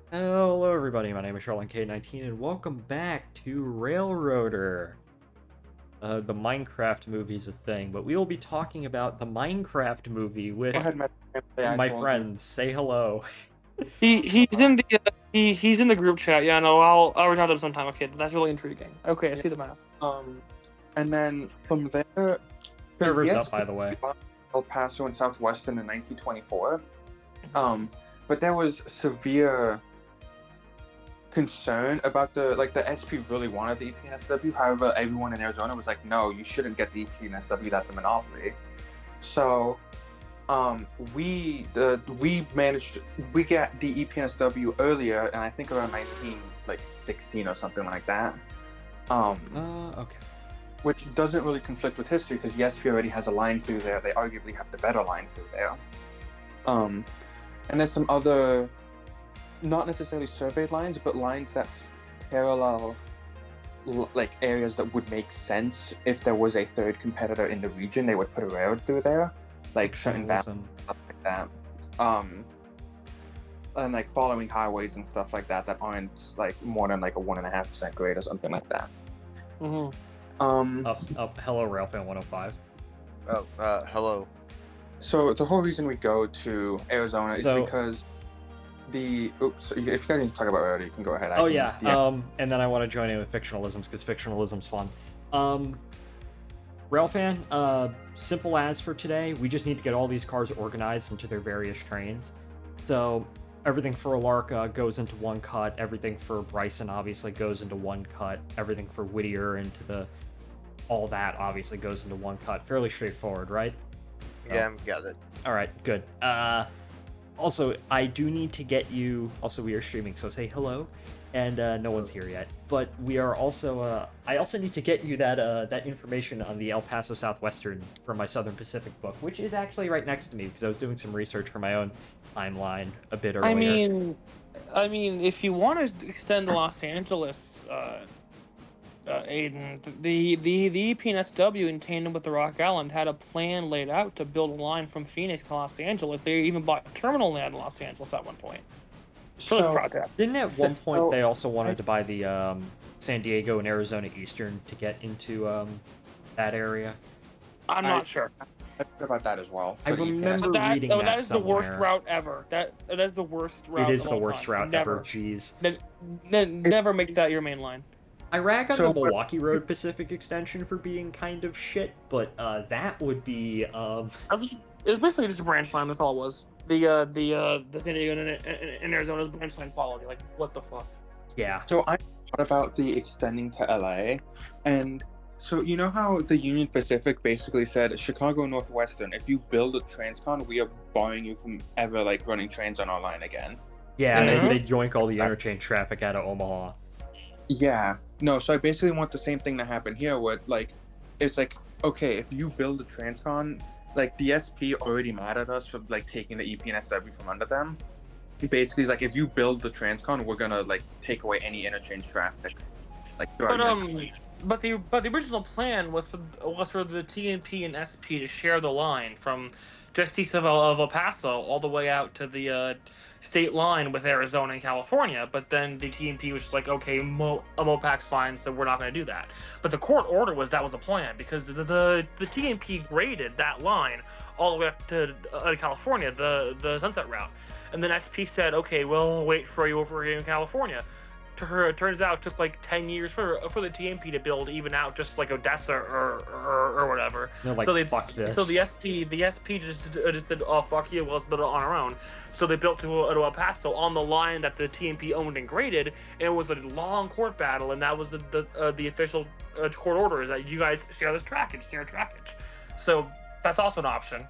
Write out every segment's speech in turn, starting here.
Hello everybody, my name is Charlon K19 and welcome back to Railroader. The Minecraft movie is a thing, but we will be talking about the Minecraft movie with Go ahead, Matt. Say I my told you. friends. Say hello. He's in the he's in the group chat. Yeah, no, I'll reach out to him sometime. Okay, that's really intriguing. Okay, I Yeah. see the map. And then from there, because Server's yes, up, by the way. El Paso and Southwestern in 1924. But there was severe concern about the SP really wanted the EPNSW. However, everyone in Arizona was like, no, you shouldn't get the EPNSW. That's a monopoly. So, we get the EPNSW earlier, and I think around 1916 or something like that. Okay. Which doesn't really conflict with history because yes, he already has a line through there. They arguably have the better line through there. And there's some other, not necessarily surveyed lines, but lines that parallel like areas that would make sense if there was a third competitor in the region. They would put a railroad through there, like certain valleys, stuff like that. And like following highways and stuff like that that aren't like more than like a 1.5% grade or something like that. Hello, Railfan 105. Hello. So the whole reason we go to Arizona is because if you guys need to talk about earlier, you can go ahead. And then I want to join in with fictionalisms because fictionalism's fun. Railfan, simple as for today, we just need to get all these cars organized into their various trains. So everything for Alarka goes into one cut, everything for Bryson obviously goes into one cut, everything for Whittier into all that obviously goes into one cut. Fairly straightforward, right? Yeah, got it. Alright, good. Also, I do need to get you... Also, we are streaming, so say hello. And no one's here yet. But we are also... I also need to get you that information on the El Paso Southwestern from my Southern Pacific book, which is actually right next to me, because I was doing some research for my own timeline a bit earlier. I mean, if you want to extend to Los Angeles, Aiden, the EPNSW in tandem with the Rock Island had a plan laid out to build a line from Phoenix to Los Angeles. They even bought terminal land in Los Angeles at one point. Didn't at one point they also wanted to buy the San Diego and Arizona Eastern to get into that area? I'm not sure. I heard about that as well. I remember reading that that is somewhere. the worst route ever. That is the worst route. It is the worst route ever. Jeez. Never make that your main line. I rag on the Milwaukee Road Pacific Extension for being kind of shit, but that would be It was basically just a branch line. That's all it was. The San Diego and Arizona's branch line quality. Like, what the fuck? Yeah. So I thought about the extending to LA, and so you know how the Union Pacific basically said, Chicago Northwestern, if you build a transcon, we are barring you from ever like running trains on our line again. Yeah, and they'd yoink all the interchange traffic out of Omaha. Yeah. No, so I basically want the same thing to happen here where like it's like, okay, if you build a transcon, like the SP already mad at us for like taking the EPNSW from under them. Basically it's like if you build the transcon, we're gonna like take away any interchange traffic. Like but the original plan was for the TNP and SP to share the line from just east of El Paso all the way out to the state line with Arizona and California. But then the TNP was just like, okay, MOPAC's fine, so we're not going to do that. But the court order was that was the plan because the TNP graded that line all the way up to California, the Sunset Route. And then SP said, okay, we'll wait for you over here in California. It turns out it took like 10 years for the TNP to build even out just like Odessa or whatever. No, like, fuck this. So the SP just said, oh fuck you, well, let's build it on our own. So they built to El Paso on the line that the TNP owned and graded, and it was a long court battle, and that was the official court order is that you guys share this trackage, So that's also an option.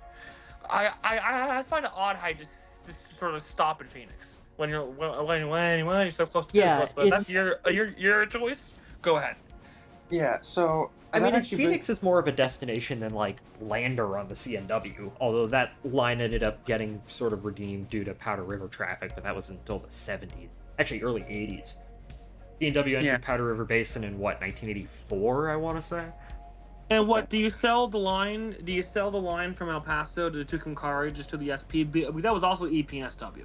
I find it odd how you just sort of stop in Phoenix. When you're so close to us, but that's your choice. Go ahead. Yeah, so I mean, Phoenix is more of a destination than like Lander on the CNW. Although that line ended up getting sort of redeemed due to Powder River traffic, but that was until the 70s, actually early 80s. CNW entered Powder River Basin in what 1984, I want to say. And what do you sell the line? Do you sell the line from El Paso to Tucumcari just to the SP? Because that was also EPNSW.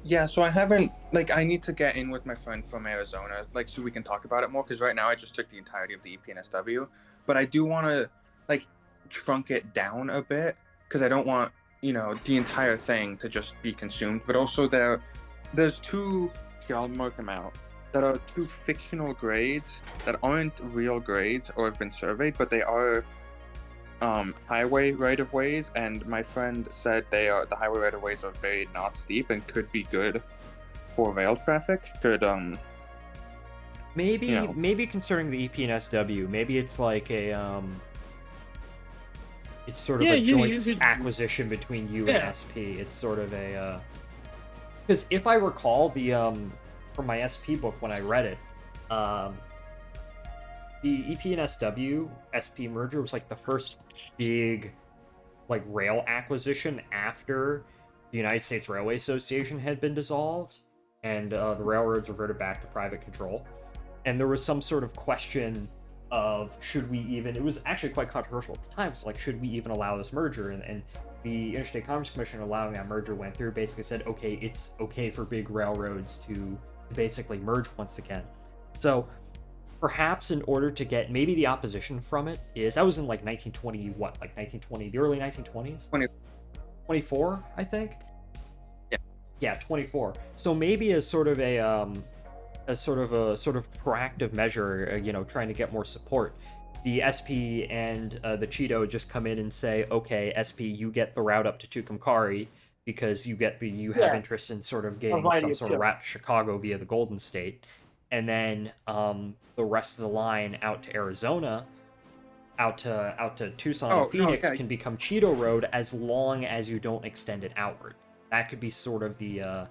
Yeah, so I haven't, like, I need to get in with my friend from Arizona, like, so we can talk about it more, because right now I just took the entirety of the EPNSW, but I do want to, like, trunk it down a bit, because I don't want, the entire thing to just be consumed, but also there's two, here, I'll mark them out, that are two fictional grades that aren't real grades or have been surveyed, but they are highway right-of-ways, and my friend said the highway right-of-ways are very not steep and could be good for rail traffic. Maybe concerning the EPNSW, maybe it's like it's sort of Yeah, a you joint could- acquisition between you and Yeah. SP. It's sort of a because if I recall the from my SP book when I read it, the EPNSW SP merger was like the first big like rail acquisition after the United States Railway Association had been dissolved and the railroads reverted back to private control. And there was some sort of question of should we even, it was actually quite controversial at the time, it's like should we even allow this merger, and the Interstate Commerce Commission allowing that merger went through, basically said okay, it's okay for big railroads to basically merge once again. So perhaps in order to get maybe the opposition from it is, that was in like 1920, what, like 1920, the early 1920s, 24 I think. Yeah, 24. So maybe as sort of a sort of proactive measure, trying to get more support, the SP and the Cheeto just come in and say, okay, SP, you get the route up to Tucumcari because you have interest in sort of gaining some sort of route to Chicago via the Golden State, and then the rest of the line out to Arizona, out to Tucson and Phoenix can become Cheeto Road as long as you don't extend it outwards. That could be sort of the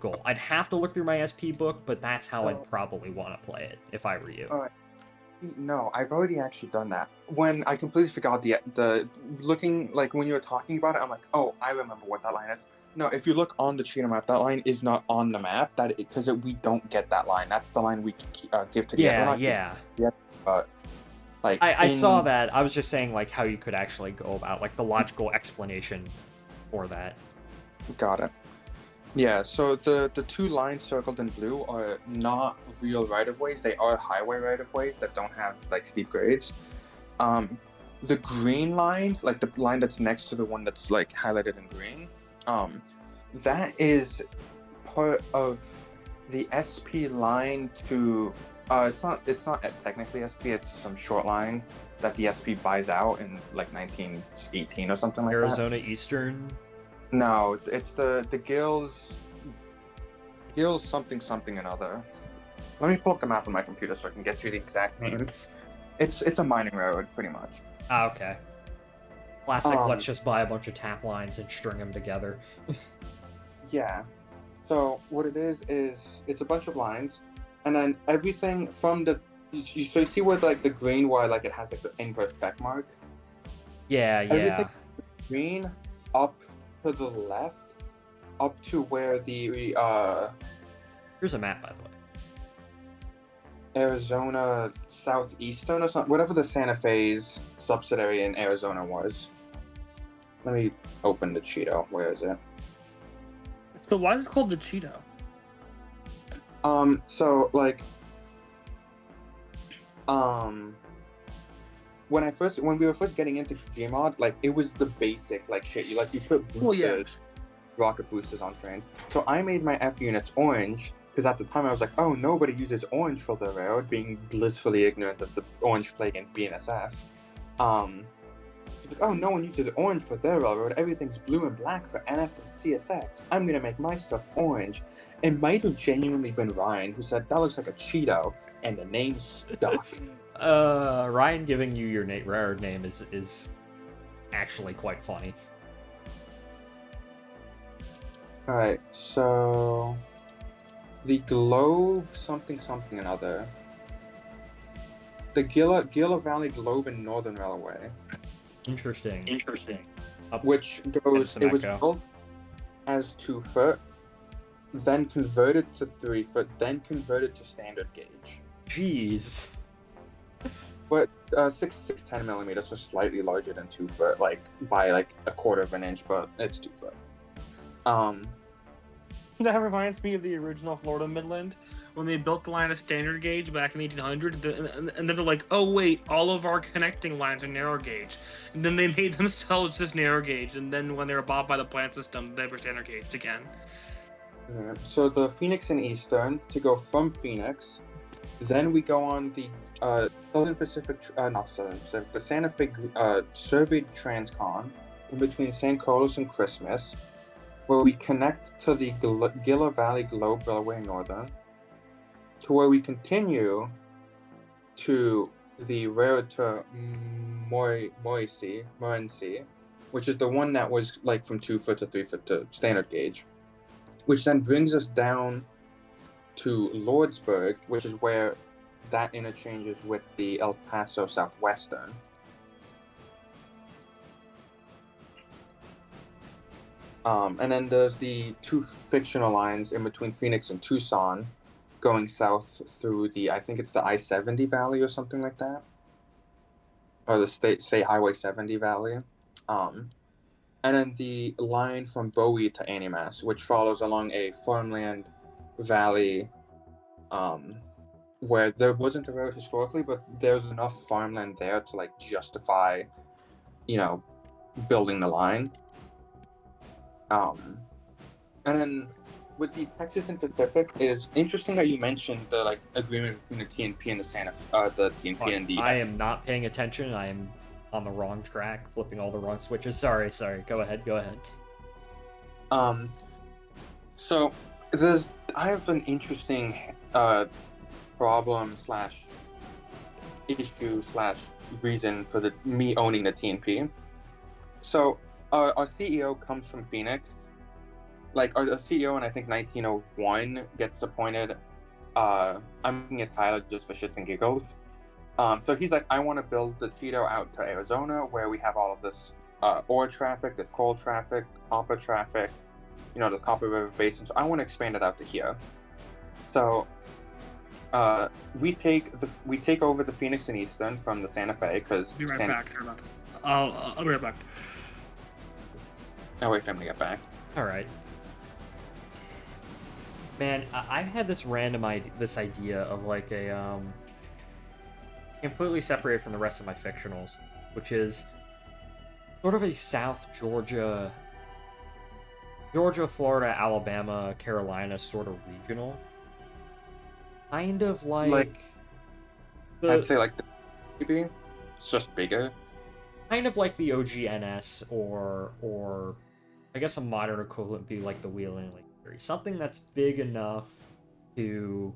goal. I'd have to look through my SP book, but that's how I'd probably want to play it if I were you. No, I've already actually done that. When I completely forgot the looking, like when you were talking about it, I'm like, oh, I remember what that line is. No, if you look on the Cheeto map, that line is not on the map. Because we don't get that line. That's the line we give to the but like I saw that. I was just saying like how you could actually go about like the logical explanation for that. Got it. Yeah, so the two lines circled in blue are not real right-of-ways. They are highway right-of-ways that don't have like steep grades. The green line, like the line that's next to the one that's like highlighted in green, that is part of the SP line to it's not technically SP, it's some short line that the SP buys out in like 1918 or something like Arizona Eastern. No, it's the Gills something another. Let me pull up the map on my computer so I can get you the exact name. It's a mining railroad, pretty much. Ah, okay. Classic, let's just buy a bunch of tap lines and string them together. Yeah. So what it is it's a bunch of lines, and then everything from so you see where like the green, where like it has like the inverse back mark? Yeah. Everything green up to the left, up to where the here's a map, by the way. Arizona Southeastern or something, whatever the Santa Fe's subsidiary in Arizona was. Let me open the Cheeto. Where is it? So why is it called the Cheeto? So like, when we were first getting into Gmod, like it was the basic like shit. You put boosters, rocket boosters on trains. So I made my F units orange because at the time I was like, oh, nobody uses orange for the railroad, being blissfully ignorant of the orange plague and BNSF. Like, oh, no one uses orange for their railroad. Everything's blue and black for NS and CSX. I'm gonna make my stuff orange. It might have genuinely been Ryan who said that looks like a Cheeto, and the name stuck. Ryan giving you your railroad name is actually quite funny. All right, so the Globe something another. The Gila Valley Globe and Northern Railway. Interesting. Which goes, it was built as 2 foot, then converted to 3 foot, then converted to standard gauge. Jeez. But 610 millimeters, so slightly larger than 2 foot, like by like a quarter of an inch, but it's 2 foot. That reminds me of the original Florida Midland when they built the line of standard gauge back in the 1800s, and then they're like, "Oh wait, all of our connecting lines are narrow gauge," and then they made themselves just narrow gauge, and then when they were bought by the plan system, they were standard gauge again. Yeah. So the Phoenix and Eastern to go from Phoenix, then we go on the Southern Pacific, not Southern Pacific, the Santa Fe surveyed transcon in between San Carlos and Christmas, where we connect to the Gila Valley Globe Railway Northern, to where we continue to the railroad to Morenci, which is the one that was like from 2 foot to 3 foot to standard gauge, which then brings us down to Lordsburg, which is where that interchanges with the El Paso Southwestern. And then there's the two fictional lines in between Phoenix and Tucson, going south through the, I think it's the I-70 Valley or something like that, or the state Highway 70 Valley. And then the line from Bowie to Animas, which follows along a farmland valley, where there wasn't a road historically, but there's enough farmland there to like justify, building the line. And then with the Texas and Pacific, it is interesting that you mentioned the like agreement between the TNP and the the TNP and the. I am not paying attention. I am on the wrong track, flipping all the wrong switches. Sorry. Go ahead. So I have an interesting problem / issue / reason for me owning the TNP. So our CEO comes from Phoenix. Like our CEO in I think 1901 gets appointed. I'm looking at Tyler just for shits and giggles. So he's like, I want to build the Cheeto out to Arizona, where we have all of this ore traffic, the coal traffic, copper traffic, the Copper River Basin. So I want to expand it out to here. So we take over the Phoenix and Eastern from the Santa Fe because. Be right back. Sorry about this. I'll be right back. I'll wait for him to get back. All right. Man, I've had this this idea of like a completely separated from the rest of my fictionals, which is sort of a South Georgia, Florida, Alabama, Carolina sort of regional. Kind of like I'd say like maybe it's just bigger. Kind of like the OGNS or I guess a modern equivalent would be like the Wheeling Lake Erie. Something that's big enough to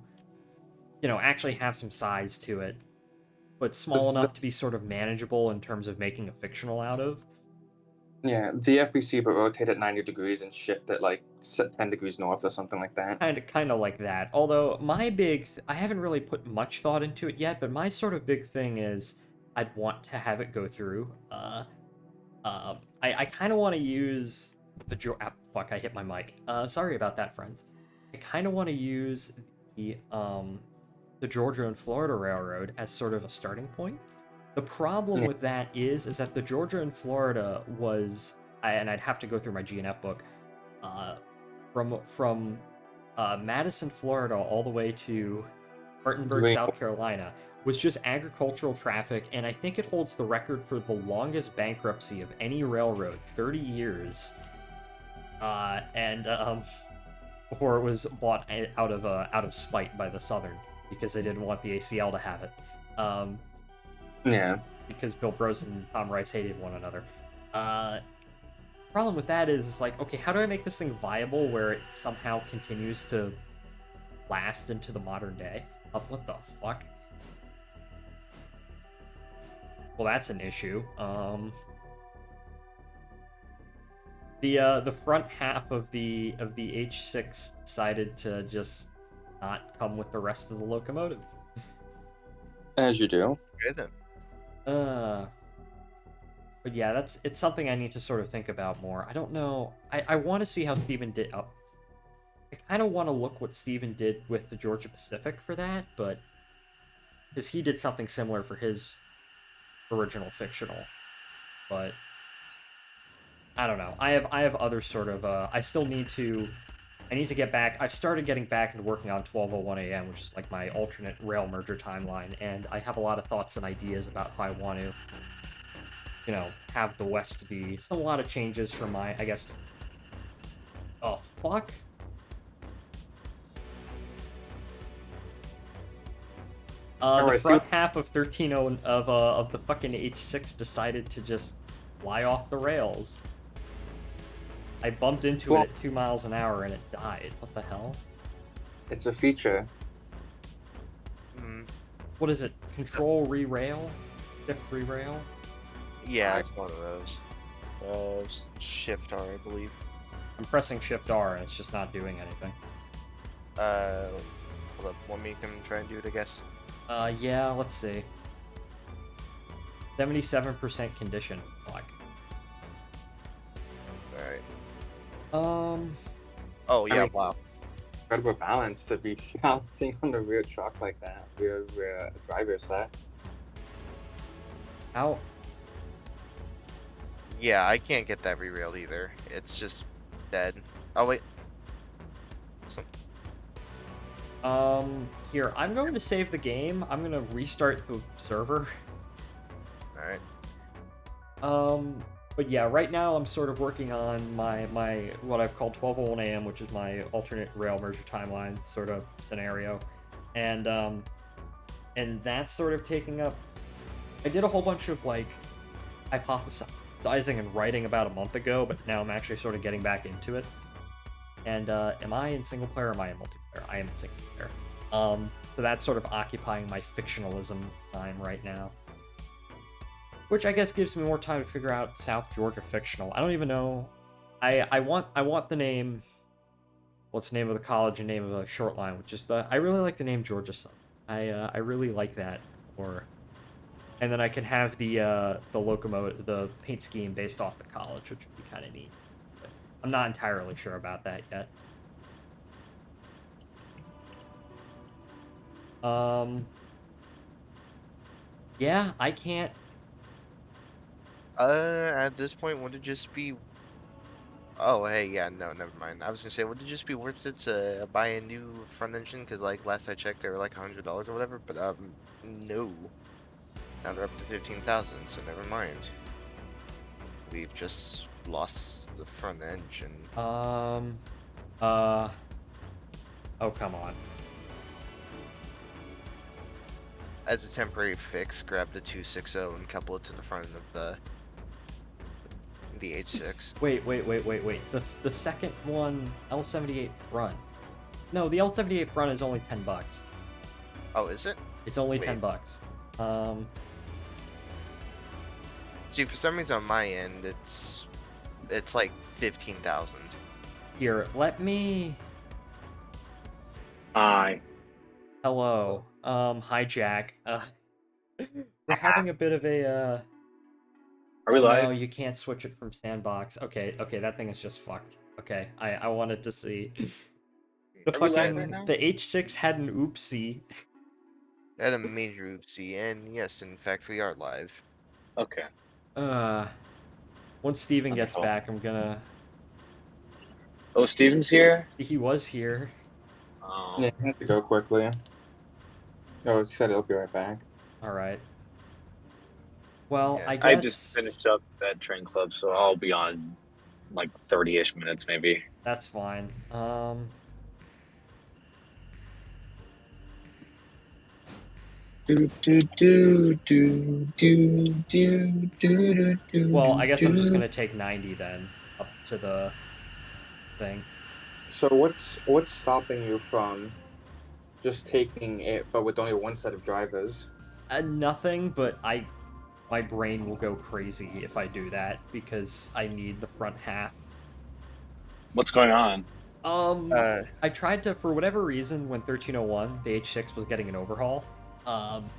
actually have some size to it, but small enough to be sort of manageable in terms of making a fictional out of. Yeah, the FEC but rotate at 90 degrees and shift it like 10 degrees north or something like that. Kind of like that. Although my I haven't really put much thought into it yet, but my sort of big thing is I'd want to have it go through. I kind of want to use the fuck, I hit my mic. Sorry about that, friends. I kind of want to use the Georgia and Florida Railroad as sort of a starting point. The problem with that is that the Georgia and Florida was, and I'd have to go through my GNF book, from Madison, Florida, all the way to Spartanburg, South Carolina, was just agricultural traffic, and I think it holds the record for the longest bankruptcy of any railroad, 30 years. Before it was bought out of spite by the Southern, because they didn't want the ACL to have it. Because Bill Bros and Tom Rice hated one another. Problem with that is like, okay, how do I make this thing viable where it somehow continues to last into the modern day? What the fuck? Well, that's an issue. The front half of the H6 decided to just not come with the rest of the locomotive. As you do. Okay then. But yeah, it's something I need to sort of think about more. I don't know. I want to see how Steven did. I kind of want to look what Steven did with the Georgia Pacific for that, but because he did something similar for his original fictional, but I don't know. I have other sort of. I still need to I need to get back. I've started getting back into working on 12:01 a.m., which is like my alternate rail merger timeline, and I have a lot of thoughts and ideas about how I want to, you know, have the West be. So a lot of changes for my, I guess. Oh fuck. The front half of 13.0 of the fucking H6 decided to just fly off the rails. I bumped into it at 2 miles an hour and it died. What the hell? It's a feature. What is it? Control re-rail? Shift re-rail? Yeah, it's one of those. Shift R, I believe. I'm pressing Shift R and it's just not doing anything. Hold up. Want me to come try and do it, I guess? Yeah, let's see. 77% condition. Fuck. Alright. Oh yeah, wow. Incredible balance to be balancing on the rear truck like that. Rear driver set. How? Yeah, I can't get that re-railed either. It's just dead. Oh, wait. Here, I'm going to save the game. I'm gonna restart the server. Alright. But yeah, right now I'm sort of working on my what I've called 12:01 a.m., which is my alternate rail merger timeline sort of scenario, and that's sort of taking up. I did a whole bunch of like hypothesizing and writing about a month ago, but now I'm actually sort of getting back into it. And am I in single player or am I in multiplayer? I am in single player. So that's sort of occupying my fictionalism time right now. Which I guess gives me more time to figure out South Georgia fictional. I don't even know. I want the name. What's the name of the college and name of the short line? Which is I really like the name Georgia Southern. I really like that. And then I can have the locomotive, the paint scheme based off the college, which would be kind of neat. But I'm not entirely sure about that yet. Yeah, I can't. At this point, would it just be... Oh, hey, yeah, no, never mind. I was gonna say, would it just be worth it to buy a new front engine? Because, like, last I checked, they were like $100 or whatever, but, no. Now they're up to 15,000, so never mind. We've just lost the front engine. Oh, come on. As a temporary fix, grab the 260 and couple it to the front of the H6. Wait. The second one, L78 front. No, the L78 front is only $10. Oh, is it? It's only Wait. $10. See, for some reason on my end, it's like 15,000. Here, let me. Hi. Hello. Hi, Jack. We're having a bit of a. Are we live? No, you can't switch it from sandbox. Okay, that thing is just fucked. Okay, I wanted to see. The Are we live fucking right now? the H6 had an oopsie. Had a major oopsie, and yes, in fact, we are live. Okay. Once Steven gets Wonderful. back, I'm gonna. Oh, Steven's here? He was here. Oh. Yeah, I have to go quickly. Oh, it said it'll be right back. All right. Well, Yeah. I guess I just finished up that train club, so I'll be on like 30-ish minutes maybe. that's fine. Well, I guess I'm just gonna take 90 then up to the thing. So what's stopping you from just taking it, but with only one set of drivers? Nothing, but my brain will go crazy if I do that because I need the front half. What's going on? I tried to, for whatever reason, when 1301, the H6 was getting an overhaul.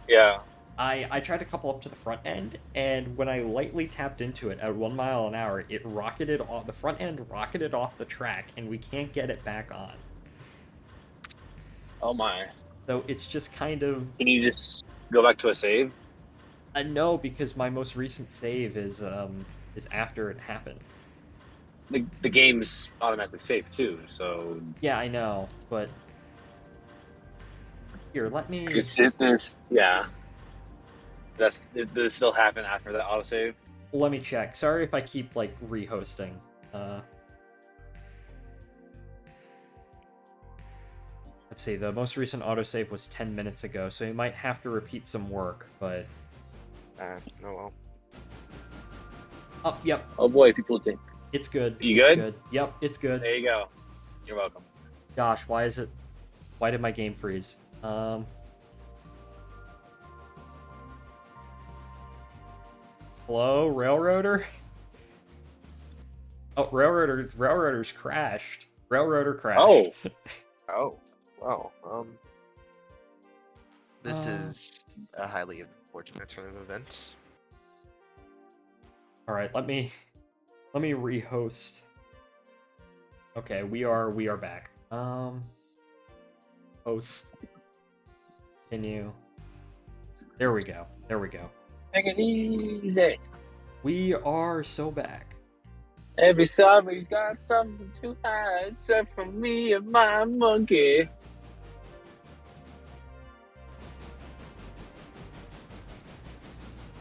Yeah. I tried to couple up to the front end, and when I lightly tapped into it at 1 mile an hour, it rocketed off. The front end rocketed off the track, and we can't get it back on. Oh my. So it's just kind of. Can you just go back to a save? No, because my most recent save is after it happened. the game's automatically saved too. So Yeah, I know, but here, let me. yeah. Does it still happen after that autosave? Let me check. Sorry if I keep like rehosting. Let's see. The most recent autosave was 10 minutes ago, so you might have to repeat some work. But No, well. oh, yep, Oh boy, people think. it's good. You It's good? good. Yep, it's good. There you go. You're welcome. Gosh, why is it? Why did my game freeze? Hello, Railroader? Oh, Railroader's crashed. Railroader crashed. Oh. Oh, well. This is a highly unfortunate turn of events. All right, let me rehost. Okay, we are back. Host. Continue. There we go. There we go. Take it easy. We are so back. Every summer's got something to hide, except for me and my monkey.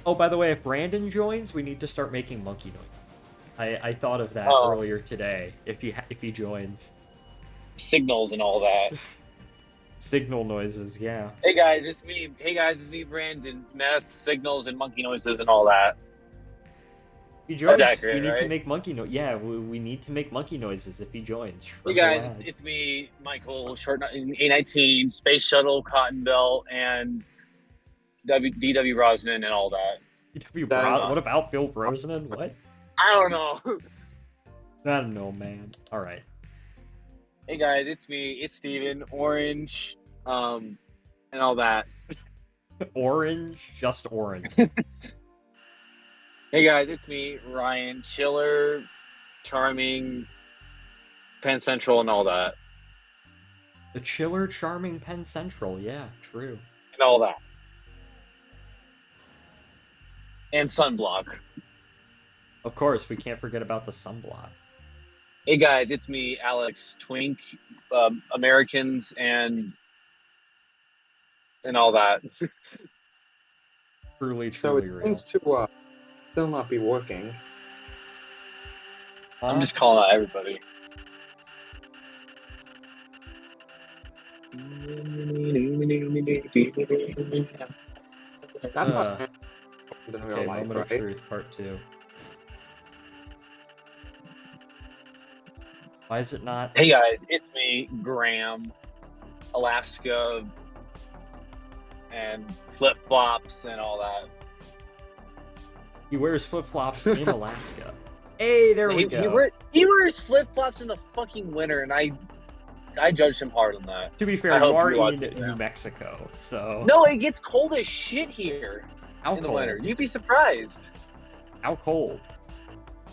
Oh, by the way, if Brandon joins, we need to start making monkey noise. I thought of that Oh. earlier today. If he joins, Signals and all that. signal noises, yeah. Hey guys, it's me. Hey guys, it's me, Brandon. Meth, signals, and monkey noises and all that. He joins. That's accurate, We need to right? make monkey noise. Yeah, we need to make monkey noises if he joins. Hey guys, it's me, Michael, short A19, Space Shuttle, Cotton Belt, and DW Rosnan and all that. What about Bill Brosnan? What? I don't know. I don't know, man. All right. Hey guys, it's me. It's Steven, Orange, and all that. Orange, just orange. Hey guys, it's me, Ryan, Chiller, Charming, Penn Central, and all that. The chiller, charming Penn Central. Yeah, true. And all that. And Sunblock. Of course, we can't forget about the sunblock. Hey guys, it's me, Alex, Twink, Americans, and all that. Truly, So it truly real. seems to still not be working. I'm just calling out everybody. That's not in real Okay, life, moment of right? truth, part 2. Why is it not? Hey guys, it's me, Graham, Alaska, and flip flops and all that. He wears flip flops in Alaska. Hey, there we go. He wears flip flops in the fucking winter, and I judged him hard on that. To be I fair, you hope are you watch in it, yeah. New Mexico, so No, it gets cold as shit here how in the cold? winter. You'd be surprised. How cold?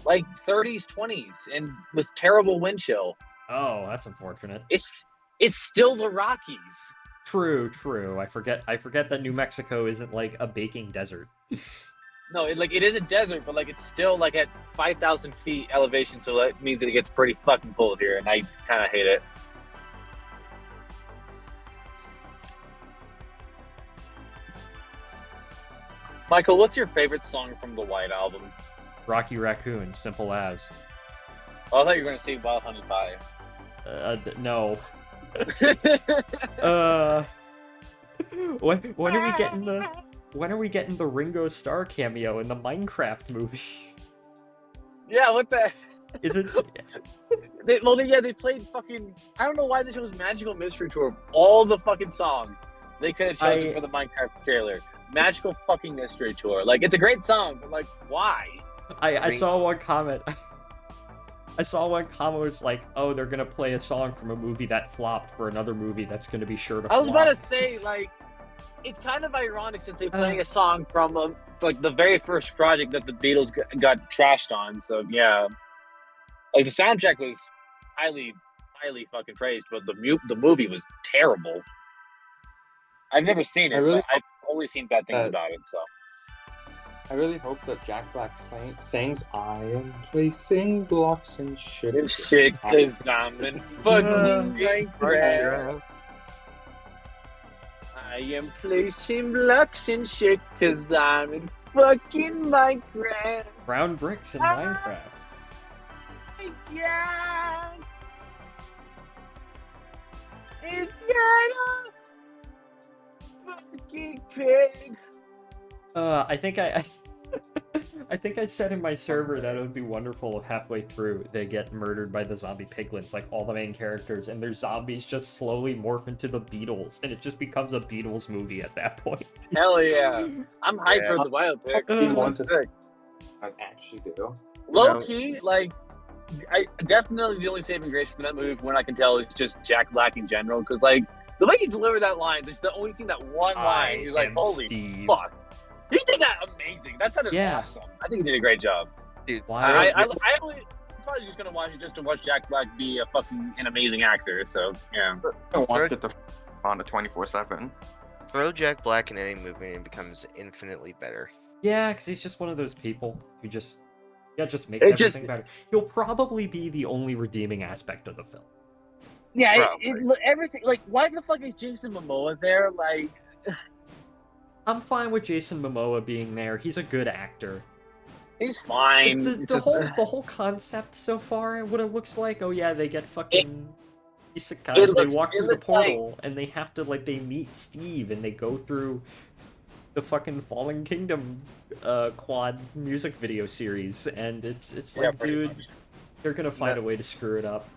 Like 30s, 20s, and with terrible wind chill. Oh, that's unfortunate. It's still the Rockies. True, true. I forget that New Mexico isn't like a baking desert. No, it is a desert, but like it's still like at 5,000 feet elevation, so that means that it gets pretty fucking cold here, and I kind of hate it. Michael, what's your favorite song from the White Album? Rocky Raccoon, simple as. Oh, I thought you were gonna say Wild Honey Pie. No. When are we getting the Ringo Starr cameo in the Minecraft movie? Yeah, what the? Is it? They played fucking. I don't know why this was Magical Mystery Tour. All the fucking songs they could have chosen for the Minecraft trailer. Magical fucking Mystery Tour. Like, it's a great song, but like, why? I saw one comment. I saw one comment where it's like, oh, they're gonna play a song from a movie that flopped for another movie that's gonna be sure to flop. I was about to say, like, it's kind of ironic since they're playing a song from like the very first project that the Beatles got trashed on. So yeah, like the soundtrack was highly fucking praised, but the movie was terrible. I've never seen it, but I've only seen bad things about it. So I really hope that Jack Black sings "I am placing blocks and shit." This shit, cause I'm in fucking Minecraft. I am placing blocks and shit, cause I'm in fucking Minecraft. Brown bricks in Minecraft. Yeah. It's not a fucking pig. I think I think I said in my server that it would be wonderful if halfway through they get murdered by the zombie piglins, like all the main characters, and their zombies just slowly morph into the Beatles, and it just becomes a Beatles movie at that point. Hell yeah. I'm hyped for the biopic. I want It's to sick. actually do. Low key, like, I definitely the only saving grace from that movie, from what I can tell, is just Jack Black in general. Because, like, the way he delivered that line, just the only seen that one line, he's like, holy Steve. fuck. He did that amazing. That sounded awesome. I think he did a great job. Dude, I'm probably just gonna watch it just to watch Jack Black be an amazing actor. So yeah, I watched it on the 24/7. throw Jack Black in any movie and it becomes infinitely better. Yeah, because he's just one of those people who just makes It everything just- better. He'll probably be the only redeeming aspect of the film. yeah. Everything. Like, why the fuck is Jason Momoa there? Like, I'm fine with Jason Momoa being there. He's a good actor. he's fine. The whole concept so far, what it looks like, oh yeah, they get fucking isekai, they walk through the portal, and they have to, like, they meet Steve, and they go through the fucking Fallen Kingdom quad music video series, and it's like, dude, they're gonna find a way to screw it up.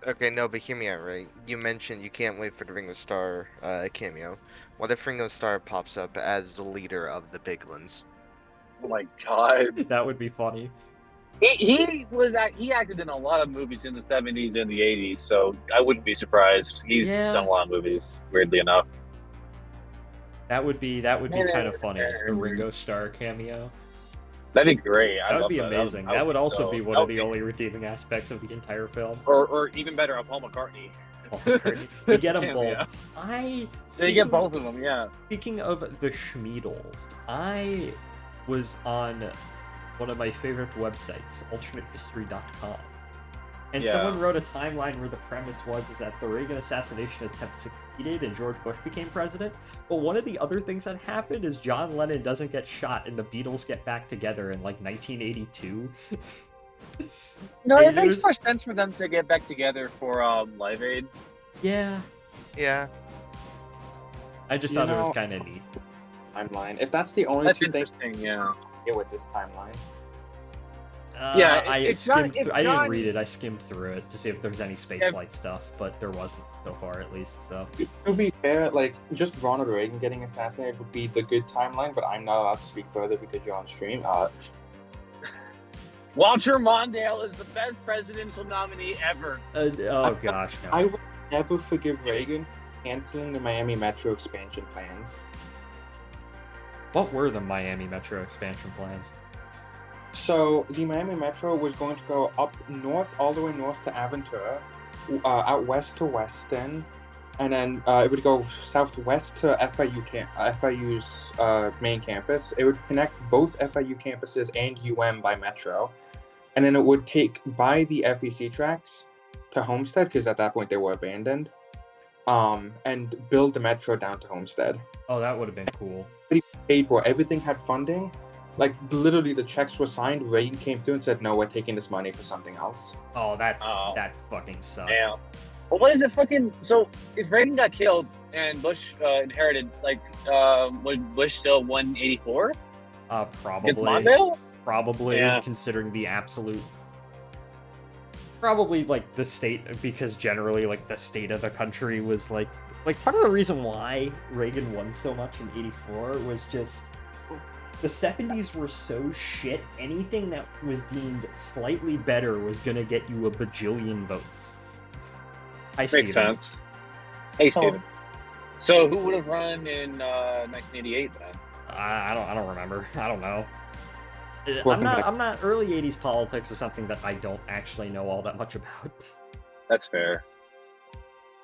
Okay, no, but hear me out, right? You mentioned you can't wait for the Ringo Starr cameo. What if Ringo Starr pops up as the leader of the Piglins? Oh my god. That would be funny. He acted in a lot of movies in the 70s and the 80s, so I wouldn't be surprised. He's done a lot of movies, weirdly enough. That would be kind of funny. A Ringo Starr cameo. That'd be great. That would be amazing. That would also be one of the only redeeming aspects of the entire film. Or even better, a Paul McCartney. We get them both. Yeah. They get both of them, yeah. Speaking of the Schmeedles, I was on one of my favorite websites, alternatehistory.com. And someone wrote a timeline where the premise was that the Reagan assassination attempt succeeded and George Bush became president. But one of the other things that happened is John Lennon doesn't get shot and the Beatles get back together in, like, 1982. No, it makes more sense for them to get back together for Live Aid. Yeah. Yeah. I just thought it was kind of neat. Timeline. If that's the only two things yeah. with this timeline. I didn't read it. I skimmed through it to see if there's any spaceflight stuff, but there wasn't so far, at least. So to be fair, like, just Ronald Reagan getting assassinated would be the good timeline, but I'm not allowed to speak further because you're on stream. Walter Mondale is the best presidential nominee ever. Oh gosh, no. I will never forgive Reagan for canceling the Miami Metro expansion plans. What were the Miami Metro expansion plans? So the Miami Metro was going to go up north, all the way north to Aventura, out west to Weston, and then it would go southwest to FIU's main campus. It would connect both FIU campuses and UM by Metro, and then it would take by the FEC tracks to Homestead, because at that point they were abandoned, and build the Metro down to Homestead. Oh, that would have been cool. Paid for everything, had funding. Like, literally, the checks were signed. Reagan came through and said, "No, we're taking this money for something else." Oh, that fucking sucks. Yeah. Well, what is it fucking? So, if Reagan got killed and Bush inherited, like, would Bush still 184? Probably. It's Mondale? Probably, considering the absolute. Probably, like, the state, because generally, like, the state of the country was like part of the reason why Reagan won so much in '84 was just. The 70s were so shit, anything that was deemed slightly better was gonna get you a bajillion votes. Makes sense. Hey, Steven. So, who would have run in 1988 then? I don't remember. I don't know. Welcome I'm not early 80s politics is something that I don't actually know all that much about. That's fair.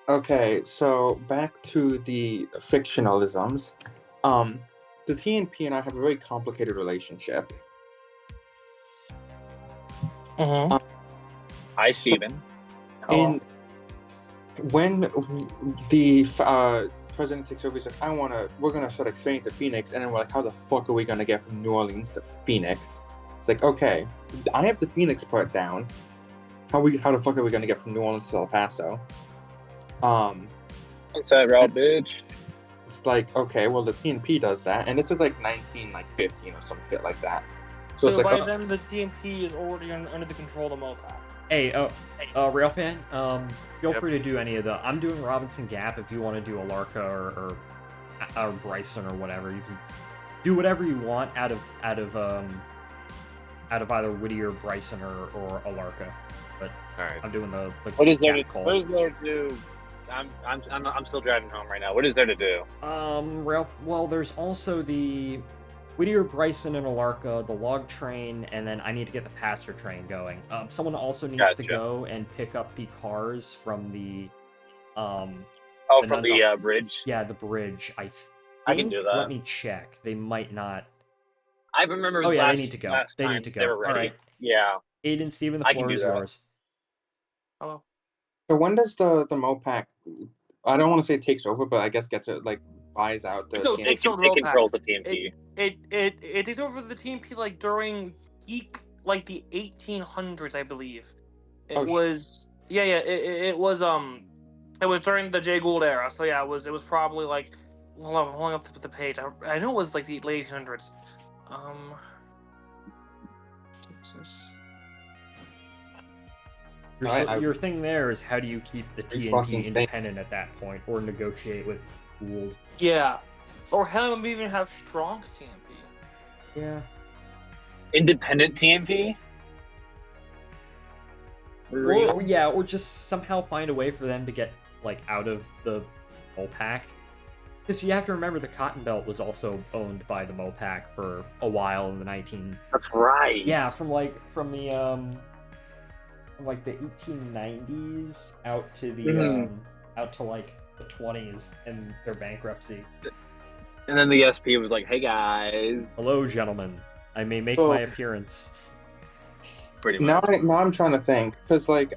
Okay, so back to the fictionalisms. the TNP and I have a very complicated relationship. Uh-huh. Hi, Steven. And when the president takes over, he's like, we're gonna start expanding to Phoenix, and then we're like, how the fuck are we gonna get from New Orleans to Phoenix? It's like, okay, I have the Phoenix part down. How the fuck are we gonna get from New Orleans to El Paso? What's that route, bitch? It's like, okay, well the TNP does that, and this is like 1915 or some shit like that. So it's So like, by then, the TMP is already under the control of the MoPac. Hey, Railpan, feel Yep. free to do any of the. I'm doing Robinson Gap. If you want to do Alarka or Bryson or whatever, you can do whatever you want out of either Whittier, Bryson, or Alarka. But All right. I'm doing the What is there to Gap call. What is there to do? I'm still driving home right now. What is there to do? Well, there's also the Whittier, Bryson, and Alarka, the log train, and then I need to get the passenger train going. Someone also needs to Gotcha. go and pick up the cars from the Oh, the from the Nundup- bridge. Yeah, the bridge. I can do that. Let me check. They might not. I remember. Oh yeah, last, they need to go. last They time need to go. They were ready. All right, Yeah. Aiden, Steven, the I can floor do is that. yours. Hello. so when does the MoPac? I don't want to say takes over, but I guess gets it like buys out the No, TNP. takes over the It MoPac. controls the TMP. It takes over the TMP like during like the 1800s, I believe. It Oh, was it was during the Jay Gould era. So yeah, it was probably like hold on, I'm pulling up the page. I know it was like the late 1800s. Your thing there is how do you keep the fucking TNP thing. independent at that point, or negotiate with Gould? Yeah, or have them even have strong TMP. Yeah. Independent TMP. Or just somehow find a way for them to get like out of the MoPac. Because you have to remember the Cotton Belt was also owned by the MoPac for a while in the 19. That's right. Yeah, from the 1890s out to the out to like the 20s and their bankruptcy. And then the SP was like, "Hey guys." Hello, gentlemen. I may make So- my appearance. Pretty much. Now I'm trying to think because like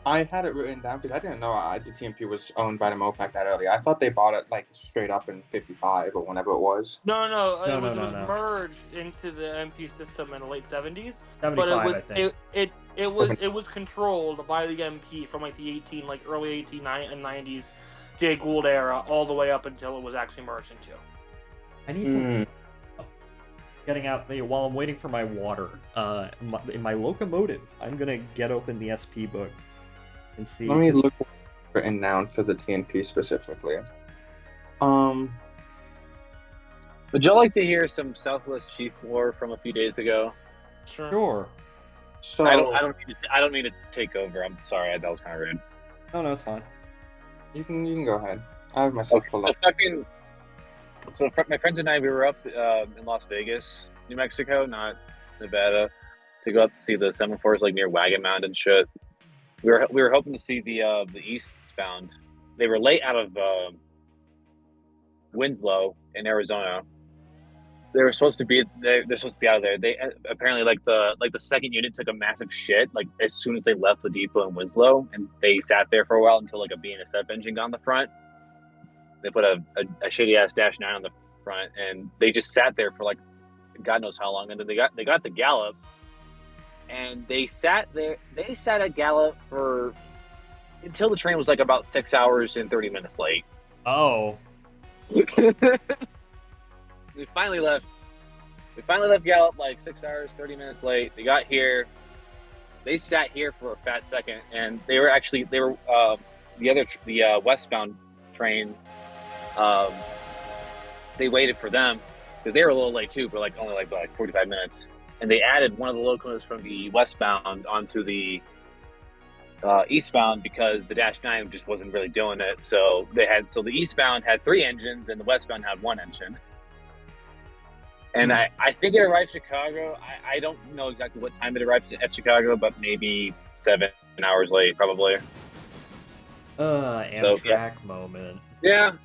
I had it written down because I didn't know the TMP was owned by the MoPac that early. I thought they bought it like straight up in '55 or whenever it was. No. It was No. merged into the MP system in the late 70s. 75, But it was I think. it was controlled by the MP from like the early 1890s Jay Gould era all the way up until it was actually merged into. I need to getting out there while I'm waiting for my water. In my locomotive, I'm gonna get open the SP book and see. Let me look written down for the TNP specifically. Would y'all like to hear some Southwest Chief lore from a few days ago? Sure. So I don't mean to take over. I'm sorry. That was kind of rude. No, it's fine. you can go ahead. I have myself pulled up. My friends and I, we were up in Las Vegas, New Mexico, not Nevada, to go up to see the semaphores like near Wagon Mound and shit. We were hoping to see the eastbound. They were late out of Winslow in Arizona. They're supposed to be out of there. They apparently like the second unit took a massive shit like as soon as they left the depot in Winslow, and they sat there for a while until like a BNSF engine got on the front. They put a shitty ass -9 on the front, and they just sat there for like God knows how long. And then they got to Gallup, and they sat there. They sat at Gallup for until the train was like about 6 hours and 30 minutes late. Oh. We finally left Gallup like 6 hours, 30 minutes late. They got here. They sat here for a fat second, and they were the westbound train. They waited for them because they were a little late too, but only 45 minutes. And they added one of the locomotives from the westbound onto the eastbound because the -9 just wasn't really doing it. So the eastbound had 3 engines and the westbound had 1 engine. And I think it arrived Chicago. I don't know exactly what time it arrived at Chicago, but maybe 7 hours late, probably. Amtrak moment. Yeah,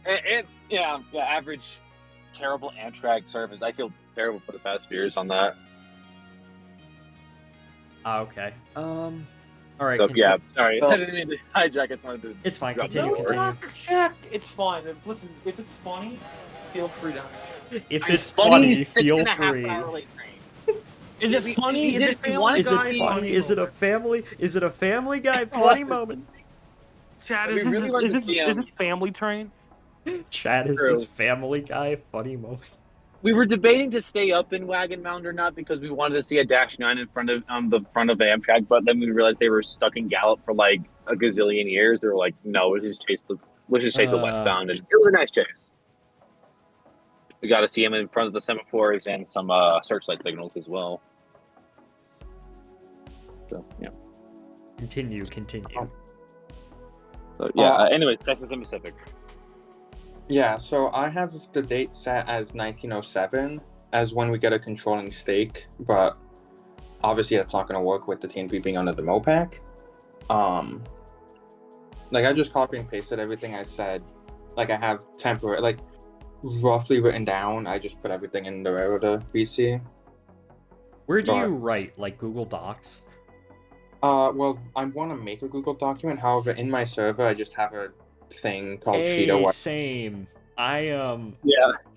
average terrible Amtrak service. I feel terrible for the passengers on that. Okay. All right. So yeah, sorry, So- I didn't mean to hijack. I just wanted to. It's fine. drop Continue. that No, word. Continue. check. It's fine. Listen, if it's funny, feel free to. If it's funny, feel 6.5 free. hour late train. Is Yeah, it we funny? did Is it it if you Family wanted Is to Guy? it see- funny? Is it a family? Is it a Family Guy funny moment? Chad, We is really wanted to this see, is this Family Train? Chat is True. this Family Guy funny moment. We were debating to stay up in Wagon Mound or not because we wanted to see a Dash 9 in front of the front of Amtrak, but then we realized they were stuck in Gallup for like a gazillion years. They were like, no, let's just chase the westbound, and it was a nice chase. We got to see him in front of the semaphores and some searchlight signals as well. So yeah. Continue. So, yeah. Uh, Anyway, Texas and Pacific. Yeah, so I have the date set as 1907 as when we get a controlling stake, but obviously that's not going to work with the TNP being under the MOPAC. Like I just copy and pasted everything I said. Like I have temporary, like roughly written down. I just put everything in the Railroad VC. Where do But- you write? Like Google Docs? Well, I want to make a Google document. However, in my server, I just have a thing called Hey, Cheetah. same. I Yeah.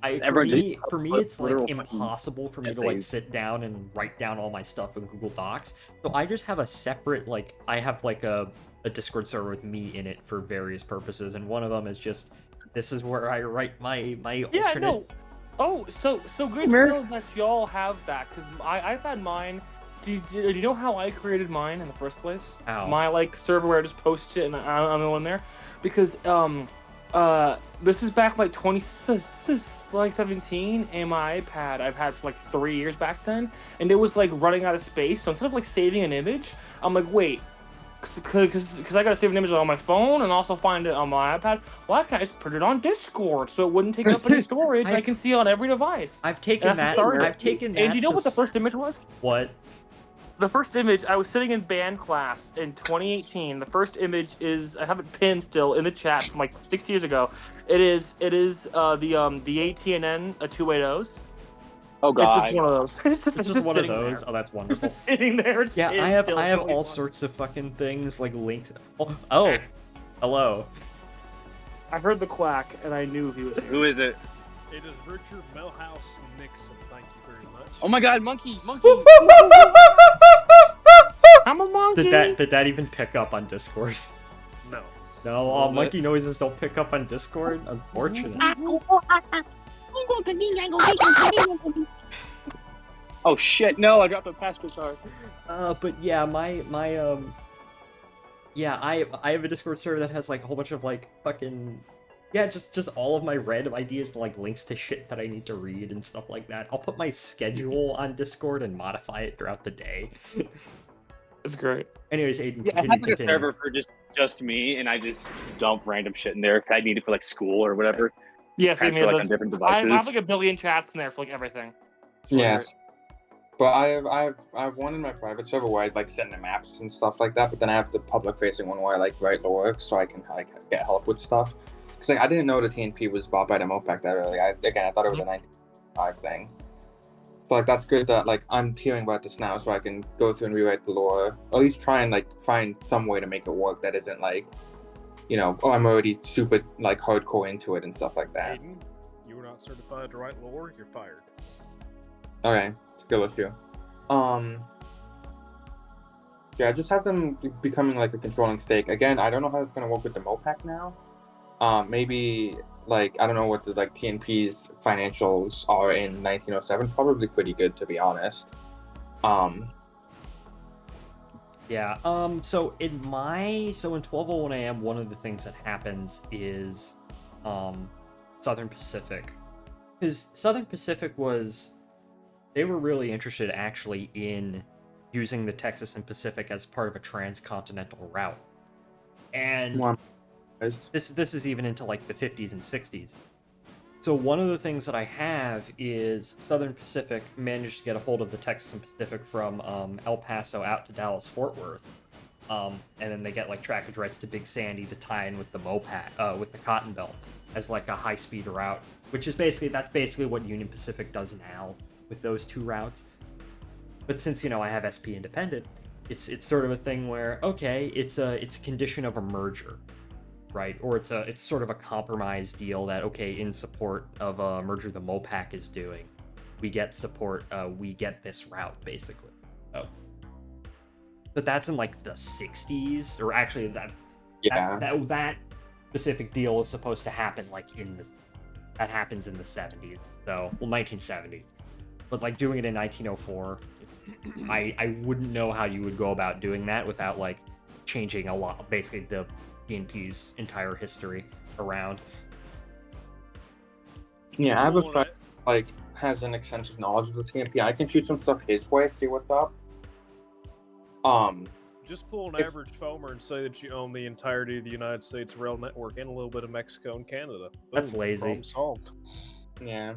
for Everyone me, put it's like literal fucking impossible for me to like essays. sit down and write down all my stuff in Google Docs. So I just have a separate I have like a Discord server with me in it for various purposes, and one of them is just this is where I write my Yeah, alternate. no. Oh, so good to Mer- know that y'all have that, because I've had mine. Do you know how I created mine in the first place? How? My like server where I just post it and I'm the one there, because this is back like 2017, and my iPad I've had for like 3 years back then, and it was like running out of space. So instead of like saving an image, I'm like, wait, because I gotta save an image on my phone and also find it on my iPad. Why can't I just put it on Discord so it wouldn't take up any storage? I can see it on every device. I've taken And that's that. the start. I've taken that. And do you know to what the s- first image was? What? The first image, I was sitting in band class in 2018. The first image is, I have it pinned still in the chat from like 6 years ago. It is the AT&N 280s. Oh It's god. just one of those. It's just one of sitting those. there. Oh, that's It's wonderful. just sitting there. It's Yeah, pinned I have still. all Totally fun. sorts of fucking things like linked. Oh, hello. I heard the quack and I knew he was here. Who is it? It is Richard Melhouse Nixon. Thank you very much. Oh my god, monkey. I'm a monkey. Did that even pick up on Discord? No. No, all monkey noises don't pick up on Discord. Unfortunate. Oh shit! No, I dropped a passport card. But yeah, yeah, I have a Discord server that has like a whole bunch of like fucking just all of my random ideas, like links to shit that I need to read and stuff like that. I'll put my schedule on Discord and modify it throughout the day. That's great. Anyways, Aiden, Yeah, I continue. have like a server for just me, and I just dump random shit in there if I need it for like school or whatever. Yeah, same Transfer here. like on different I devices. have like a billion chats in there for like everything. It's really Yes. But I have one in my private server where I like send the maps and stuff like that. But then I have the public facing one where I like write the work so I can like get help with stuff. Because like I didn't know the TNP was bought by the MOPAC that early. I thought it was a 1995 thing. So like that's good that like I'm hearing about this now, so I can go through and rewrite the lore, or at least try and like find some way to make it work that isn't like, oh, I'm already super like hardcore into it and stuff like that. Aiden, you were not certified to write lore. You're fired. Okay, skill issue. Yeah, just have them becoming like a controlling stake. Again, I don't know how it's gonna work with the MOPAC now. Maybe like I don't know what the like TNP's financials are in 1907. Probably pretty good to be honest. Yeah. So in 12:01 a.m., one of the things that happens is, Southern Pacific, because Southern Pacific they were really interested actually in using the Texas and Pacific as part of a transcontinental route, and this is even into like the 50s and 60s. So one of the things that I have is Southern Pacific managed to get a hold of the Texas and Pacific from El Paso out to Dallas-Fort Worth, and then they get like trackage rights to Big Sandy to tie in with the MOPAC, with the Cotton Belt as like a high-speed route. which is basically what Union Pacific does now with those 2 routes. But since I have SP independent, it's sort of a thing where okay, it's a condition of a merger, right? Or it's sort of a compromise deal that okay, in support of a merger the MOPAC is doing, we get support, we get this route basically. Oh, but that's in like the 60s, or actually that specific deal is supposed to happen like that happens in the 70s, so 1970. But like doing it in 1904, I wouldn't know how you would go about doing that without like changing a lot, basically the TNP's entire history around. Yeah, I have a friend like has an extensive knowledge of the TNP. I can shoot some stuff his way, see what's up. Just pull an average foamer and say that you own the entirety of the United States rail network and a little bit of Mexico and Canada. That's Boom, lazy. Problem solved. Yeah.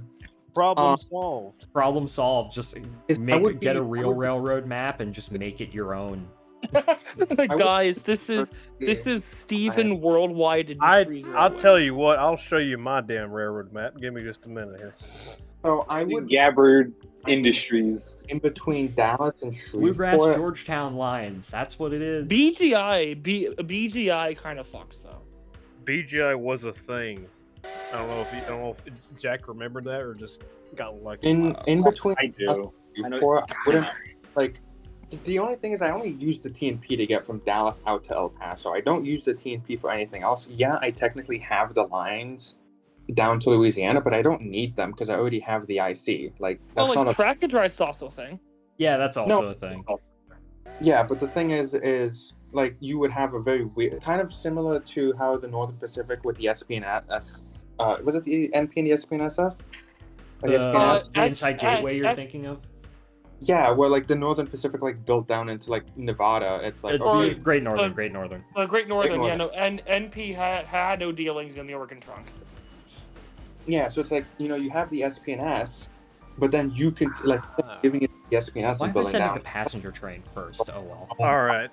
Problem solved. Problem solved. Just get a real railroad map and just make it your own. Guys, this is Steven Worldwide Industries. I'll tell you what. I'll show you my damn railroad map. Give me just a minute here. So I would Gabbard Industries in between Dallas and Bluegrass Shreveport. Georgetown lines. That's what it is. BGI kind of fucks though. BGI was a thing. I don't know if Jack remembered that or just got lucky. In between I do. Shreveport, I wouldn't like. The only thing is I only use the TNP to get from Dallas out to El Paso. I don't use the TNP for anything else. Yeah, I technically have the lines down to Louisiana, but I don't need them because I already have the IC. Like that's not a track and drive's also a thing. Yeah, that's also a thing. Yeah, but the thing is like you would have a very weird, kind of similar to how the Northern Pacific with the SP and S. Was it the NP and the SP and SF? The inside gateway you're thinking of? Yeah, where like the Northern Pacific like built down into like Nevada. It's like Great Northern. Great Northern. Yeah, no, and NP had no dealings in the Oregon trunk. Yeah, so it's like you have the SP and S, but then you can like giving it the SP and S and building down. Why am I sending the passenger train first? Oh well. All right.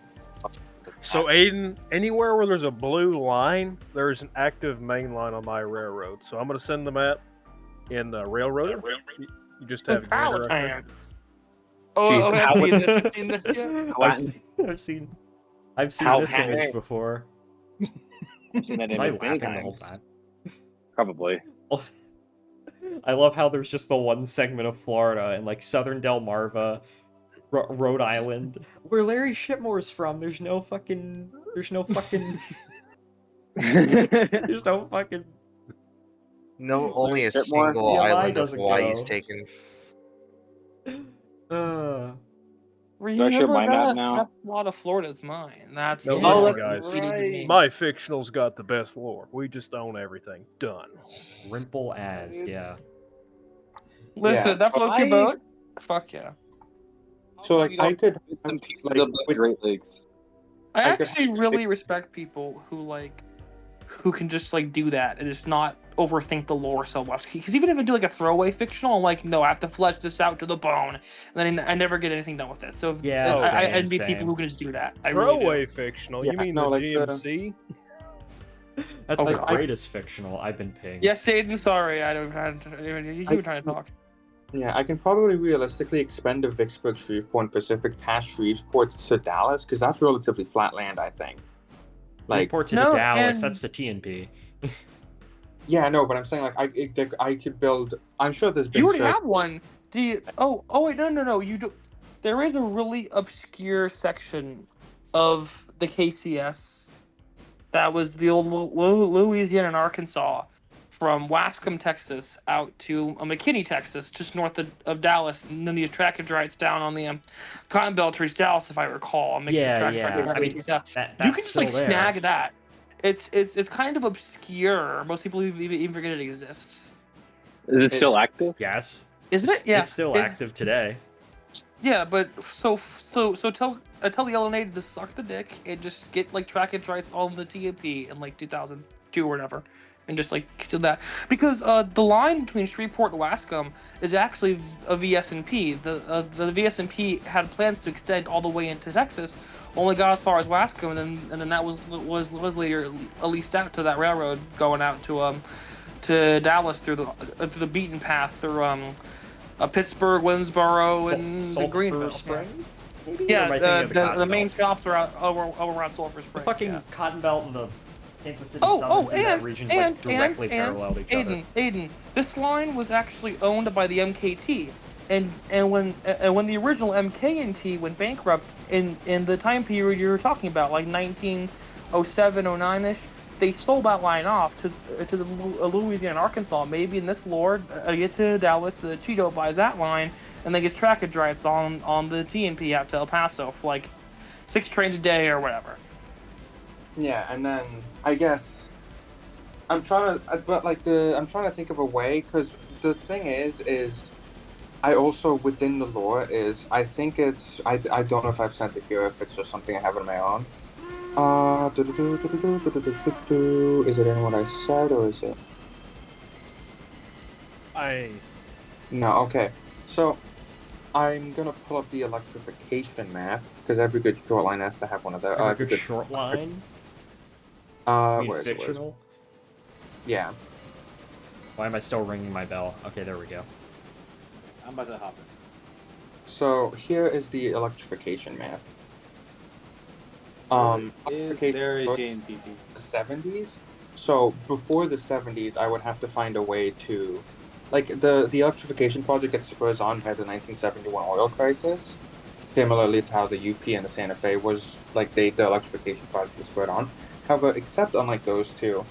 So Aiden, anywhere where there's a blue line, there's an active main line on my railroad. So I'm gonna send the map in the railroad. You just have it right there. Have you seen this yet? I've seen this image before. Was I laughing the whole time? Probably. I love how there's just the one segment of Florida and like Southern Delmarva, Rhode Island, where Larry Shipmore's from. There's no fucking. No, only a single island of Hawaii is taken. Remember my that? map now? That's a lot of Florida's mine. That's No, listen, guys. My fictional's got the best lore. We just own everything. Done. Rimple as, yeah. Listen, that floats your boat? Fuck yeah. So like I could some pieces of the Great Lakes. I actually really respect people who can just like do that and just not overthink the lore so much. Because even if I do like a throwaway fictional, I'm like, no, I have to flesh this out to the bone, and then I never get anything done with it. So yeah, I envy people who can just do that. I throwaway really do. fictional? You mean the GMC? That's the greatest fictional I've been pinged. Yes, Aiden. Sorry, you were trying to talk. Yeah, I can probably realistically expend the Vicksburg, Shreveport, and Pacific past Shreveport to Dallas because that's relatively flat land, I think. Like Shreveport to Dallas, that's the TNP. Yeah, no, but I'm saying like I could build. I'm sure there's been. You already have one. Do you? Oh wait, no. You do. There is a really obscure section of the KCS that was the old Louisiana and Arkansas, from Wascom, Texas, out to McKinney, Texas, just north of Dallas, and then these track and drives down on the Cotton Belt to reach Dallas, if I recall. I mean, you can just like snag that. It's kind of obscure. Most people even forget it exists. Is it still active? Yes. Isn't it? Yeah. It's still active today. Yeah, but so tell the LNA to suck the dick and just get like track and drives on the TNP in like 2002 or whatever, and just like do that because the line between Shreveport and Wascom is actually a VSNP. The VSNP had plans to extend all the way into Texas. Only got as far as Wascom, and then that was later leased out to that railroad going out to to Dallas through the beaten path through Pittsburgh, Winsboro, and the Greenville. Springs? Maybe? Or Yeah, am I thinking of the Cotton the main Belt? shops are out over around Sulphur The Springs. fucking yeah. Cotton Belt and the Kansas City Oh, Southern through that region like directly and parallel each other. Aiden, this line was actually owned by the MKT, and when the original MKT went bankrupt in the time period you were talking about, like 1907, 09ish, they sold that line off to the Louisiana, Arkansas. Maybe in this lore, get to Dallas, the Cheeto buys that line, and they get trackage rights on the TNP out to El Paso for like 6 trains a day or whatever. Yeah, and then I guess I'm trying to think of a way, because the thing is I also within the lore is I think it's I don't know if I've sent it here, if it's just something I have on my own. Is it in what I said, or is it? No, okay. So I'm gonna pull up the electrification map, because every good short line has to have one of those. A good short line? Where is it? Fictional? Yeah. Why am I still ringing my bell? Okay, there we go. I'm about to hop in. So here is the electrification map. There is JNPT. The 70s. So before the 70s, I would have to find a way to, like, the electrification project gets spurs on by the 1971 oil crisis, similarly to how the UP and the Santa Fe was, like, the electrification project was spurred on. However, except unlike those two,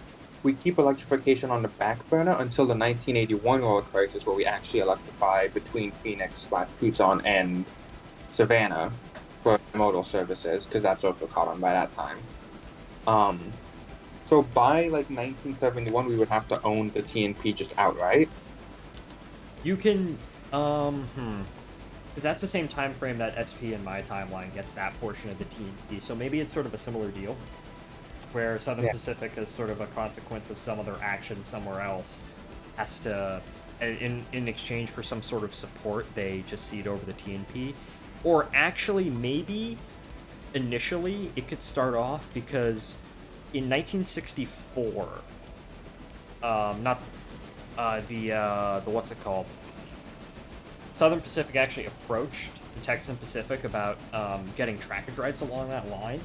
we keep electrification on the back burner until the 1981 oil crisis, where we actually electrify between Phoenix/Tucson and Savannah for modal services, because that's also caught on by that time. So by like 1971, we would have to own the TNP just outright. You can, because that's the same time frame that SP in my timeline gets that portion of the TNP. So maybe it's sort of a similar deal, where Southern Pacific, is sort of a consequence of some other action somewhere else, has to, in exchange for some sort of support, they just cede over the TNP. Or actually, maybe initially it could start off because in 1964, the what's it called? Southern Pacific actually approached the Texan Pacific about getting trackage rights along that line.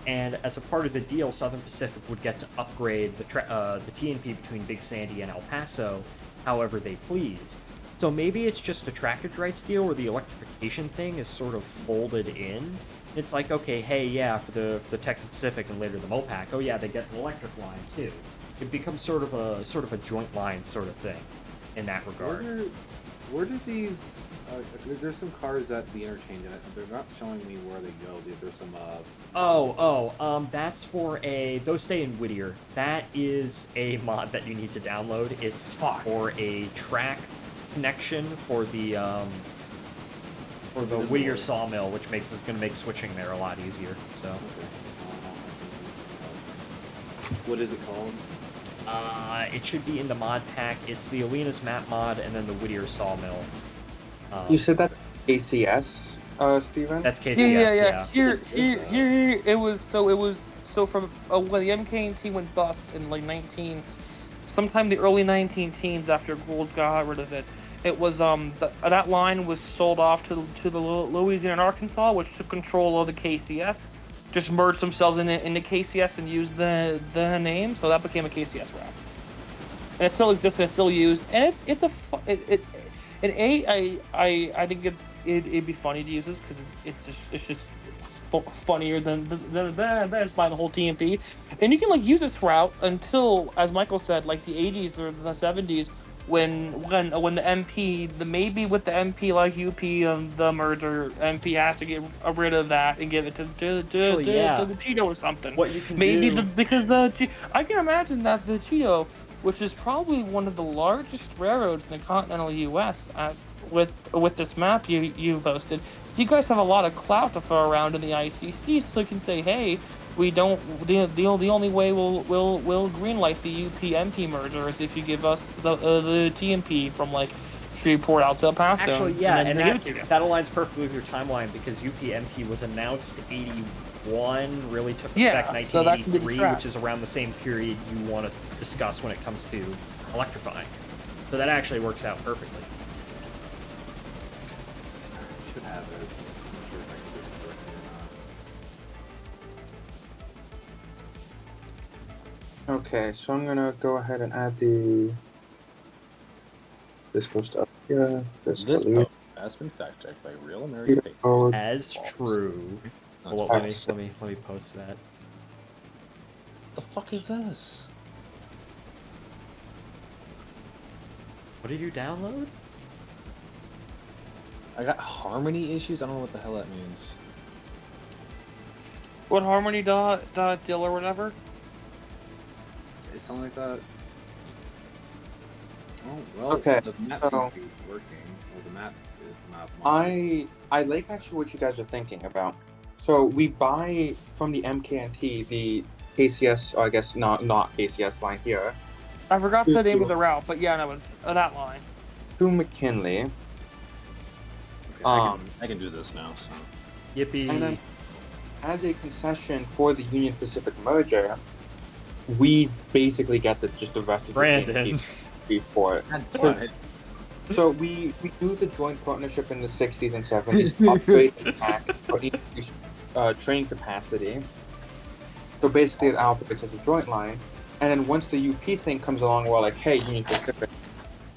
And as a part of the deal, Southern Pacific would get to upgrade the TNP between Big Sandy and El Paso however they pleased. So maybe it's just a trackage rights deal where the electrification thing is sort of folded in. It's like, okay, hey, yeah, for the Texan Pacific and later the MOPAC, oh yeah, they get an electric line too. It becomes sort of a joint line sort of thing in that regard. Where do these? There's some cars at the interchange, and they're not showing me where they go. There's some. That's for those stay in Whittier. That is a mod that you need to download. It's for a track connection for the Whittier sawmill, which is going to make switching there a lot easier. So. Okay. What is it called? It should be in the mod pack. It's the Alina's map mod and then the Whittier sawmill. You said that KCS, Steven? That's KCS, yeah. Here it was from when the MKT went bust in like sometime the early 19 teens after Gold got rid of it. It was that line was sold off to the Louisiana and Arkansas, which took control of the KCS. Just merged themselves into KCS and used the name, so that became a KCS route. And it still exists, and it's still used, and I think it'd be funny to use this because it's just funnier than just buying the whole TMP. And you can like use this route until, as Michael said, like the 80s or the 70s. When the MP, maybe with the MP like UP, the merger, MP has to get rid of that and give it to the Cheeto or something. What you can do... I can imagine that the Cheeto, which is probably one of the largest railroads in the continental U.S. With this map you posted, you guys have a lot of clout to throw around in the ICC, so you can say, hey, we don't. The only way we'll greenlight the UP-MP merger is if you give us the TMP from like Shreveport out to El Paso. Actually, yeah, and that aligns perfectly with your timeline because UP-MP was announced 81, really took effect 1983, which is around the same period you want to discuss when it comes to electrifying. So that actually works out perfectly. I should have it. I'm not sure if I can do it correctly or not. Okay, so I'm gonna go ahead and add this goes to up here. This This delete. post has been fact checked by Real American Paper. Code. As true. That's Well, false. let me post that. What the fuck is this? What did you download? I got harmony issues. I don't know what the hell that means. What Harmony dot deal or whatever? It's something like that. Oh well. Okay, The map so- seems to be working. Well, the map is not. I like actually what you guys are thinking about. So we buy from the MKNT the KCS, or I guess not KCS line here, I forgot the name of the route, but yeah, no, it's that line. to McKinley. Okay, Um, I can do this now. So Yippee. And then, as a concession for the Union Pacific merger, we basically get just the rest of the Brandon. TNT for it. What? So we do the joint partnership in the 60s and 70s, upgrade the pack for increased train capacity. So basically it operates as a joint line. And then once the UP thing comes along, we're like, hey, Union Pacific,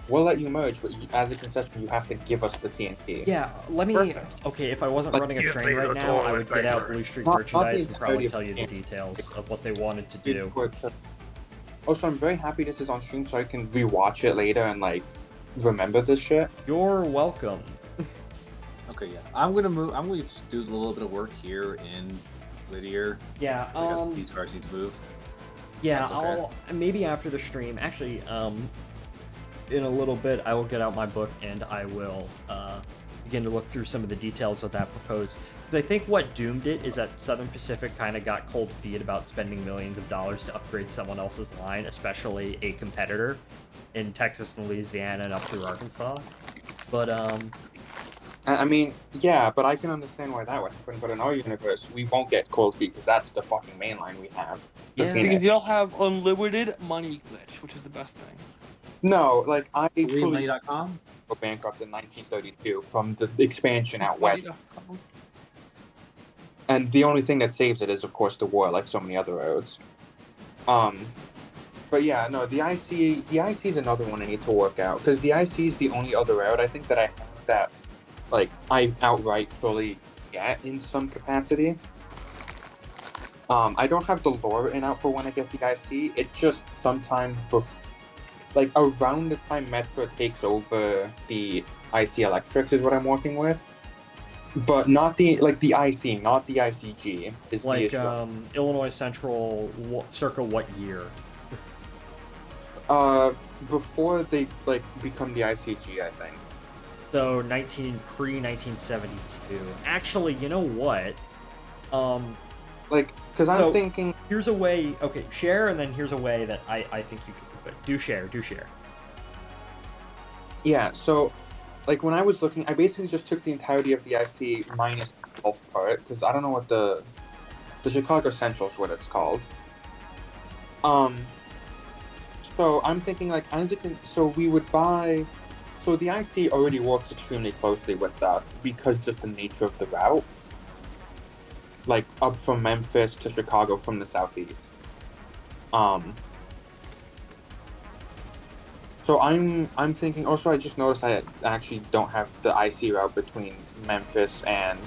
we'll let you merge, but as a concession, you have to give us the TNT. Yeah, let me. Perfect. Okay, if I wasn't Like, running a give train me right the now, I would toilet get out paper. Blue Streak Not the merchandise and probably entirety tell you of the the details of what they wanted to do. Also, I'm very happy this is on stream so I can rewatch it later and like remember this shit. You're welcome. Okay, yeah. I'm gonna move. I'm going to do a little bit of work here in Whittier. Yeah. 'Cause I guess these cars need to move. Yeah, That's okay. I'll maybe after the stream. Actually, in a little bit, I will get out my book and I will begin to look through some of the details of that proposed. Because I think what doomed it is that Southern Pacific kind of got cold feet about spending millions of dollars to upgrade someone else's line, especially a competitor in Texas and Louisiana and up through Arkansas. But I mean, yeah, but I can understand why that would happen. But in our universe, we won't get cold feet because that's the fucking main line we have. The Yeah. Phoenix. Because y'all have unlimited money glitch, which is the best thing. No, like I fully Freemoney.com. go bankrupt in 1932 from the expansion out west, and the only thing that saves it is, of course, the war, like so many other roads. But yeah, no, the IC is another one I need to work out because the IC is the only other road I think that I have that, like, I outright fully get in some capacity. I don't have the lore written out for when I get the IC. It's just sometime like around the time Metro takes over the IC Electrics is what I'm working with. But not the IC, not the ICG is the like issue. Illinois Central, circa what year? Before they like become the ICG, I think. So pre-1972. Actually, you know what? Like, because So- I'm thinking, Here's a way. Okay, share, and then here's a way that I think you could do it. Do share. yeah. So, like when I was looking, I basically just took the entirety of the IC minus the Gulf part because I don't know what the Chicago Central is what it's called. So I'm thinking like so we would buy. So the IC already works extremely closely with that because just the nature of the route. Like up from Memphis to Chicago from the southeast. So I'm thinking. Also, I just noticed I actually don't have the IC route between Memphis and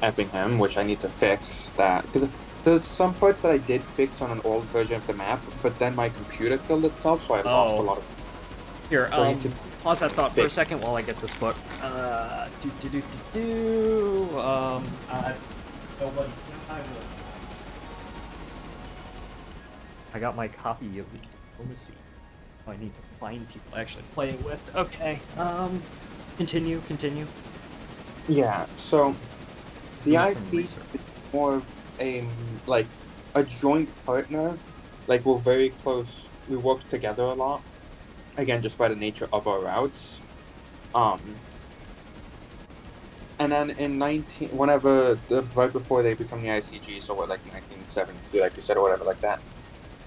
Effingham, which I need to fix that because there's some parts that I did fix on an old version of the map, but then my computer killed itself, so I lost a lot of. Here, So I need to pause that thought for a fix. second while I get this book. Nobody. I got my copy of the diplomacy. I need to find people to actually play it with. Okay. Continue. Yeah. So the Doing some IC research. is more of a joint partner. Like we're very close. We work together a lot. Again, just by the nature of our routes. And then in right before they become the ICG, so what, like 1972, like you said, or whatever, like that.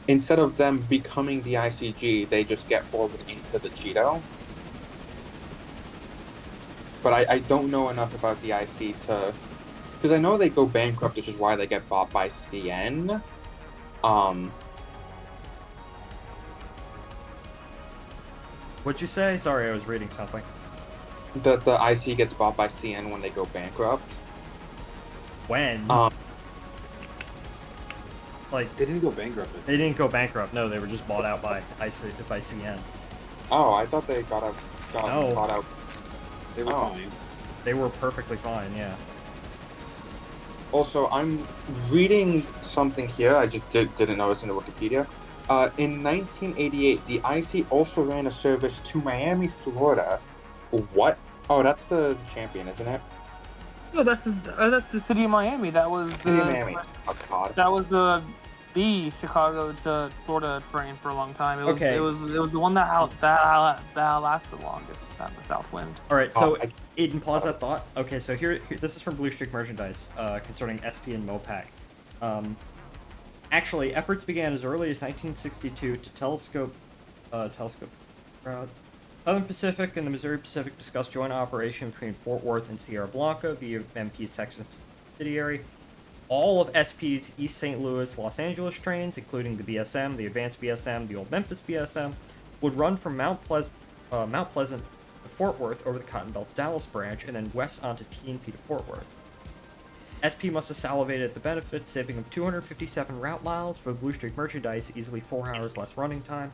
instead of them becoming the ICG, they just get forwarded into the Cheeto. But I don't know enough about the IC to, because I know they go bankrupt, which is why they get bought by CN. What'd you say? Sorry, I was reading something. The IC gets bought by CN when they go bankrupt. When? Like They didn't go bankrupt. they didn't go bankrupt. No, they were just bought out by CN. Oh, I thought they got No. bought out. They were Oh. fine. They were perfectly fine. Yeah. Also, I'm reading something here. I just didn't notice in the Wikipedia. In 1988, the IC also ran a service to Miami, Florida. What? Oh, that's the champion, isn't it? No, that's the city of Miami. That was City of the Miami. Oh God. that was the Chicago to Florida train for a long time. It was Okay. it was the one that lasted the longest at the South Wind. All right. So, I- Aiden, pause that thought. Okay. So here this is from Blue Streak Merchandise concerning SP and Mopac. Actually, efforts began as early as 1962 to telescope. Southern Pacific and the Missouri Pacific discussed joint operation between Fort Worth and Sierra Blanca via MP's Texas subsidiary. All of SP's East St. Louis, Los Angeles trains, including the BSM, the Advanced BSM, the Old Memphis BSM, would run from Mount Pleasant to Fort Worth over the Cotton Belt's Dallas branch and then west onto TNP to Fort Worth. SP must have salivated at the benefits, saving them 257 route miles for Blue Streak Merchandise, easily 4 hours less running time.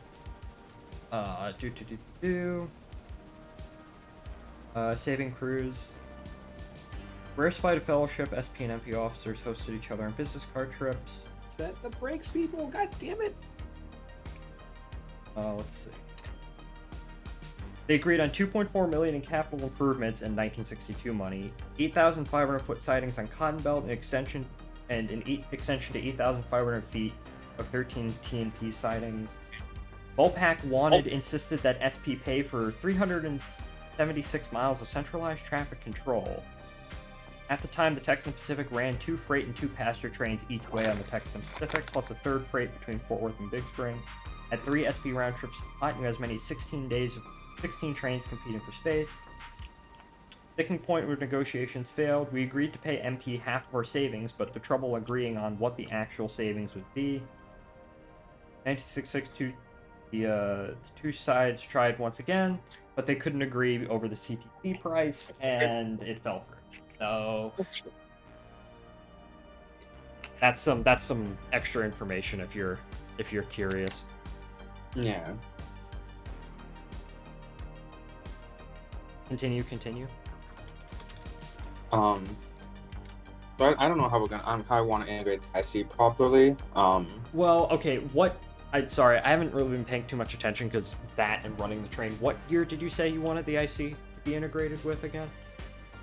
Saving crews. Rare spite of fellowship, SP and MP officers hosted each other on business card trips. Set the brakes, people! God damn it! Let's see. They agreed on $2.4 million in capital improvements in 1962 money, 8,500 foot sightings on Cotton Belt, an extension to 8,500 feet of 13 TNP sightings. Volpac insisted that SP pay for 376 miles of centralized traffic control. At the time, the Texan Pacific ran 2 freight and 2 passenger trains each way on the Texan Pacific, plus a 3rd freight between Fort Worth and Big Spring. At 3 SP round trips to Platinum, as many as 16 days of 16 trains competing for space. Sticking point where negotiations failed, we agreed to pay MP half of our savings, but the trouble agreeing on what the actual savings would be. 1966, the two sides tried once again, but they couldn't agree over the CTC price, and it fell through. So that's some extra information if you're curious. Yeah. Continue. But I don't know how how I want to integrate the IC properly. Well, okay. Sorry, I haven't really been paying too much attention because that and running the train. What year did you say you wanted the IC to be integrated with again?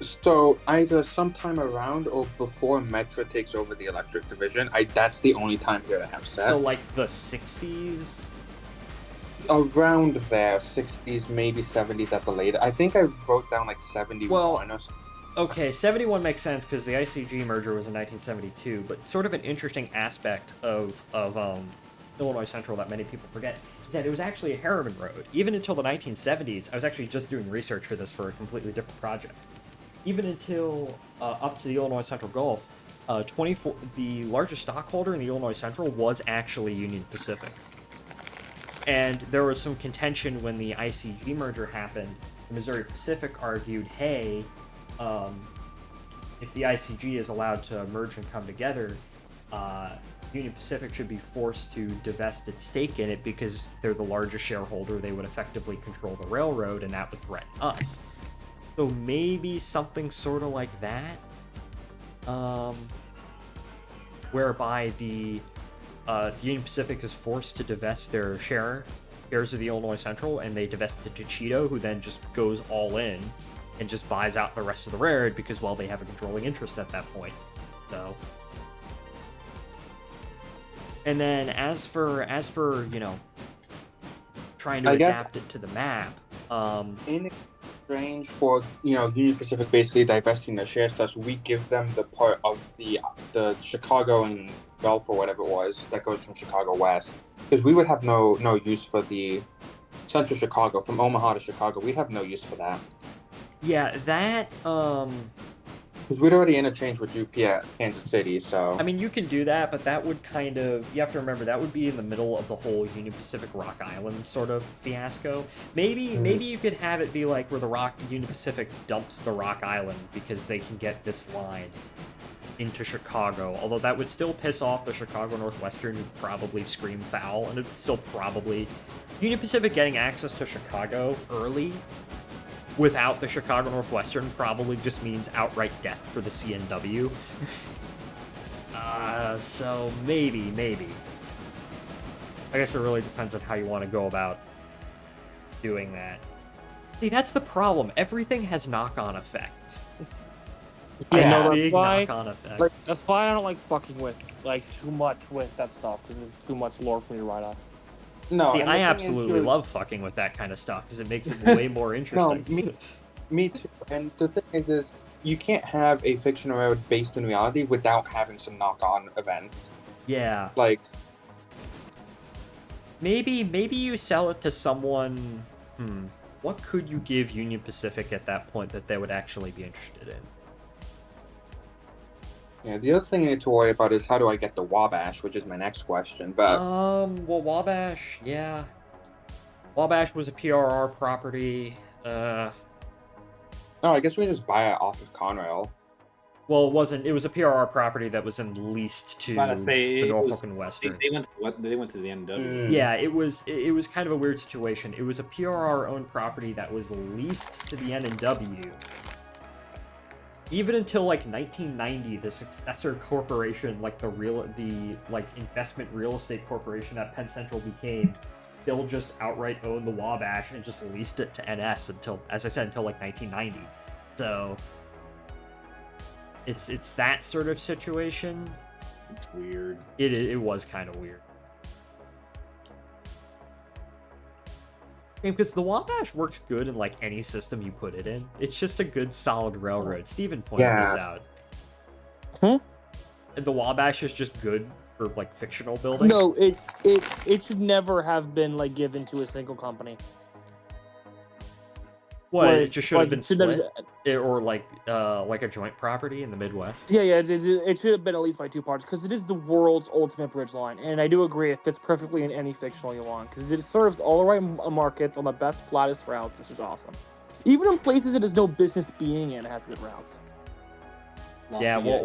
So either sometime around or before Metro takes over the electric division. That's the only time period I have set. So like the 60s? Around there, 60s, maybe 70s at the latest. I think I wrote down like 71 or something. Okay, 71 makes sense because the ICG merger was in 1972, but sort of an interesting aspect of Illinois Central that many people forget is that it was actually a Harriman road. Even until the 1970s, I was actually just doing research for this for a completely different project. Even until up to the Illinois Central Gulf, the largest stockholder in the Illinois Central was actually Union Pacific. And there was some contention when the ICG merger happened. The Missouri Pacific argued, hey, if the ICG is allowed to merge and come together, Union Pacific should be forced to divest its stake in it because they're the largest shareholder. They would effectively control the railroad, and that would threaten us. So maybe something sort of like that, whereby the Union Pacific is forced to divest their shares of the Illinois Central, and they divest it to Cheeto, who then just goes all in and just buys out the rest of the railroad because, well, they have a controlling interest at that point. So, and then as for trying to adapt it to the map, in exchange for Union Pacific basically divesting their shares to us, we give them the part of the Chicago and Gulf or whatever it was that goes from Chicago west because we would have no use for the Central Chicago from Omaha to Chicago. We'd have no use for that Yeah, that because we'd already interchanged with UP at Kansas City. So I mean, you can do that, but that would kind of, you have to remember, that would be in the middle of the whole Union Pacific Rock Island sort of fiasco. Maybe you could have it be like where the Union Pacific dumps the Rock Island because they can get this line into Chicago, although that would still piss off the Chicago Northwestern, who'd probably scream foul, and it'd still probably... Union Pacific getting access to Chicago early without the Chicago Northwestern probably just means outright death for the CNW. So maybe. I guess it really depends on how you want to go about doing that. See, that's the problem. Everything has knock-on effects. I Yeah, know Big that's why. knock-on effects. That's why I don't like fucking with too much with that stuff because it's too much lore for me to write off. no, See, and the I thing is, absolutely love fucking with that kind of stuff because it makes it way more interesting. Me too. And the thing is you can't have a fictional railroad based in reality without having some knock-on events. Yeah. Like, Maybe you sell it to someone... What could you give Union Pacific at that point that they would actually be interested in? yeah, the other thing you need to worry about is how do I get the Wabash, which is my next question. But Well, Wabash, yeah. Wabash was a PRR property. no, I guess we just buy it off of Conrail. Well, it wasn't. It was a PRR property that was leased to About to say, the it Norfolk was- and Western. They went to the NW. Yeah, it was kind of a weird situation. It was a PRR-owned property that was leased to the N&W. Even until like 1990, the successor corporation, like the investment real estate corporation that Penn Central became, still just outright owned the Wabash and just leased it to NS until, as I said, until like 1990. So it's that sort of situation. It's weird. It was kind of weird. Because the Wabash works good in like any system you put it in. It's just a good solid railroad. Steven pointed this out. And the Wabash is just good for like fictional building. No, it should never have been like given to a single company. What? Like- It just should have like, been it should have- split, or like a joint property in the Midwest. Yeah, it should have been at least by two parts because it is the world's ultimate bridge line, and I do agree it fits perfectly in any fictional you want because it serves all the right markets on the best, flattest routes. This is awesome. Even in places it has no business being in, it has good routes. Yeah, well,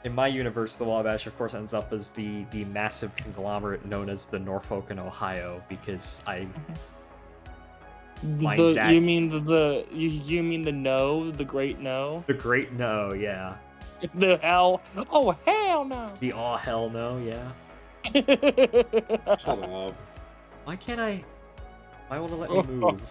in my universe, the Wabash, of course, ends up as the massive conglomerate known as the Norfolk and Ohio because You mean the no, the great no, the Great No, yeah. the hell? Oh hell no! The aw hell no, yeah. Shut up. Why can't I? Why won't it let me move?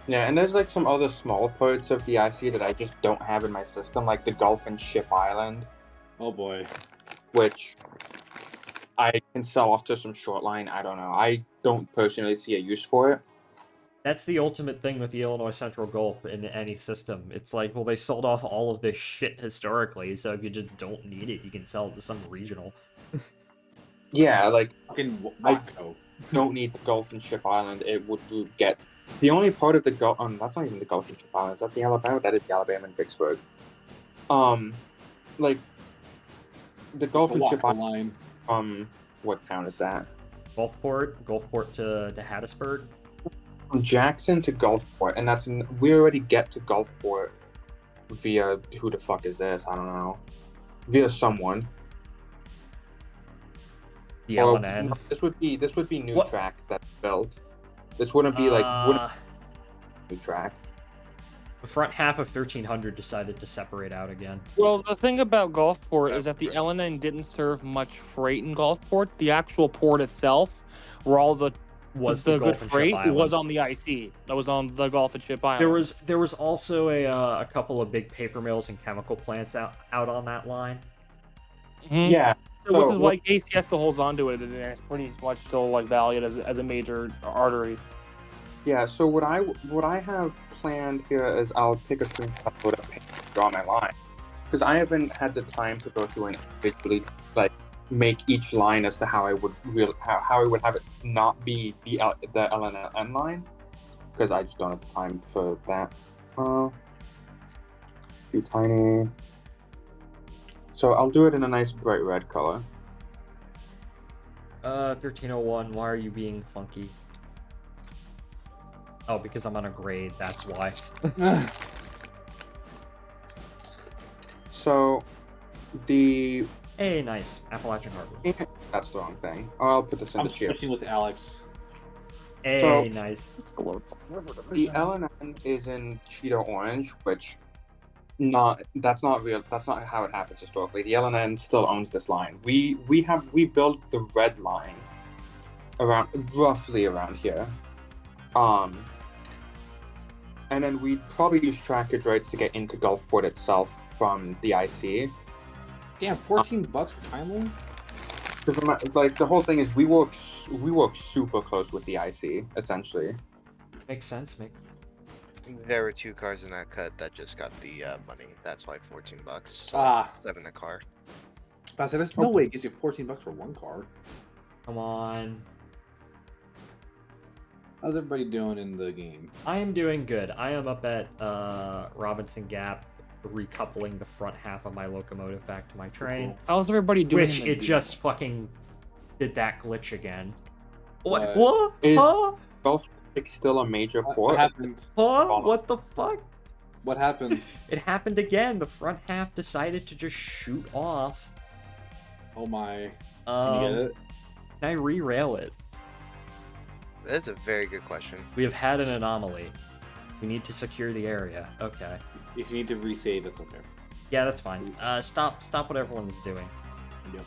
Yeah, and there's like some other small parts of the IC that I just don't have in my system, like the Gulf and Ship Island, Oh boy. which I can sell off to some short line. I don't know. I don't personally see a use for it. That's the ultimate thing with the Illinois Central Gulf in any system. It's like, well, they sold off all of this shit historically, so if you just don't need it, you can sell it to some regional. Yeah, like Fucking I- Watco. don't need the Gulf and Ship Island. It would get the only part of the Gulf. That's not even the Gulf and Ship Island. Is that the Alabama? That is the Alabama and Vicksburg. Like the Gulf The and Ship Watco Island. line. What town is that? Gulfport to Hattiesburg. From Jackson to Gulfport, and we already get to Gulfport via who the fuck is this? I don't know. Via someone. The Or- LNN. no, this would be new What? track that's built. This wouldn't be new track. The front half of 1300 decided to separate out again. Well, the thing about Gulfport Yeah, is that the of course. LNN didn't serve much freight in Gulfport. The actual port itself, where all the Was the the good Gulf and Ship freight Island. was on the IC. That was on the Gulf and Ship Island. There was also a couple of big paper mills and chemical plants out on that line. Mhm. Yeah. So, so which is why KCS still holds on to it, and it's pretty much still like valued as a major artery. Yeah, so what I have planned here is I'll take a screenshot of it and draw my line. because I haven't had the time to go through and individually like make each line as to how I would how I would have it not be the LNN line, because I just don't have the time for that. Too tiny. So I'll do it in a nice bright red color. 1301, why are you being funky? Oh, because I'm on a grade, that's why. So the Hey, nice. Appalachian Harbor. that's the wrong thing. Oh, I'll put this in I'm the shield. switching with Alex. Hey, So- nice. The LNN is in Cheeto Orange, which that's not real. That's not how it happens historically. The LNN still owns this line. We built the red line roughly around here, and then we'd probably use trackage rights to get into Gulfport itself from the IC. Damn, $14 for time limit? Because like the whole thing is we work super close with the IC essentially. Makes sense, There were 2 cars in that cut that just got the money. That's why $14. So like 7 a car. But I said, there's no way it gives you $14 for one car. Come on. How's everybody doing in the game? I am doing good. I am up at Robinson Gap, recoupling the front half of my locomotive back to my train. How's everybody doing? Which it just fucking did that glitch again. What? What? What? Huh? Gulfport still a major port. What happened? Huh? What the fuck? What happened? It happened again. The front half decided to just shoot off. Oh my. Can you get it? Can I re-rail it? That's a very good question. We have had an anomaly. We need to secure the area. Okay. If you need to resave, it's okay. Yeah, that's fine. Stop what everyone's doing. Yep.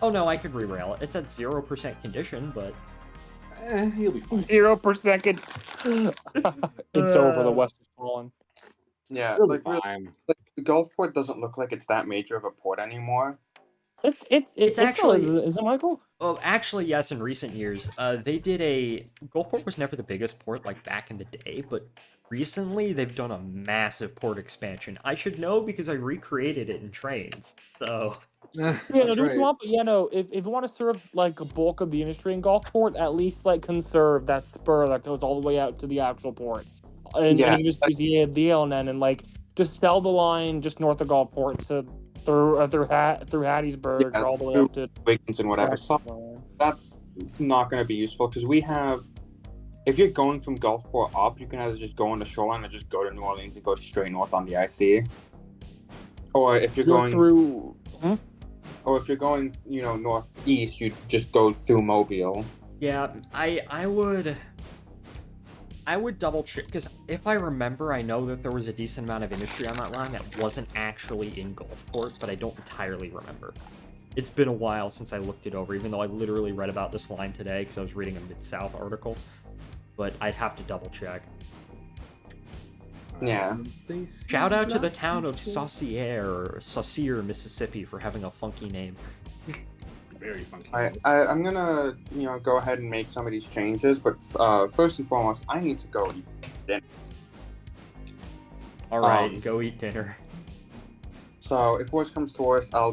Oh no, I could re-rail it. It's at 0% condition, but... You'll be fine. 0%. It's over. The West is fallen. Yeah, You'll be like, really, fine. the Gulfport doesn't look like it's that major of a port anymore. It's actually- actually is it Michael? Well, actually, yes, in recent years. They did Gulfport was never the biggest port, like, back in the day, but recently they've done a massive port expansion. I should know because I recreated it in trains, so... Yeah, That's no, right. if you want to serve like a bulk of the industry in Gulfport, at least like conserve that spur that goes all the way out to the actual port, and Yeah. you just use the LNN and like just sell the line just north of Gulfport to through Hattiesburg Yeah, or all the way up to Wiggins and whatever. So that's not going to be useful because we have. If you're going from Gulfport up, you can either just go on the shoreline or just go to New Orleans and go straight north on the IC. Or if you're going through. Or if you're going, northeast, you just go through Mobile. Yeah, I would double check, because if I remember, I know that there was a decent amount of industry on that line that wasn't actually in Gulfport, but I don't entirely remember. It's been a while since I looked it over, even though I literally read about this line today, because I was reading a Mid-South article, but I'd have to double check. Yeah. Shout out to the town of Saucier, Mississippi for having a funky name. Very funky. I'm gonna, go ahead and make some of these changes, but first and foremost, I need to go eat dinner. Alright, go eat dinner. So if worse comes to worse, I'll,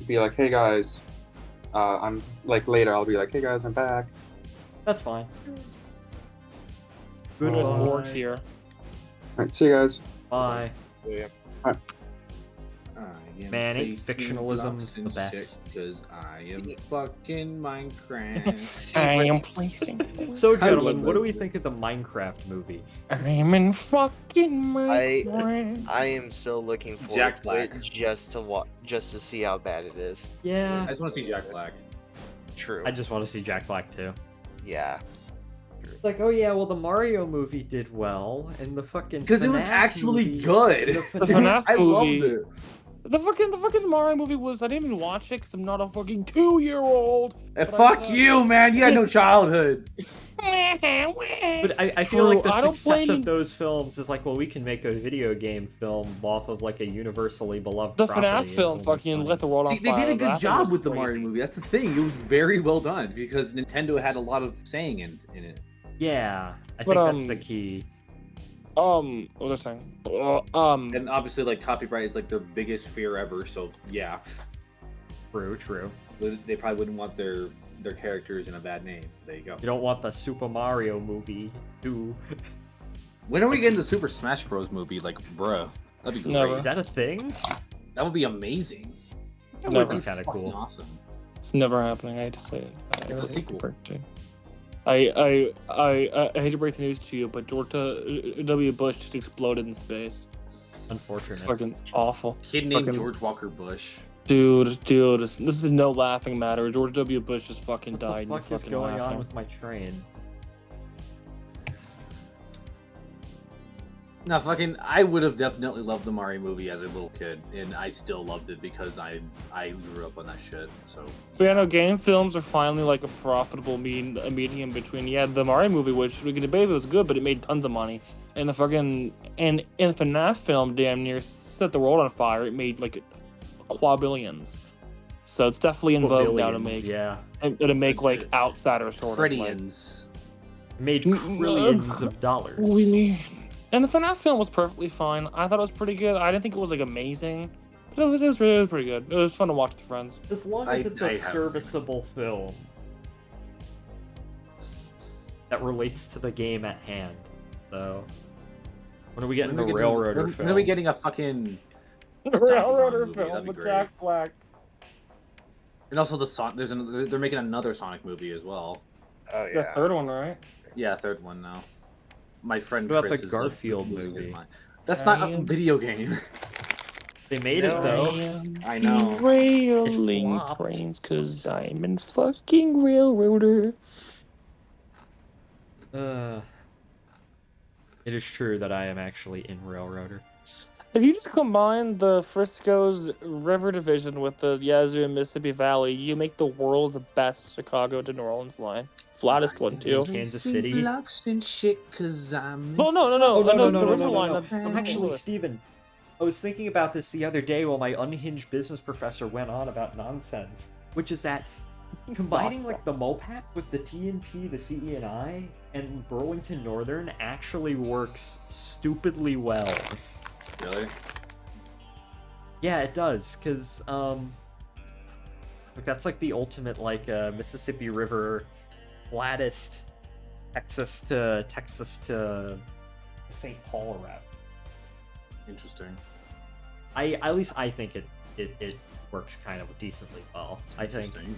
be like, hey guys, I'm like later. I'll be like, hey guys, I'm back. That's fine. There's Goodbye. more here. All right, see you guys. Bye. Yeah. Man, ain't fictionalism's the best. Because I am fucking Minecraft. I am placing. So, I gentlemen, love what do that we shit. think of the Minecraft movie? I'm in fucking Minecraft. I am so looking forward Jack to Black. it just to see how bad it is. Yeah, I just want to see Jack Black. True. I just want to see Jack Black too. Yeah. It's like, oh yeah, well the Mario movie did well, and the fucking Because it was FNAF actually movie- good. the The FNAF I loved movie. it. The fucking Mario movie was. I didn't even watch it because I'm not a fucking 2-year-old. And fuck you, man. You had no childhood. But I feel True, like the I don't success blame- of those films is like, well, we can make a video game film off of like a universally beloved The property. FNAF and film it'll be fucking funny. lit the world on See, they fire. did a good That job was with the crazy. Mario movie. That's the thing. It was very well done because Nintendo had a lot of saying in it. Yeah, I But, think that's the key. What was I saying? And obviously, like copyright is like their biggest fear ever. So yeah, True. they probably wouldn't want their characters in a bad name. So there you go. You don't want the Super Mario movie to... When are we getting the Super Smash Bros. Movie? Like, bruh, that'd be great. Never. Is that a thing? That would be amazing. That Never. would be Kinda fucking cool. awesome. It's never happening. I hate to say it. It's a sequel. I hate to break the news to you, but George W. Bush just exploded in space. Unfortunate. Fucking awful. Kid named Fucking- George Walker Bush. Dude, this is no laughing matter. George W. Bush just fucking died. What the fuck is fucking going laughing. on with my train? No, fucking, I would have definitely loved the Mario movie as a little kid, and I still loved it because I grew up on that shit. So. But yeah, no, game films are finally like a profitable medium between the Mario movie, which we can debate if it was good, but it made tons of money, and the fucking and the FNAF film damn near set the world on fire. It made like quadrillions. So it's definitely in vogue now to make like outsiders sort of like. Freudians. Made trillions of dollars. And the FNAF film was perfectly fine. I thought it was pretty good. I didn't think it was like amazing, but it was pretty good. It was fun to watch with friends. As long as it's a serviceable film that relates to the game at hand. So, when are we getting the Railroader film? When are we getting a fucking Railroader movie? film That'd be with great. Jack Black. And also they're making another Sonic movie as well. Oh The yeah. third one, right? Yeah, third one now. My friend What about Chris the is, like, Garfield losing his movie? mind. That's not a video game. They made it No. though. I know. Railing flopped. trains, cause I'm in fucking Railroader. It is true that I am actually in Railroader. If you just combine the Frisco's River Division with the Yazoo and Mississippi Valley, you make the world's best Chicago to New Orleans line. Flattest one too. Kansas City. Blocks and shit, 'cause I'm... Oh no! Oh, The no. river line. of Actually, Louis. Steven, I was thinking about this the other day while my unhinged business professor went on about nonsense, which is that combining like the MOPAC with the TNP, the CE&I, and Burlington Northern actually works stupidly well. Really? Yeah, it does, because like that's like the ultimate like Mississippi River flattest Texas to St. Paul route. Interesting. At least I think it works kind of decently well. I think. Interesting.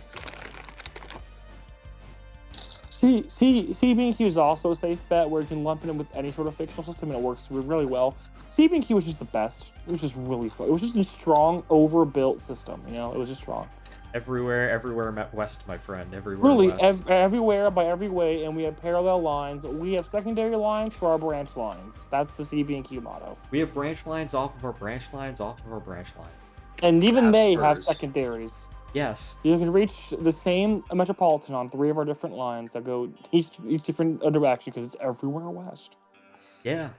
CB&Q is also a safe bet where you can lump it in with any sort of fictional system and it works really well. CB&Q was just the best. It was just really fun. It was just a strong, overbuilt system. You know, it was just strong. Everywhere met west, my friend. Everywhere Really, west. everywhere by every way, and we have parallel lines. We have secondary lines for our branch lines. That's the CB&Q motto. We have branch lines off of our branch lines off of our branch line. And even they have Spurs. secondaries. Yes. You can reach the same metropolitan on 3 of our different lines that go each different direction because it's everywhere west. Yeah.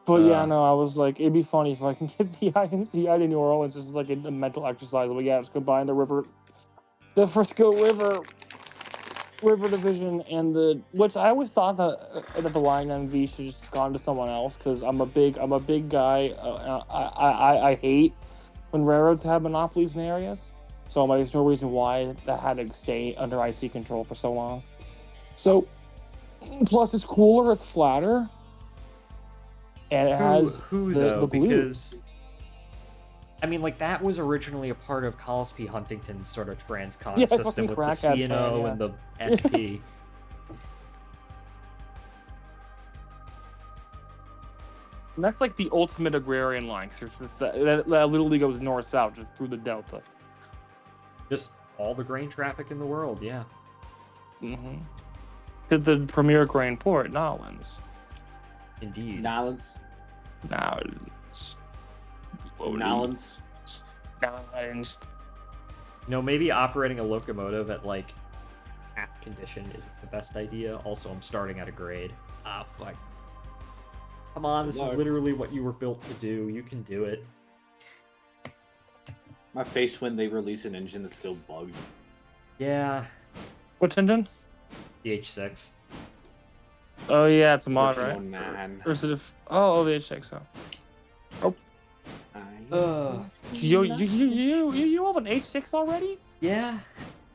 But yeah, no, I was like, it'd be funny if I can get the INC out of New Orleans just like a mental exercise. But yeah, just combine the Frisco River Division, and which I always thought that the line MV should just gone to someone else because I'm a big guy. I hate when railroads have monopolies in areas, so there's no reason why that had to stay under IC control for so long. So, plus it's cooler, it's flatter. And it has who the though? blue. Because I mean, like that was originally a part of Collis P. Huntington's sort of transcon Yeah, system fucking with the crackhead CNO fan, yeah. and the SP. And that's like the ultimate agrarian line. 'Cause that literally goes north-south just through the delta. Just all the grain traffic in the world, yeah. Mm-hmm. To the premier grain port, Nolans. Indeed. Nolans. Nolans. Nolans. Nolans. You know, maybe operating a locomotive at like half condition isn't the best idea. Also, I'm starting at a grade. Ah, fuck. Come on, this is literally what you were built to do. You can do it. My face when they release an engine that's still bugged. Yeah. What's engine? The H6. Oh yeah, it's a mod, Virtual right? Man. Or is it? Oh, the H6. So. You have an H6 already? Yeah.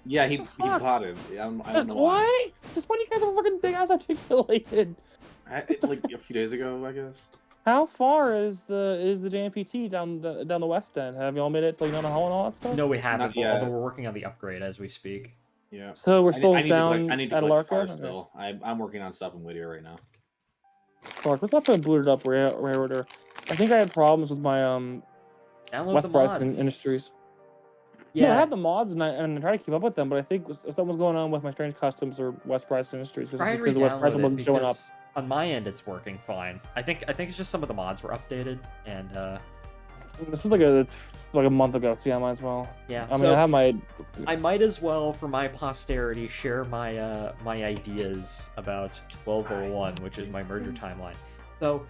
Yeah, What he the fuck? bought it. I don't know why. Why? This is when you guys are fucking big ass articulated. Like a few days ago, I guess. How far is the JNPT down the west end? Have y'all made it to like down the hall and all that stuff? No, we haven't. Not But although yet. we're working on the upgrade as we speak. Yeah. So we're still I need down to at collect the car Alarka? still. I'm working on stuff in Whittier right now. Fuck, this last time I booted up Railroader. I think I had problems with my Download West the Bryson mods. Industries. Yeah. No, I have the mods and I try to keep up with them, but I think something's going on with my Strange Customs or West Bryson Industries Try and because the West re-download Bryson it wasn't showing up. because on my end it's working fine. I think it's just some of the mods were updated and This was like a month ago, so yeah, I might as well. yeah. I mean, so I have my. I might as well, for my posterity, share my my ideas about 1201, which is my merger timeline. So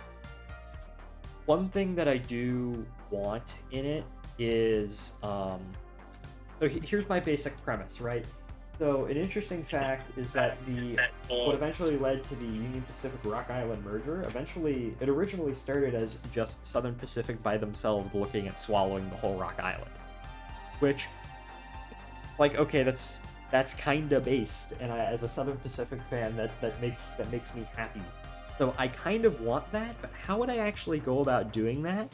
one thing that I do want in it is so here's my basic premise, right? So an interesting fact is that what eventually led to the Union Pacific Rock Island merger, it originally started as just Southern Pacific by themselves looking at swallowing the whole Rock Island. Which, like, okay, that's kinda based, and as a Southern Pacific fan, that makes me happy. So I kind of want that, but how would I actually go about doing that?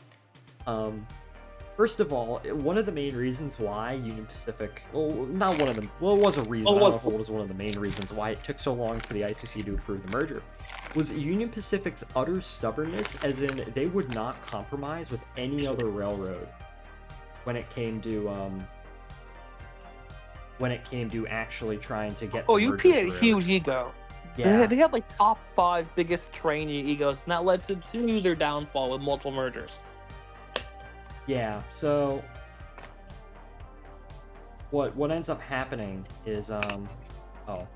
First of all, one of the main reasons why Union Pacific, well, not one of them, well, it was a reason, I don't know if it was one of the main reasons why it took so long for the ICC to approve the merger, was Union Pacific's utter stubbornness, as in they would not compromise with any other railroad when it came to actually trying to get. Oh, UP had a huge ego. Yeah. They had like top 5 biggest train egos, and that led to their downfall with multiple mergers. Yeah, so what ends up happening is why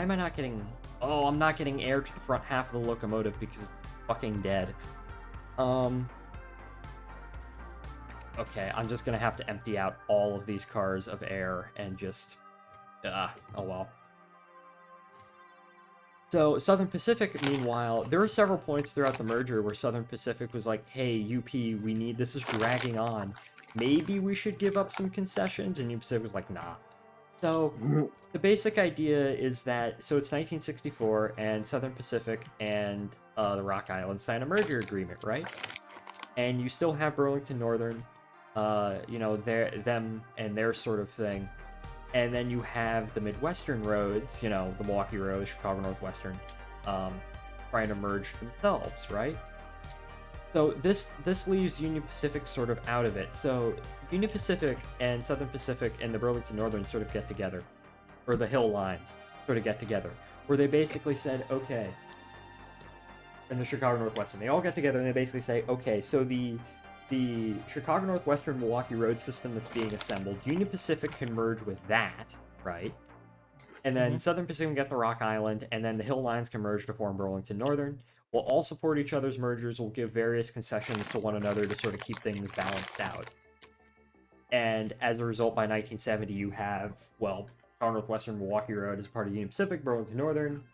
am I not getting I'm not getting air to the front half of the locomotive because it's fucking dead. Okay, I'm just gonna have to empty out all of these cars of air and just oh well. So Southern Pacific, meanwhile, there were several points throughout the merger where Southern Pacific was like, hey, UP, this is dragging on. Maybe we should give up some concessions, and Union Pacific was like, nah. So the basic idea is that, so it's 1964, and Southern Pacific and the Rock Island sign a merger agreement, right? And you still have Burlington Northern, them and their sort of thing. And then you have the Midwestern roads, the Milwaukee Road, Chicago Northwestern, trying to merge themselves, right? So this leaves Union Pacific sort of out of it. So Union Pacific and Southern Pacific and the Burlington Northern sort of get together, or the Hill Lines sort of get together, where they basically said, okay, and the Chicago Northwestern, they all get together and they basically say, okay, so the Chicago Northwestern Milwaukee Road system that's being assembled, Union Pacific can merge with that, right? And then Southern Pacific can get the Rock Island, and then the Hill Lines can merge to form Burlington Northern. We'll all support each other's mergers, we'll give various concessions to one another to sort of keep things balanced out. And as a result, by 1970, you have, well, Chicago Northwestern Milwaukee Road as part of Union Pacific, Burlington Northern,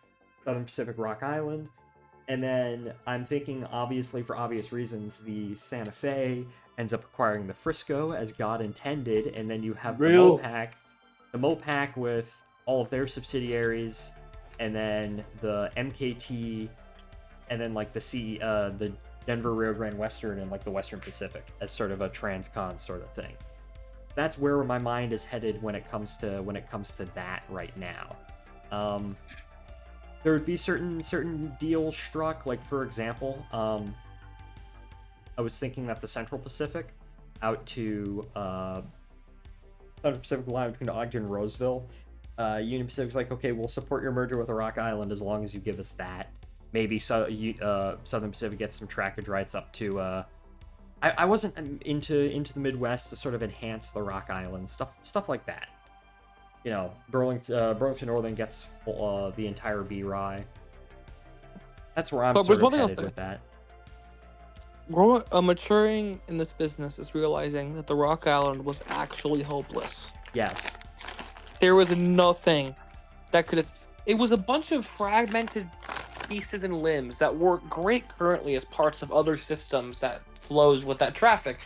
Southern Pacific Rock Island. And then I'm thinking, obviously, for obvious reasons, the Santa Fe ends up acquiring the Frisco as God intended, and then you have the MOPAC with all of their subsidiaries, and then the MKT, and then like the Denver Rio Grande Western and like the Western Pacific as sort of a transcon sort of thing. That's where my mind is headed when it comes to that right now. There would be certain deals struck, like for example, I was thinking that the Central Pacific out to Central Pacific line between Ogden and Roseville, Union Pacific's like, okay, we'll support your merger with the Rock Island as long as you give us that. Maybe Southern Pacific gets some trackage rights up to. I wasn't into the Midwest to sort of enhance the Rock Island stuff like that. Burlington Northern gets the entire B-Rye. That's where I'm sort of headed with that. Maturing in this business is realizing that the Rock Island was actually hopeless. Yes. There was nothing that could have... it was a bunch of fragmented pieces and limbs that work great currently as parts of other systems that flows with that traffic,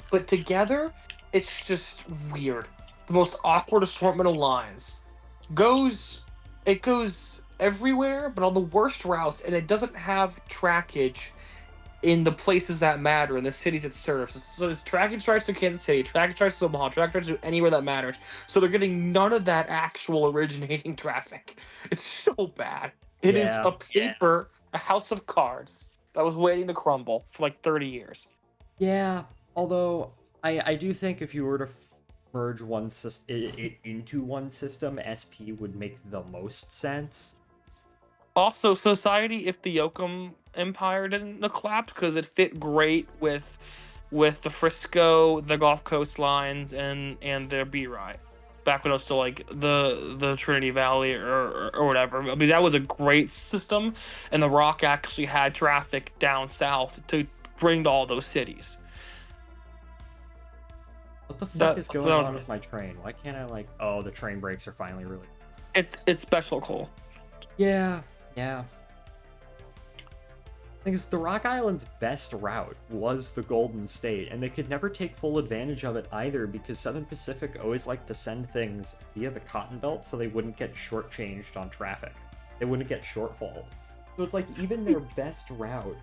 but together, it's just weird. The most awkward assortment of lines. It goes everywhere, but on the worst routes, and it doesn't have trackage in the places that matter, in the cities it serves. So it's trackage strikes to Kansas City, trackage strikes to Omaha, trackage strikes to anywhere that matters. So they're getting none of that actual originating traffic. It's so bad. It is Yeah. a paper, a house of cards that was waiting to crumble for like 30 years. Yeah, although I do think if you were to merge one it into one system, SP would make the most sense. Also, Society, if the Yoakum Empire didn't collapse, because it fit great with the Frisco, the Gulf Coast lines, and their B-Ride. Back when it was still like the Trinity Valley or whatever. I mean, that was a great system, and the Rock actually had traffic down south to bring to all those cities. What the fuck is going on with my train? Why can't I like? Oh, the train brakes are finally really. It's special cool. Yeah. Thing is, the Rock Island's best route was the Golden State, and they could never take full advantage of it either because Southern Pacific always liked to send things via the Cotton Belt so they wouldn't get shortchanged on traffic. They wouldn't get short-hauled. So it's like even their best route,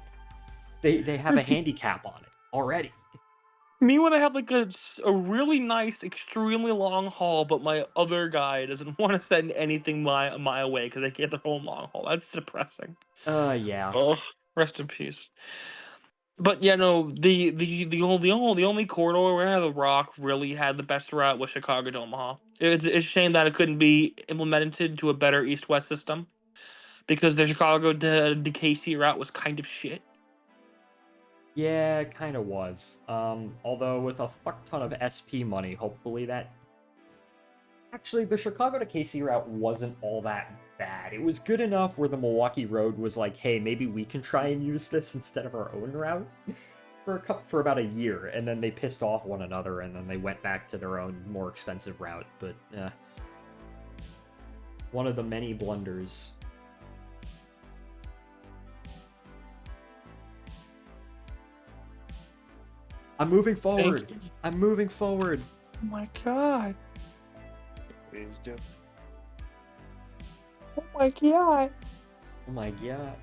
they have a handicap on it already. Me when I have like a really nice, extremely long haul, but my other guy doesn't want to send anything my way because they get their own long haul. That's depressing. Yeah. Oh, rest in peace. But yeah, no, the only corridor where the Rock really had the best route was Chicago to Omaha. It's a shame that it couldn't be implemented to a better east-west system because the Chicago to KC route was kind of shit. Yeah, it kind of was. Although with a fuck ton of SP money, hopefully that... Actually, the Chicago to KC route wasn't all that bad. It was good enough where the Milwaukee Road was like, hey, maybe we can try and use this instead of our own route for about a year, and then they pissed off one another, and then they went back to their own more expensive route, but one of the many blunders. I'm moving forward. I'm moving forward. Oh my god. Please do. Oh my god. Oh my god.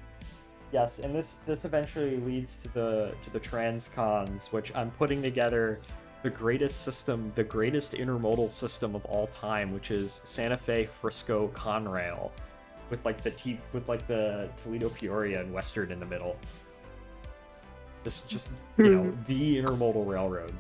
Yes, and this eventually leads to the transcons, which I'm putting together the greatest system, the greatest intermodal system of all time, which is Santa Fe Frisco Conrail, with like the Toledo Peoria and Western in the middle. Just you know, the intermodal railroad.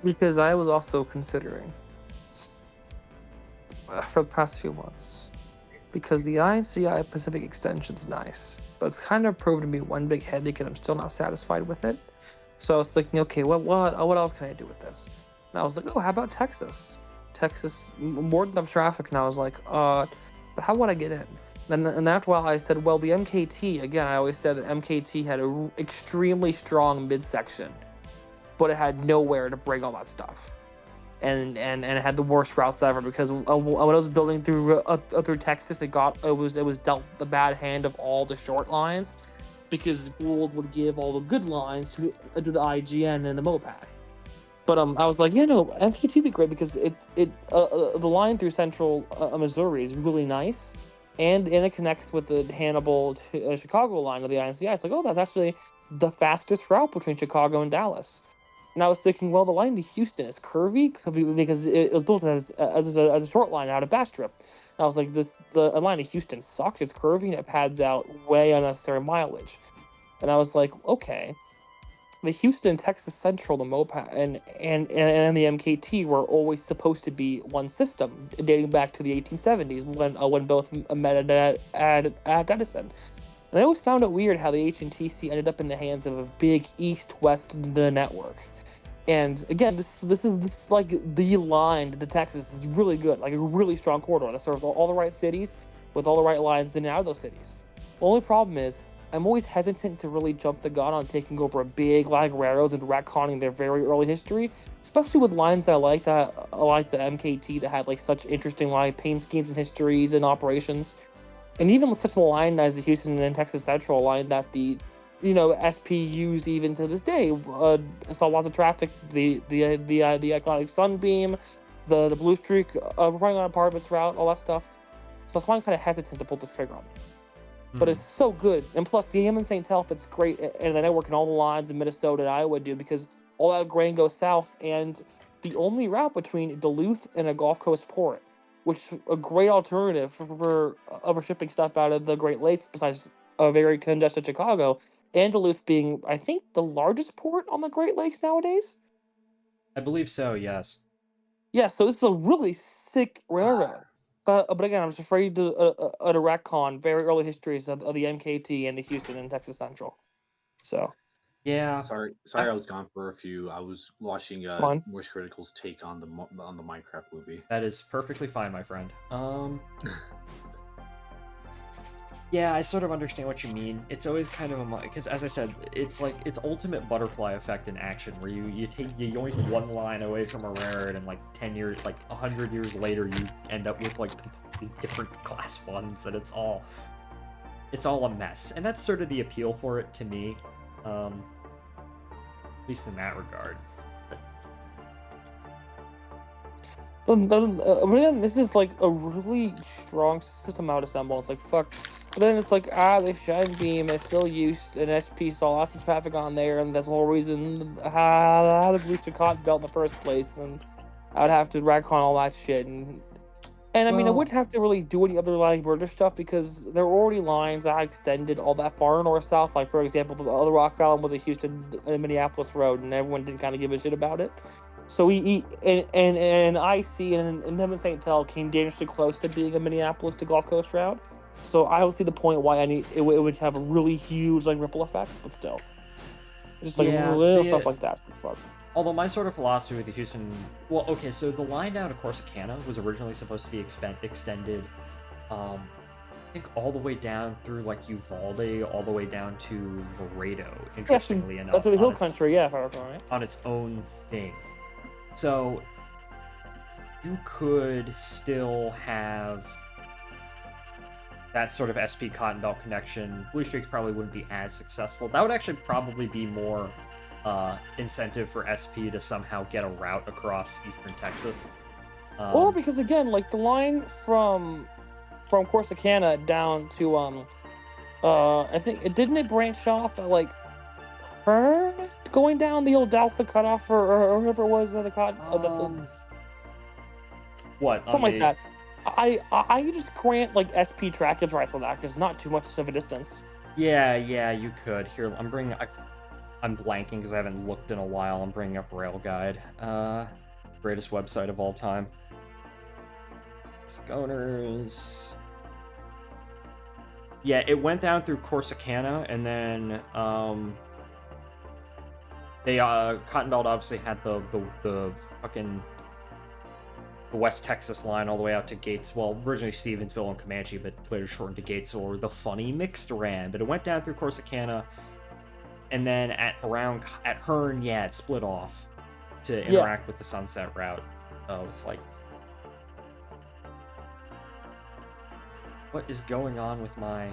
Because I was also considering for the past few months, because the INCI Pacific extension's nice, but it's kind of proven to be one big headache, and I'm still not satisfied with it. So I was thinking, okay, what else can I do with this? And I was like, oh, how about Texas? Texas, more than enough traffic, and I was like, but how would I get in? And after a while, I said, well, the MKT, again, I always said that MKT had an extremely strong midsection, but it had nowhere to bring all that stuff. And it had the worst routes ever, because when I was building through Texas, it was dealt the bad hand of all the short lines, because Gould would give all the good lines to the IGN and the Mopac. But I was like, MKT would be great because the line through central Missouri is really nice, and it connects with the Hannibal to Chicago line of the INCI. It's like, oh, that's actually the fastest route between Chicago and Dallas. And I was thinking, well, the line to Houston is curvy because it was built as a short line out of Bastrop. And I was like, the line to Houston sucks. It's curvy and it pads out way unnecessary mileage. And I was like, okay. The Houston, Texas Central, the Mopac, and the MKT were always supposed to be one system, dating back to the 1870s when both met at Edison. And I always found it weird how the HNTC ended up in the hands of a big east-west network. And again, this is like the line to Texas is really good, like a really strong corridor that serves all the right cities with all the right lines in and out of those cities. The only problem is I'm always hesitant to really jump the gun on taking over a big line of railroads and retconning their very early history, especially with lines that I like the MKT that had like such interesting line paint schemes and histories and operations, and even with such a line as the Houston and Texas Central line that the SP used even to this day. Saw lots of traffic. The iconic Sunbeam, the Blue Streak running on apartments route, all that stuff. So that's why I'm kind of hesitant to pull the trigger on it. But it's so good, and plus the Hammond St. Telf, it's great, and the network and all the lines in Minnesota and Iowa do, because all that grain goes south, and the only route between Duluth and a Gulf Coast port, which is a great alternative for shipping stuff out of the Great Lakes, besides a very congested Chicago, and Duluth being, I think, the largest port on the Great Lakes nowadays. I believe so, yes. Yeah, so this is a really sick railroad. But again, I'm just afraid to retcon very early histories of the MKT and the Houston and Texas Central. So Yeah. Sorry, I was gone for a few. I was watching fine. Moist Critical's take on the Minecraft movie. That is perfectly fine, my friend. Yeah, I sort of understand what you mean. It's always kind of because, as I said, it's like it's ultimate butterfly effect in action, where you yoink one line away from a railroad, and like 10 years, like 100 years later, you end up with like completely different class ones, and it's all a mess. And that's sort of the appeal for it to me, at least in that regard. But then this is like a really strong system out assemble. It's like fuck. But then it's like the Shine Beam is still used, and SP saw lots of traffic on there, and that's the whole reason how the Bleacher Cotton Belt in the first place, and I would have to retcon all that shit, and I mean I wouldn't have to really do any other line merger stuff because there were already lines that extended all that far north south. Like for example, the other Rock Island was a Houston and Minneapolis road, and everyone didn't kind of give a shit about it. So IC and Hammond St. Tel came dangerously close to being a Minneapolis to Gulf Coast route. So I don't see the point why it would have a really huge like ripple effects, but still, just like little stuff like that. Fuck. Although my sort of philosophy with the Houston, well, okay, so the line down to Corsicana was originally supposed to be extended, I think all the way down through like Uvalde, all the way down to Laredo. Interestingly enough, to the hill country, yeah, if I recall, right? On its own thing. So you could still have that sort of SP Cotton Belt connection. Blue Streaks probably wouldn't be as successful. That would actually probably be more incentive for SP to somehow get a route across eastern Texas. Or because again, like the line from Corsicana down to I think didn't it branch off at like Hearn going down the old Dalsa cutoff or whoever it was the cotton what something like that. I could just grant like SP trackage right for that because not too much of a distance. Yeah, you could. Here, I'm blanking because I haven't looked in a while. I'm bringing up Rail Guide. Greatest website of all time. Owners. Yeah, it went down through Corsicana, and then they Cotton Belt obviously had the fucking the West Texas line all the way out to Gates. Well, originally Stevensville and Comanche, but later shortened to Gates, or the funny mixed ran. But it went down through Corsicana, and then at Hearn, yeah, it split off to interact with the Sunset route. Oh, it's like, what is going on with my?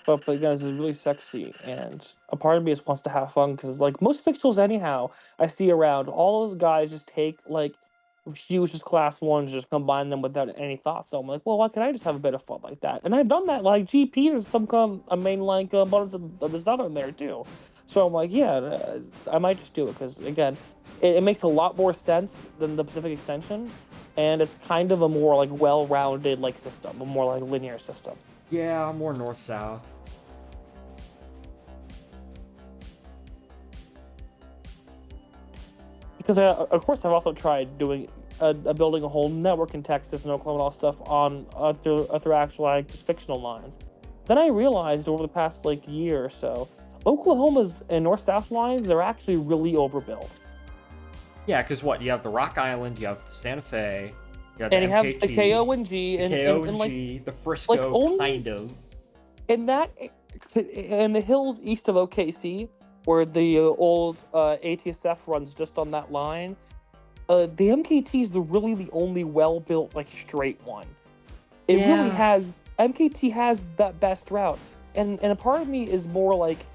But again, this is really sexy, and a part of me just wants to have fun because, like most fictionals, anyhow, I see around, all those guys just take like huge just class ones, just combine them without any thought. So I'm like, well, why can't I just have a bit of fun like that? And I've done that. Like GP, there's some a main line components of the Southern there too. So I'm like, yeah, I might just do it because again, it makes a lot more sense than the Pacific Extension, and it's kind of a more like well-rounded like system, a more like linear system. Yeah, more north-south. Because of course I've also tried doing building a whole network in Texas and Oklahoma and all stuff on through actual like just fictional lines. Then I realized over the past like year or so, Oklahoma's and north-south lines are actually really overbuilt. Yeah, because what, you have the Rock Island, you have Santa Fe, Yeah, and you have the MKT, KO and G, and, KO and and like G, the Frisco, only kind of. in that in the hills east of OKC, where the old ATSF runs just on that line. The MKT is the only well-built, like, straight one. It really Yeah. has MKT has that best route, and a part of me is more like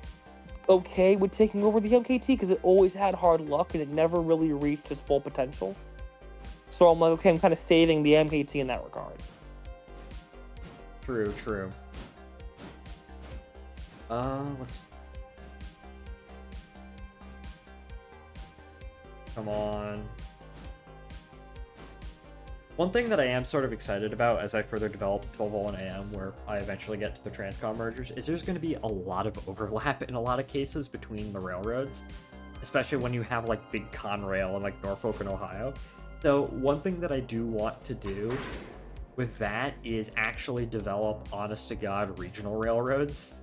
okay with taking over the MKT because it always had hard luck and it never really reached its full potential. So I'm like, okay, I'm kind of saving the MKT in that regard. True, true. Let's... Come on. One thing that I am sort of excited about as I further develop 1201 AM, where I eventually get to the Transcom mergers, is there's going to be a lot of overlap in a lot of cases between the railroads, especially when you have like big Conrail in like Norfolk and Ohio. So one thing that I do want to do with that is actually develop honest-to-God regional railroads.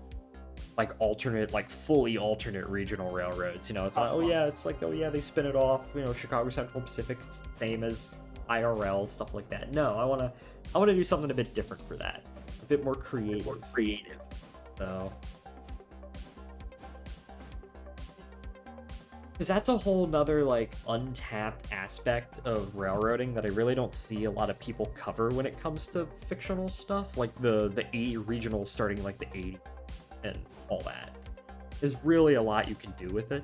Like alternate, like fully alternate regional railroads. You know, it's not, oh yeah, it's like, oh yeah, they spin it off, you know, Chicago Central Pacific, it's the same as IRL, stuff like that. No, I wanna do something a bit different for that. A bit more creative. So, because that's a whole nother like untapped aspect of railroading that I really don't see a lot of people cover when it comes to fictional stuff, like the 80 regionals starting like the 80s and all that. There's really a lot you can do with it.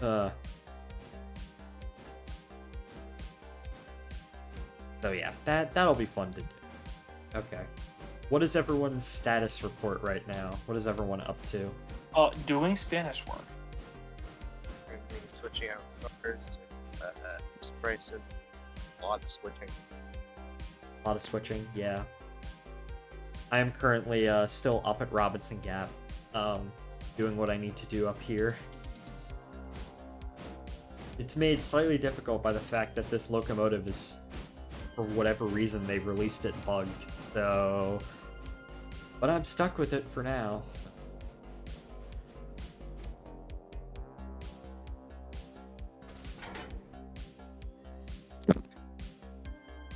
So yeah, that'll be fun to do. Okay. What is everyone's status report right now? What is everyone up to? Doing Spanish work. Switching out numbers, price, a lot of switching. A lot of switching, yeah. I am currently still up at Robinson Gap, doing what I need to do up here. It's made slightly difficult by the fact that this locomotive is, for whatever reason, they released it bugged, so... But I'm stuck with it for now.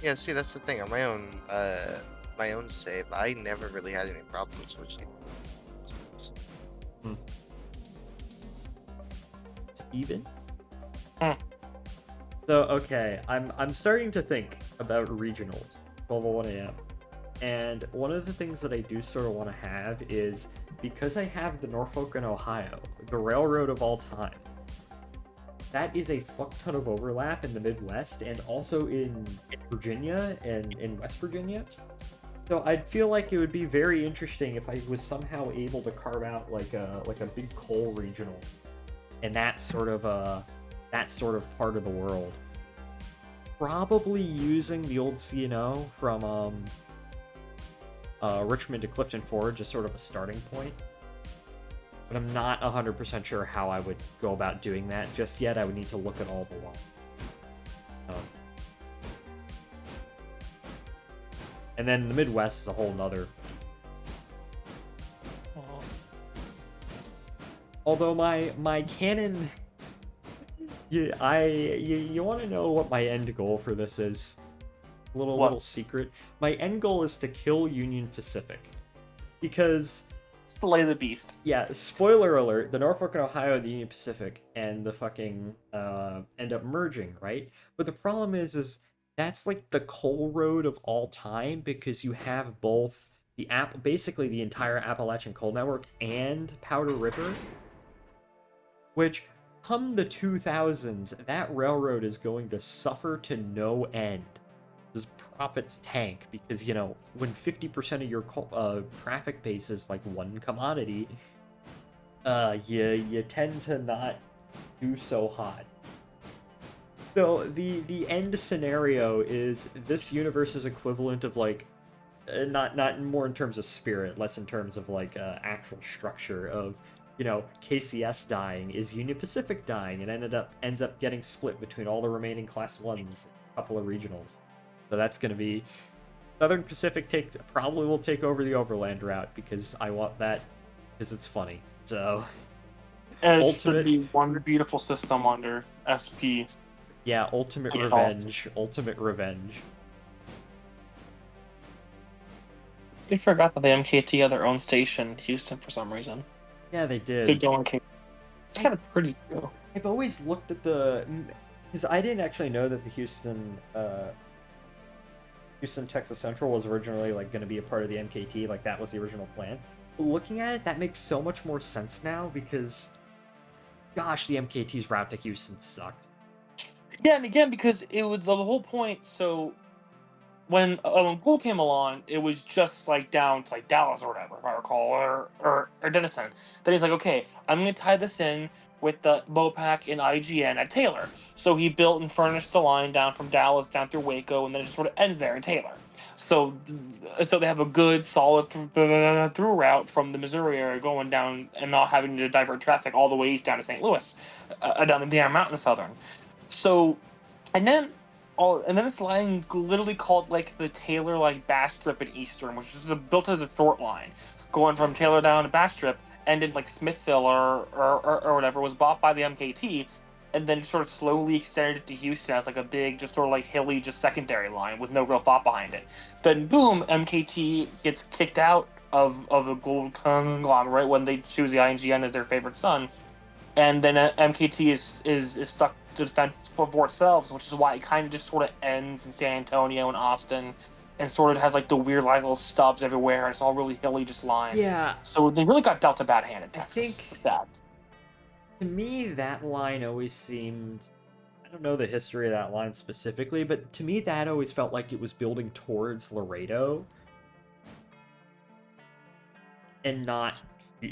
Yeah, see, that's the thing. On my own save, I never really had any problems switching. Steven? So, okay, I'm starting to think about regionals, 12:01 AM. And one of the things that I do sort of want to have is, because I have the Norfolk and Ohio, the railroad of all time, that is a fuck ton of overlap in the Midwest and also in Virginia and in West Virginia. So I'd feel like it would be very interesting if I was somehow able to carve out like a big coal regional, and that sort of part of the world. Probably using the old C&O from Richmond to Clifton Forge as sort of a starting point. But I'm not 100% sure how I would go about doing that just yet. I would need to look at all the law. And then the Midwest is a whole nother. Although my canon, you want to know what my end goal for this is? Little secret. My end goal is to kill Union Pacific, because Slay the beast. yeah, spoiler alert, the Norfolk and Ohio, the Union Pacific, and the fucking end up merging, right? But the problem is that's like the coal road of all time, because you have both basically the entire Appalachian Coal Network and Powder River, which come the 2000s, that railroad is going to suffer to no end. This profits tank, because, you know, when 50% of your traffic base is like one commodity, you tend to not do so hot. So the end scenario is this universe's equivalent of like, not more in terms of spirit, less in terms of like actual structure of, you know, KCS dying is Union Pacific dying, and ends up getting split between all the remaining Class 1s, a couple of regionals. So that's going to be Southern Pacific will take over the overland route, because I want that, because it's funny. So And it Ultimate- should be one beautiful system under SP. Yeah, Ultimate Default. Revenge. Ultimate Revenge. I forgot that the MKT had their own station in Houston for some reason. Yeah, they Good did. going, King. It's kind of pretty too. I've always looked at the, because I didn't actually know that the Houston Texas Central was originally like going to be a part of the MKT. Like that was the original plan. But looking at it, that makes so much more sense now because, gosh, the MKT's route to Houston sucked. Yeah, and again, because it was the whole point. So when Pool came along, it was just like down to like Dallas or whatever, if I recall, or Denison. Then he's like, okay, I'm gonna tie this in with the Mopac and IGN at Taylor. So he built and furnished the line down from Dallas down through Waco, and then it just sort of ends there in Taylor. So they have a good, solid through route from the Missouri area going down and not having to divert traffic all the way east down to St. Louis, down the Iron Mountain Southern. So, and then this line literally called like the Taylor like Bass Strip in Eastern, which is built as a short line, going from Taylor down to Bass Strip, ended like Smithville or whatever, was bought by the MKT, and then sort of slowly extended it to Houston as like a big, just sort of like hilly, just secondary line with no real thought behind it. Then boom, MKT gets kicked out of a gold conglomerate when they choose the INGN as their favorite son, and then MKT is stuck to defend for itself, which is why it kind of just sort of ends in San Antonio and Austin, and sort of has like the weird like little stubs everywhere, and it's all really hilly, just lines. Yeah. So they really got dealt a bad hand in I Texas. think- It's sad. To me, that line always seemed, I don't know the history of that line specifically, but to me that always felt like it was building towards Laredo and not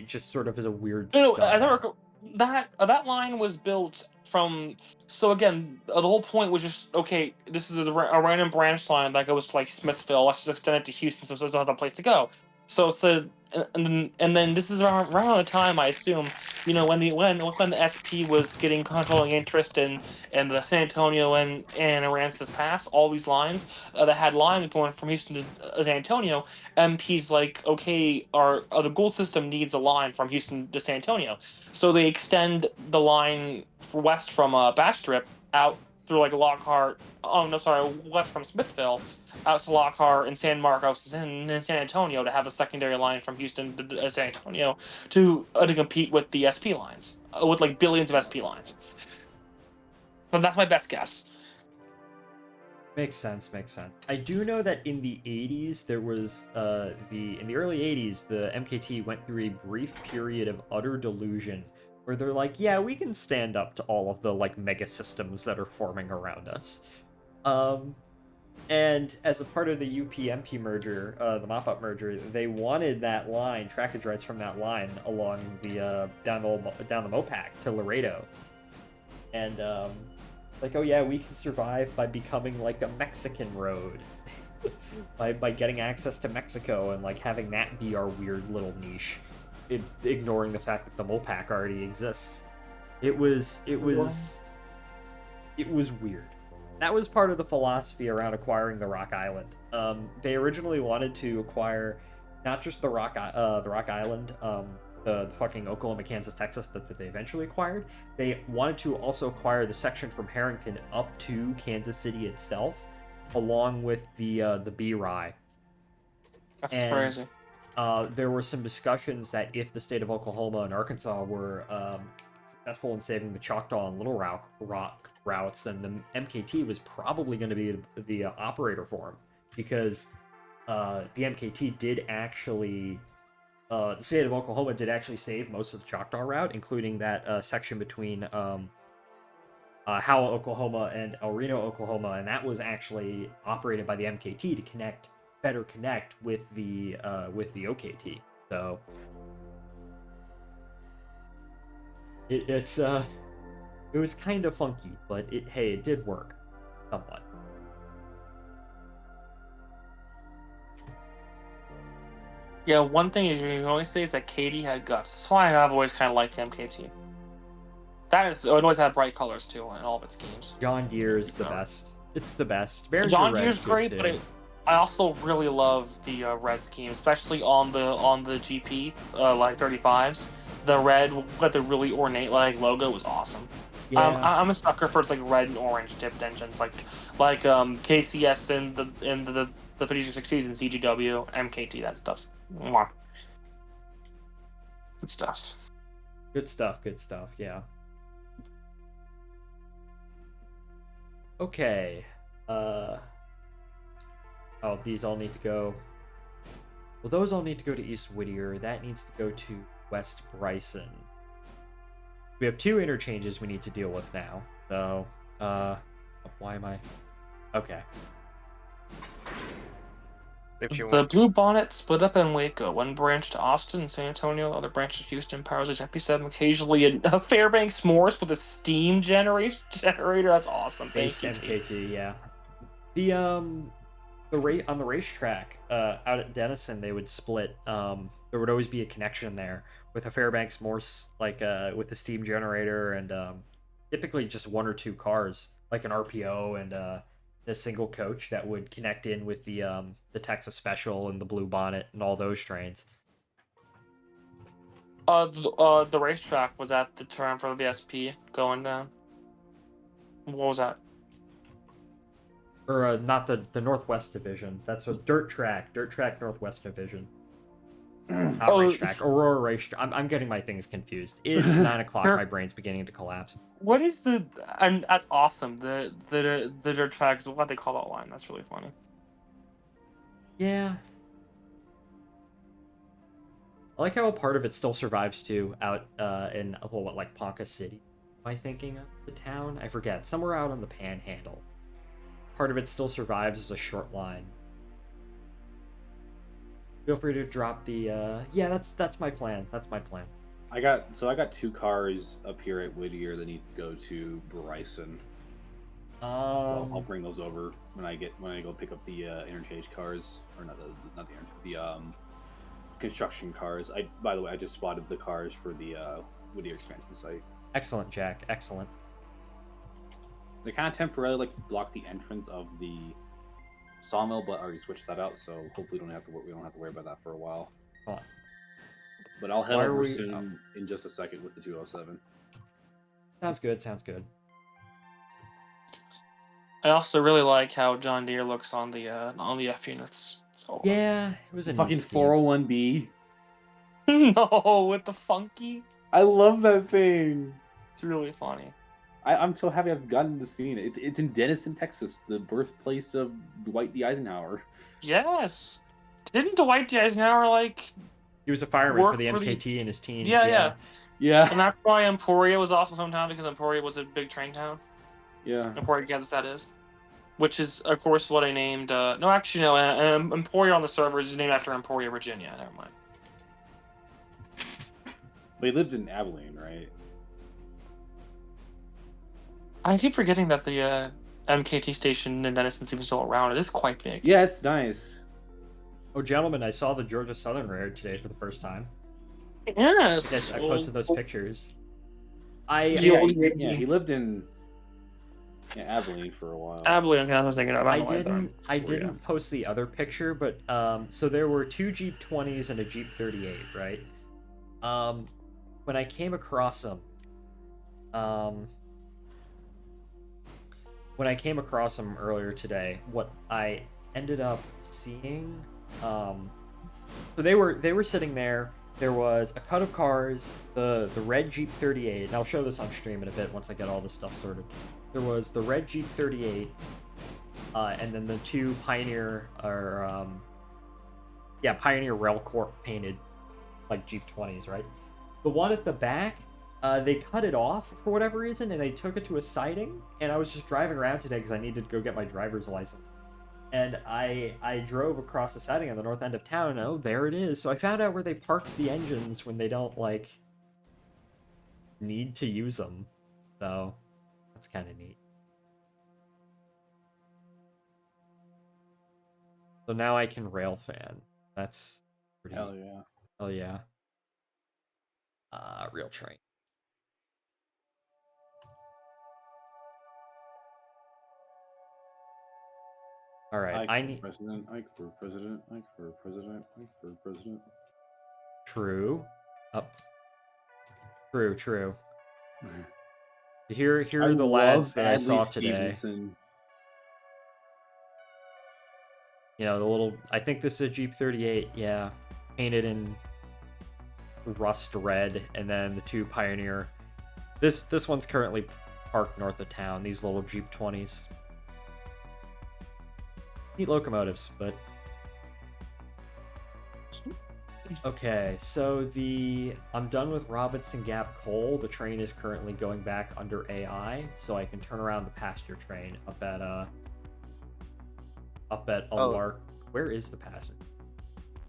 just sort of as a weird No, stub. as I recall, that line was built from. So again, the whole point was just okay. This is a random branch line that goes to like Smithville. Let's just extend it to Houston, so there's another place to go. So it's and then this is around the time I assume, when the SP was getting controlling interest in the San Antonio and Aransas Pass, all these lines that had lines going from Houston to San Antonio. MP's like, okay, the gold system needs a line from Houston to San Antonio, so they extend the line west from Bass Strip out through like Lockhart. Oh no, sorry, west from Smithville out to Lockhart and San Marcos in San Antonio to have a secondary line from Houston to San Antonio to compete with the SP lines, with like billions of SP lines. But that's my best guess. Makes sense. I do know that in the 80s, there was in the early 80s, the MKT went through a brief period of utter delusion where they're like, yeah, we can stand up to all of the like mega systems that are forming around us. And as a part of the UP-MP merger, the mop-up merger, they wanted that line, trackage rights from that line along the down the Mopac to Laredo. And like, oh yeah, we can survive by becoming like a Mexican road, by getting access to Mexico and like having that be our weird little niche, ignoring the fact that the Mopac already exists. It was weird. That was part of the philosophy around acquiring the Rock Island. They originally wanted to acquire not just the Rock Island, the fucking Oklahoma, Kansas, Texas that they eventually acquired. They wanted to also acquire the section from Harrington up to Kansas City itself, along with the B-Rye. That's crazy. There were some discussions that if the state of Oklahoma and Arkansas were successful in saving the Choctaw and Little Rock routes, then the MKT was probably going to be the operator for them, because the MKT did actually, the state of Oklahoma did actually save most of the Choctaw route, including that section between Howell, Oklahoma and El Reno, Oklahoma, and that was actually operated by the MKT to better connect with the OKT. So it was kind of funky, but it did work somewhat. Yeah, one thing you can always say is that Katie had guts. That's why I've always kind of liked MKT. It always had bright colors too in all of its games. John Deere's the best. It's the best. John Deere's great, but I also really love the red scheme, especially on the GP like 35s. the red with the really ornate like logo was awesome. Yeah. I'm a sucker for like red and orange tipped engines, like KCS in the 5660s and CGW, MKT. That stuff's mwah. Good stuff. Good stuff. Good stuff. Yeah. Okay. Oh, these all need to go. Well, those all need to go to East Whittier. That needs to go to West Bryson. We have 2 interchanges we need to deal with now. So, why am I? Okay. If you The want. Blue Bonnet split up in Waco. One branch to Austin and San Antonio, the other branch to Houston. Powers MP7. Occasionally a Fairbanks Morse with a steam generator. That's awesome. Thank Based you, Kate. MKT, yeah. The rate on the racetrack out at Denison, they would split. There would always be a connection there with a Fairbanks Morse, like with a steam generator, and typically just 1 or 2 cars, like an RPO and a single coach that would connect in with the Texas Special and the Blue Bonnet and all those trains. The racetrack was at the turn for the SP going down. What was that? Or not the Northwest Division. That's a dirt track Northwest Division. Not racetrack, Aurora racetrack. I'm getting my things confused. It's 9 o'clock. My brain's beginning to collapse. What is the? And that's awesome. The dirt tracks. What they call that line? That's really funny. Yeah. I like how a part of it still survives too out in like Ponca City. Am I thinking of the town? I forget. Somewhere out on the Panhandle. Part of it still survives as a short line. Feel free to drop the. Yeah, that's my plan. That's my plan. I got 2 cars up here at Whittier that need to go to Bryson. So I'll bring those over when I go pick up the interchange cars, or not the construction cars. By the way, I just spotted the cars for the Whittier expansion site. Excellent, Jack. Excellent. They kind of temporarily block the entrance of the sawmill, but I already switched that out, so hopefully we don't have to worry about that for a while. Huh. But I'll head over soon in just a second with the 207. Sounds good. Sounds good. I also really like how John Deere looks on the F units. So, yeah, it was a fucking 401B. No, with the funky. I love that thing. It's really funny. I'm so happy I've gotten to see it. It's in Denison, Texas, the birthplace of Dwight D. Eisenhower. Yes. Didn't Dwight D. Eisenhower He was a fireman for the MKT in his teens. Yeah. And that's why Emporia was also hometown, because Emporia was a big train town. Yeah. Emporia, Kansas, that is. Which is, of course, what I named. Emporia on the server is named after Emporia, Virginia. Never mind. But he lived in Abilene, right? I keep forgetting that the MKT station in Denison is even still around. It is quite big. Yeah, it's nice. Oh, gentlemen, I saw the Georgia Southern Railroad today for the first time. Yes. Yes, I posted those pictures. He lived in Abilene for a while. Abilene, I was thinking about. I didn't post the other picture, but so there were 2 Jeep 20s and a Jeep 38, right? When I came across them, earlier today, what I ended up seeing, so they were sitting there. There was a cut of cars, the red Jeep 38, and I'll show this on stream in a bit once I get all this stuff sorted. There was the red Jeep 38, and then the 2 Pioneer Railcorp painted like Jeep 20s, right? The one at the back, they cut it off for whatever reason, and they took it to a siding, and I was just driving around today because I needed to go get my driver's license. And I drove across the siding on the north end of town, and oh, there it is. So I found out where they parked the engines when they don't, need to use them. So that's kind of neat. So now I can rail fan. That's pretty... Hell yeah. Hell yeah. Real train. All right, I need president. Ike for president. Ike for president. Ike for president. True. Up. True, true. Here I are the lads that I love saw Adley today. Stevenson. You know, the little. I think this is a Jeep 38. Yeah, painted in rust red, and then the two Pioneer. This one's currently parked north of town. These little Jeep 20s. Neat locomotives, but. Okay, so I'm done with Robinson Gap Coal. The train is currently going back under AI, so I can turn around the passenger train up at Alark. Where is the passenger?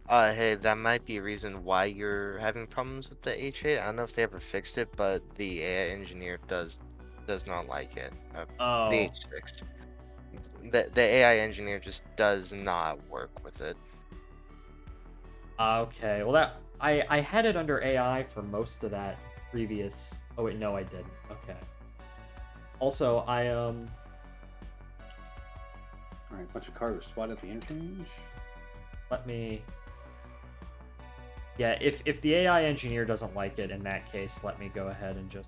Hey, that might be a reason why you're having problems with the H8. I don't know if they ever fixed it, but the AI engineer does not like it. Oh. The H6. The AI engineer just does not work with it. Okay, well I had it under AI for most of that previous. Oh wait, no, I didn't. Okay. Also, All right, bunch of cars spotted at the interchange. Let me. Yeah, if the AI engineer doesn't like it in that case, let me go ahead and just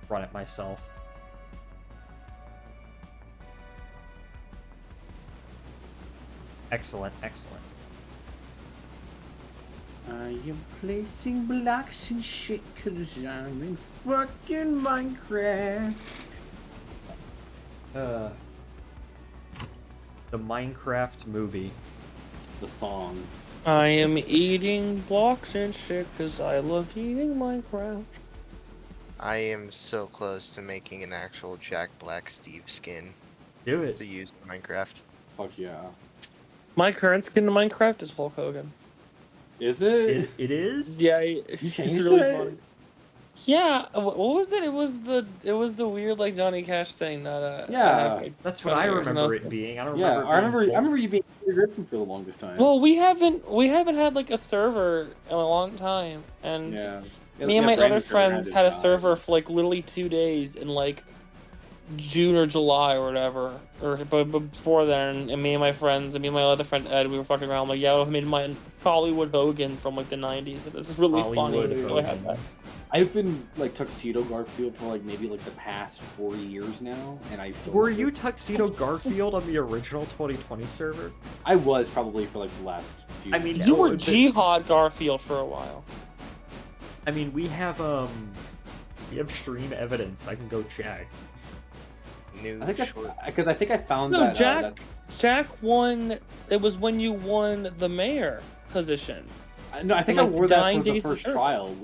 run it myself. Excellent, excellent. I am placing blocks and shit cause I'm in fucking Minecraft. The Minecraft movie. The song. I am eating blocks and shit because I love eating Minecraft. I am so close to making an actual Jack Black Steve skin. Do it. To use in Minecraft. Fuck yeah. My current skin in Minecraft is Hulk Hogan. Is it? It is? Yeah, You it's changed really it? funny. Yeah, what was it? It was the weird like Johnny Cash thing that Yeah, have, like, that's what I remember it being. I don't remember. I remember you being Peter Griffin for the longest time. Well, we haven't had like a server in a long time, and me and my other friends had a server for like literally 2 days in like June or July or whatever, but before then, and me and my friends and me and my other friend Ed, we were fucking around like, yeah, I made my Hollywood Hogan from like the 90s. This is really Hollywood funny. Hogan. I had that. I've been like Tuxedo Garfield for like maybe like the past 4 years now, and I still. Were you Tuxedo Garfield on the original 2020 server? I was probably for like the last few. I mean, You were Jihad Garfield for a while. I mean, we have stream evidence. I can go check. I think that's because I think I found No, that. Jack won. It was when you won the mayor position. No, I think like I wore that for the days first before. trial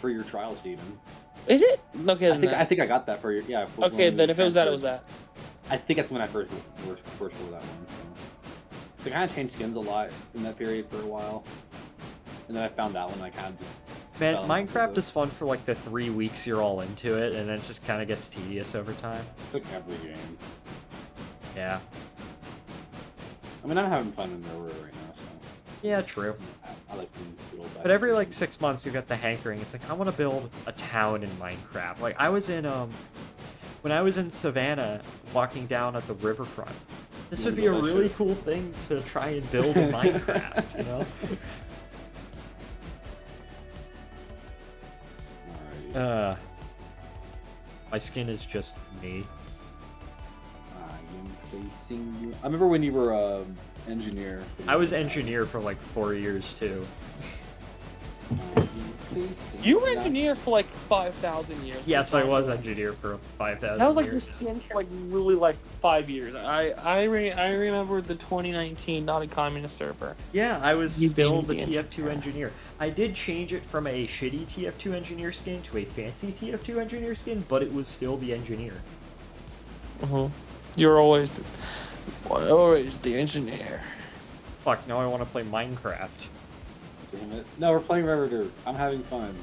for your trial, Steven. Is it? Okay, I think I got that for your Okay, then if it was that, it was that. I think that's when I first wore that one. So I kind of changed skins a lot in that period for a while, and then I found that one. I kind of just. Man, Minecraft is fun for like the 3 weeks you're all into it, and then it just kind of gets tedious over time. It's like every game. Yeah. I mean, I'm having fun in Railroad right now, so. Yeah, true. I like some good old But every like 6 months, you get the hankering. It's like I want to build a town in Minecraft. Like I was in when I was in Savannah, walking down at the riverfront. This would be a really cool thing to try and build in Minecraft. You know. My skin is just me. I am placing you. I remember when you were engineer. I was engineer for like 4 years too. You were engineer for like 5,000 years. Yes, I was engineer for 5,000 years. That was like your skin for like really like 5 years. I remember the 2019 not a communist server. Yeah, I was still the TF2 engineer. I did change it from a shitty TF2 engineer skin to a fancy TF2 engineer skin, but it was still the engineer. You're always the engineer. Fuck, now I want to play Minecraft. Damn it. No, we're playing Railroad. I'm having fun.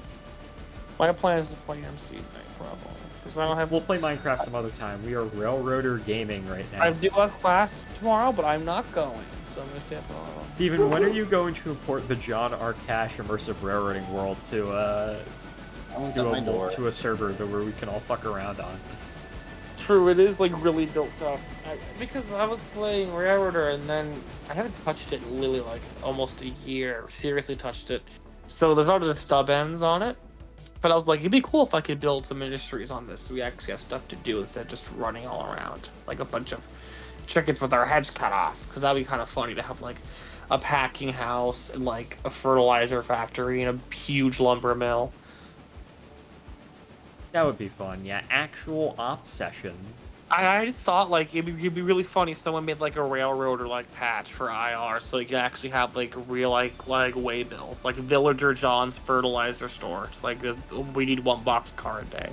My plan is to play MC tonight, probably. Because I don't have. We'll play Minecraft some other time. We are Railroader Gaming right now. I do have class tomorrow, but I'm not going, so I'm gonna stay up tomorrow. Steven, when are you going to import the John R. Cash immersive railroading world to a server where we can all fuck around on? True, it is like really built up. Because I was playing Railroader and then I haven't touched it in literally like almost a year. Seriously touched it. So there's all the stub ends on it. But I was like, it'd be cool if I could build some industries on this. So we actually have stuff to do instead of just running all around like a bunch of chickens with our heads cut off. Because that'd be kind of funny to have like a packing house and like a fertilizer factory and a huge lumber mill. That would be fun. Yeah, actual op sessions. I just thought like it'd be really funny if someone made like a railroad or like patch for IR, so you could actually have like real like way bills, like Villager John's fertilizer store. It's like we need 1 box car a day.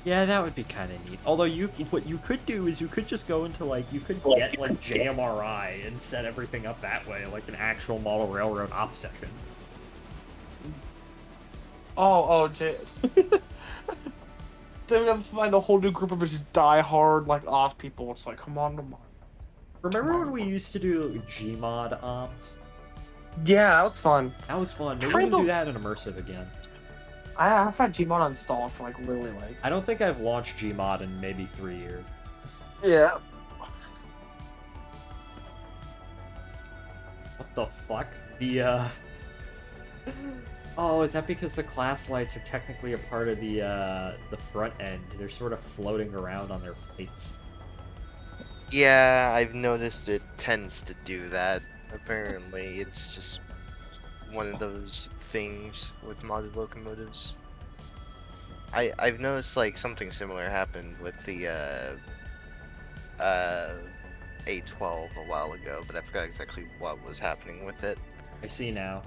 Yeah, that would be kind of neat. Although what you could do is you could just go into like you could get like JMRI and set everything up that way, like an actual model railroad op session. Then we have to find a whole new group of just die-hard like ops people. It's like, come on. Remember when we used to do Gmod ops? Yeah, that was fun. That was fun. Maybe we can do that in immersive again. I've had Gmod installed for like literally like. I don't think I've launched Gmod in maybe 3 years. Yeah. What the fuck? The Oh, is that because the class lights are technically a part of the front end? They're sort of floating around on their plates. Yeah, I've noticed it tends to do that. Apparently, it's just one of those things with modded locomotives. I've noticed like something similar happened with the A12 a while ago, but I forgot exactly what was happening with it. I see now.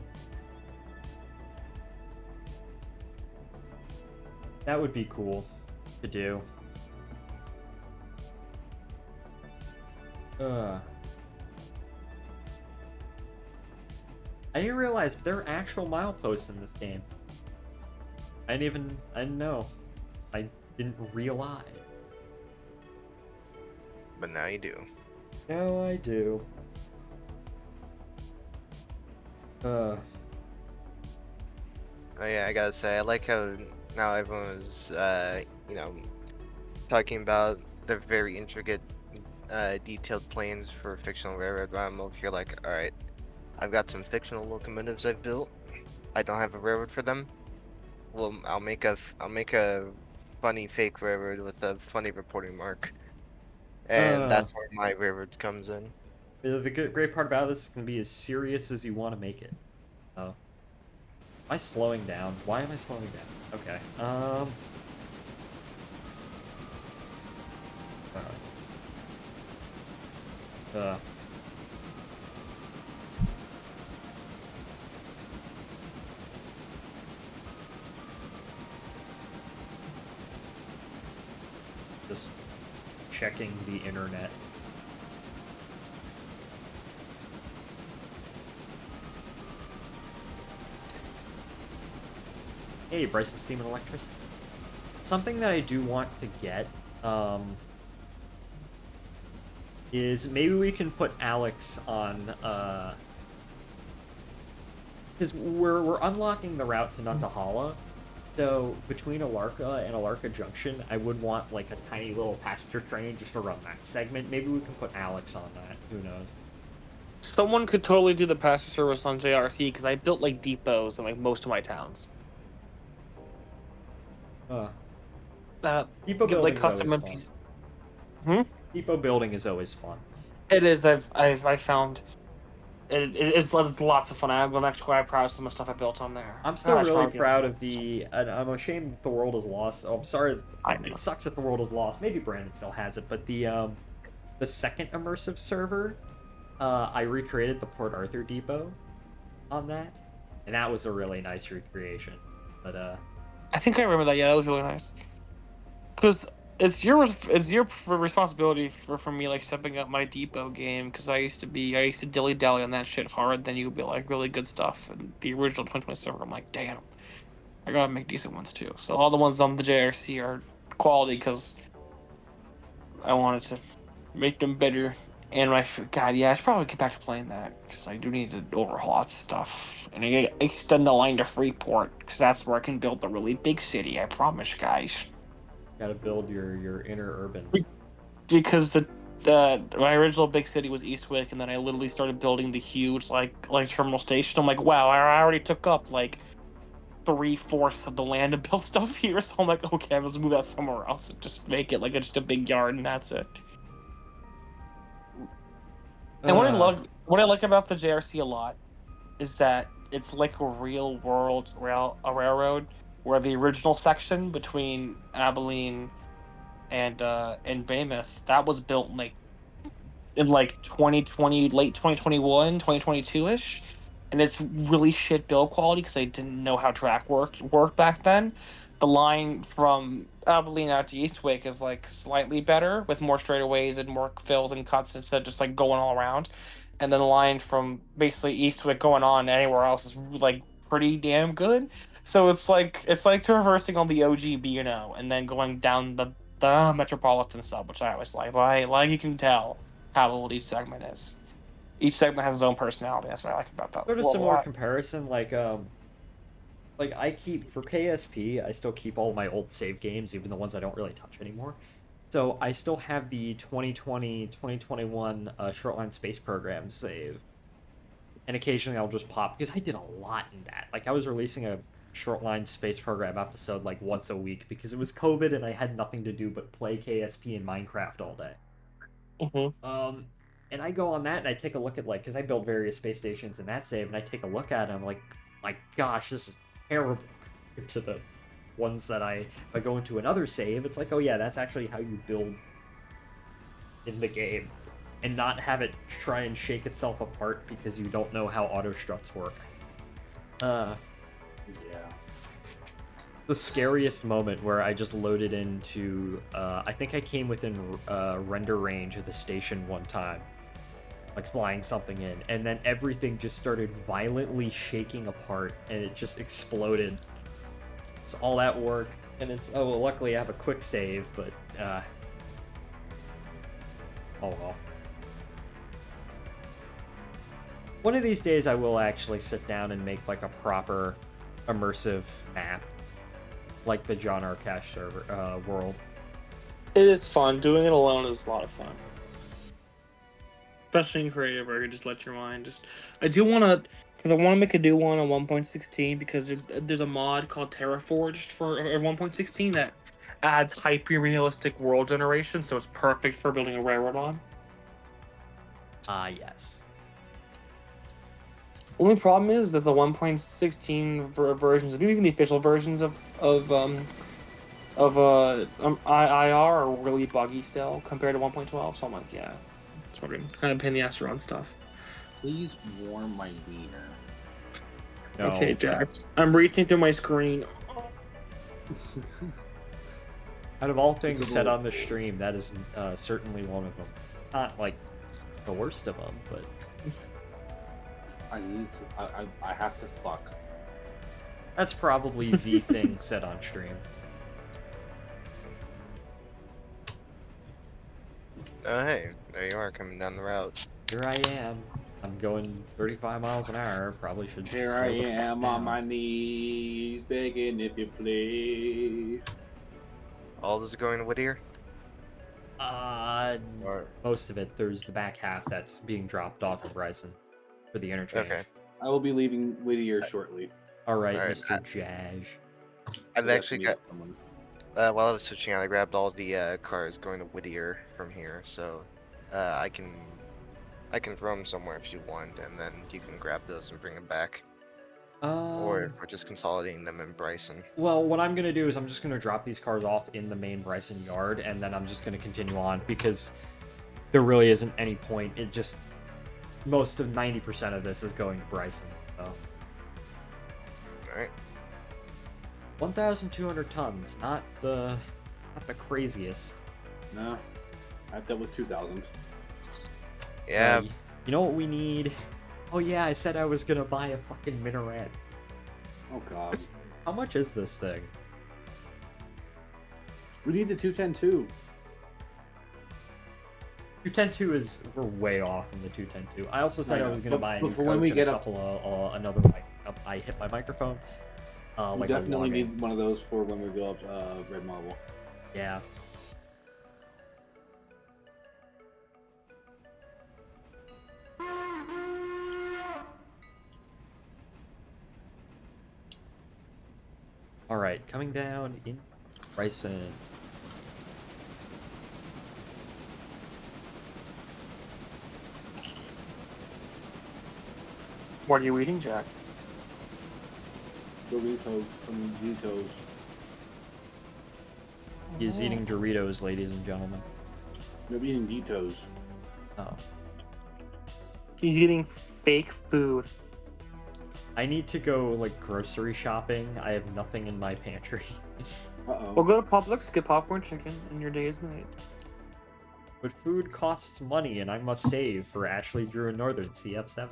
That would be cool to do. I didn't realize there are actual mileposts in this game. I didn't know. I didn't realize. But now you do. Now I do. Oh yeah, I gotta say, I like how now everyone is, talking about the very intricate, detailed plans for fictional railroad. I'm over here like, alright, I've got some fictional locomotives I've built. I don't have a railroad for them. Well, I'll make a funny fake railroad with a funny reporting mark. And that's where my railroad comes in. The great part about this is going to be as serious as you want to make it. Oh. Am I slowing down? Why am I slowing down? Okay. Just checking the internet. Hey, Bryson, Steam and Electricity. Something that I do want to get, is maybe we can put Alex on, because we're unlocking the route to Nantahala, so between Alarka and Alarka Junction, I would want like a tiny little passenger train just to run that segment. Maybe we can put Alex on that. Who knows? Someone could totally do the passenger service on JRC because I built like depots in like most of my towns. Depot building like is custom always fun. Depot building is always fun. It is. I've found it's lots of fun. I'm actually quite proud of some of the stuff I built on there. I'm still really proud of the. And I'm ashamed that the world is lost. Oh, I'm sorry. It sucks that the world is lost. Maybe Brandon still has it, but the second immersive server, I recreated the Port Arthur Depot on that, and that was a really nice recreation. But I think I remember that. Yeah, that was really nice. Because it's your responsibility for me like stepping up my depot game. Because I used to dilly dally on that shit hard. Then you would be like really good stuff. And the original 2020 server, I'm like, damn, I gotta make decent ones too. So all the ones on the JRC are quality because I wanted to make them better. And I should probably get back to playing that because I do need to overhaul that stuff. And I extend the line to Freeport because that's where I can build the really big city. I promise, guys. Gotta build your inner urban. Because my original big city was Eastwick, and then I literally started building the huge like terminal station. I'm like, wow, I already took up like 3/4 of the land to build stuff here. So I'm like, okay, let's move that somewhere else and just make it like just a big yard and that's it. And what I like about the JRC a lot is that it's like a real world railroad, where the original section between Abilene and Weymouth, that was built in like 2020, late 2021, 2022-ish, and it's really shit build quality because they didn't know how track worked back then. The line from Abilene out to Eastwick is like slightly better with more straightaways and more fills and cuts instead of just like going all around. And then the line from basically Eastwick going on anywhere else is like pretty damn good. So it's like traversing on the OG B&O and then going down the metropolitan sub, which I always like you can tell how old each segment is. Each segment has its own personality. That's what I like about that. Sort of similar comparison, like I keep for KSP, I still keep all my old save games, even the ones I don't really touch anymore. So I still have the 2020, 2021 Shortline Space Program save. And occasionally I'll just pop, because I did a lot in that. Like, I was releasing a Shortline Space Program episode, like, once a week, because it was COVID and I had nothing to do but play KSP and Minecraft all day. Mm-hmm. And I go on that and I take a look at, like, because I build various space stations in that save, and I take a look at it and I'm like, my gosh, this is terrible compared to the ones that if I go into another save, it's like, oh yeah, that's actually how you build in the game, and not have it try and shake itself apart because you don't know how auto struts work. Yeah. The scariest moment where I just loaded into, I think I came within render range of the station one time, like flying something in, and then everything just started violently shaking apart, and it just exploded. It's all that work, and luckily I have a quick save, but, oh well. One of these days I will actually sit down and make like a proper immersive map, like the John R. Cash server world. It is fun. Doing it alone is a lot of fun. Especially in creative, where you just let your mind just... I do want to... Because I want to make a new one on 1.16, because there's a mod called Terraforged for 1.16 that adds hyper-realistic world generation, so it's perfect for building a railroad on. Yes. Only problem is that the 1.16 versions, even the official versions of IR are really buggy still compared to 1.12. So I'm like, yeah, sort of kind of pain in the ass to run stuff. Please warm my wiener. No. Okay, Jack. I'm reaching through my screen. Out of all things said on the stream, that is certainly one of them. Not like the worst of them, but I need to. I have to fuck. that's probably the thing said on stream. Oh, hey, there you are coming down the route. Here I am. I'm going 35 miles an hour. Probably should Here slow I the fuck am down. on my knees, begging if you please. All is going to Whittier? Or... Most of it. There's the back half that's being dropped off in Bryson for the interchange. Okay. I will be leaving Whittier shortly. All right, All right, Mr. Jazz. I've So actually got... someone. while I was switching out, I grabbed all the cars going to Whittier from here, so I can throw them somewhere if you want, and then you can grab those and bring them back. Or if we're just consolidating them in Bryson. Well, what I'm going to do is I'm just going to drop these cars off in the main Bryson yard, and then I'm just going to continue on, because there really isn't any point. It just... most of 90% of this is going to Bryson, so... Alright. 1,200 tons, not the craziest. No, I've dealt with 2,000. Yeah. You know what we need? Oh yeah, I said I was gonna buy a fucking minaret. Oh god. How much is this thing? We need the 210-2. 210-2 is... we're way off from the 210-2. I also said I was gonna buy a new before coach when we and get a up- couple another mic. I hit my microphone. We Like definitely a need one of those for when we go up Red Marble. Yeah. All right, coming down in Bryson. What are you eating, Jack? Doritos from Doritos. He is eating Doritos, ladies and gentlemen. They're eating Doritos. Oh. He's eating fake food. I need to go, like, grocery shopping. I have nothing in my pantry. Uh-oh. We'll go to Publix, get popcorn chicken, and your day is made. But food costs money, and I must save for Ashley, Drew, and Northern CF7.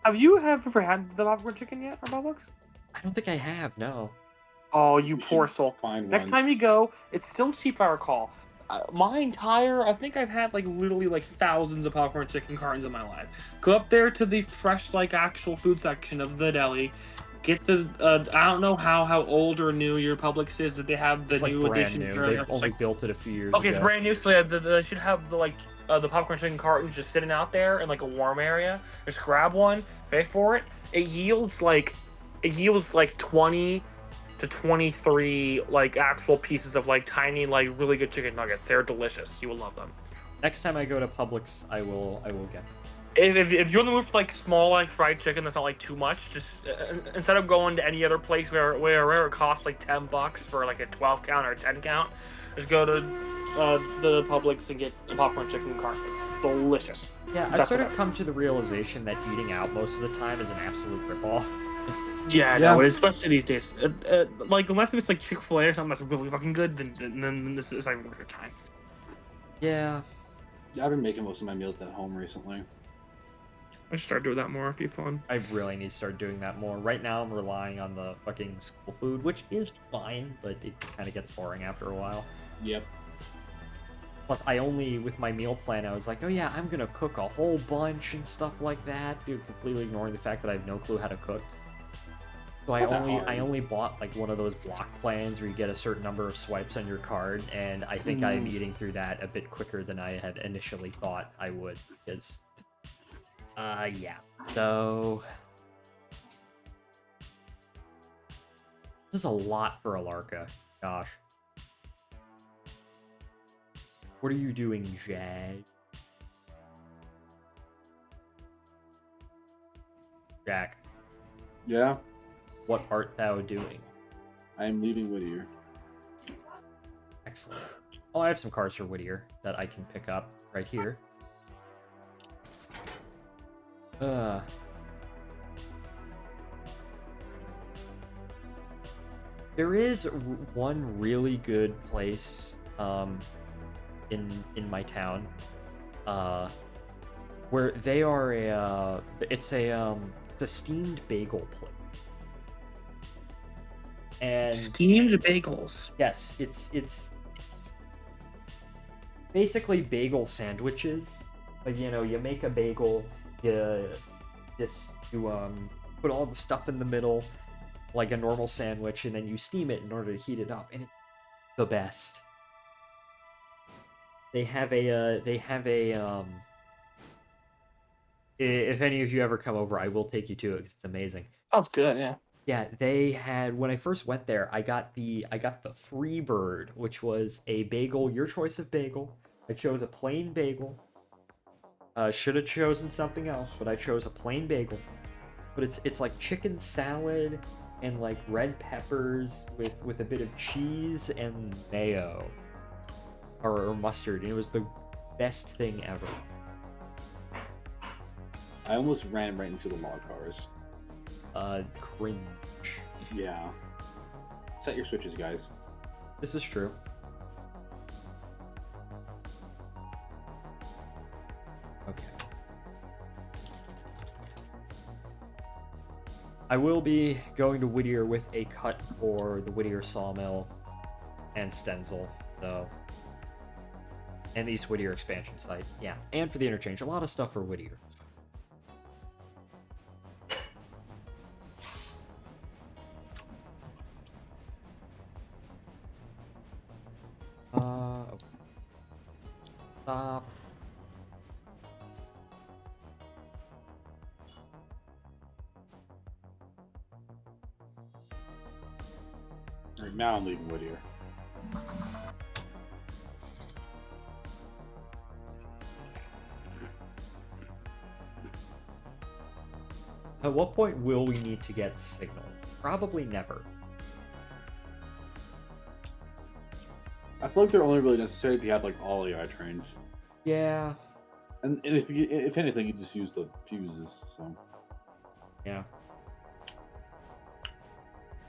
Have you ever had the popcorn chicken yet from Publix? I don't think I have, no. Oh, you We poor should soul. find Next one. time you go, it's still cheap, I recall. I think I've had, like, literally, like, thousands of popcorn chicken cartons in my life. Go up there to the fresh, like, actual food section of the deli. Get the, I don't know how old or new your Publix is, that they have the It's, like, new brand additions. new. Where They've it's, only like, built it a few years okay, it's ago. brand new, so yeah, they should have the popcorn chicken cartons just sitting out there in, like, a warm area. Just grab one, pay for it. It yields like 20 to 23 like actual pieces of like tiny, like, really good chicken nuggets. They're delicious. You will love them. Next time I go to Publix, I will get them. If you're in the mood for like small, like, fried chicken that's not like too much, just instead of going to any other place where it costs like $10 for like a 12 count or a 10 count, just go to the Publix and get a popcorn chicken carton. It's delicious. Yeah, I've That's sort what of come to the realization that eating out most of the time is an absolute ripoff. Yeah, Yeah. no, especially these days. Like, unless it's like Chick-fil-A or something that's really fucking good, then this is not even worth your time. Yeah. Yeah, I've been making most of my meals at home recently. I should start doing that more. It'd be fun. I really need to start doing that more. Right now, I'm relying on the fucking school food, which is fine, but it kind of gets boring after a while. Yep. Plus, with my meal plan, I was like, oh yeah, I'm gonna cook a whole bunch and stuff like that, dude, completely ignoring the fact that I have no clue how to cook. So It's not that I hard. only bought like one of those block plans where you get a certain number of swipes on your card, and I think I'm eating through that a bit quicker than I had initially thought I would, because yeah. So this is a lot for Alarka. Gosh. What are you doing, Jag? Jack, Yeah, what art thou doing? I am leaving Whittier. Excellent. Oh, I have some cards for Whittier that I can pick up right here. There is one really good place in my town where they are it's a steamed bagel place. And Steamed bagels. yes, it's basically bagel sandwiches. Like, you know, you make a bagel, you put all the stuff in the middle like a normal sandwich, and then you steam it in order to heat it up, and it's the best. They have a if any of you ever come over, I will take you to it because it's amazing. Sounds good, yeah. Yeah, they had, when I first went there, I got the free bird, which was a bagel, your choice of bagel. I chose a plain bagel. Should have chosen something else, but I chose a plain bagel. But it's like chicken salad and like red peppers with a bit of cheese and mayo or mustard, and it was the best thing ever. I almost ran right into the log cars. Cringe. Yeah. Set your switches, guys. This is true. Okay. I will be going to Whittier with a cut for the Whittier Sawmill and Stenzel, so. And the East Whittier expansion site. Yeah, and for the interchange. A lot of stuff for Whittier. Okay. Stop. Right now I'm leaving Whittier. At what point will we need to get signal? Probably never. I feel like they're only really necessary if you have like all AI trains. Yeah. And if anything, you just use the fuses. So. Yeah.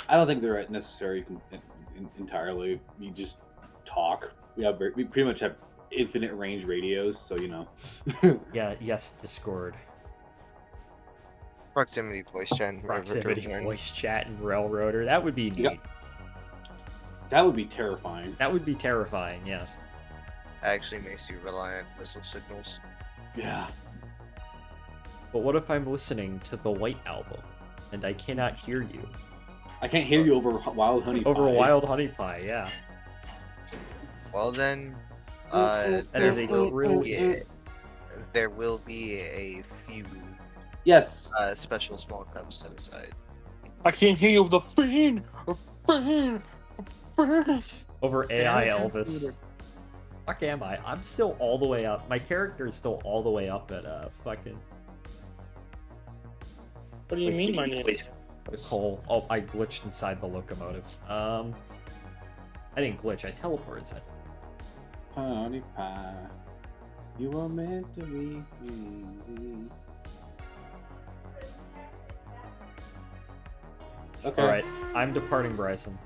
I don't think they're necessary entirely. You just talk. We pretty much have infinite range radios, so you know. Yeah. Yes. Discord. Proximity voice chat. And Proximity Railroader. voice chat and Railroader. That would be neat. Yep. That would be terrifying. That would be terrifying. Yes. Actually makes you rely on missile signals. Yeah. But what if I'm listening to the White Album and I cannot hear you? I can't hear you over Wild Honey Pie. Over Wild Honey Pie, yeah. Well then, That is a there will be a few Yes. special small cups set aside. I can't hear you with the fiend. Over AI Elvis. Fuck am I? I'm still all the way up. My character is still all the way up at fucking. What do you mean, my name? The coal. Oh, I glitched inside the locomotive. I didn't glitch. I teleported inside. Honey pie, you were meant to be me. Okay. All right, I'm departing Bryson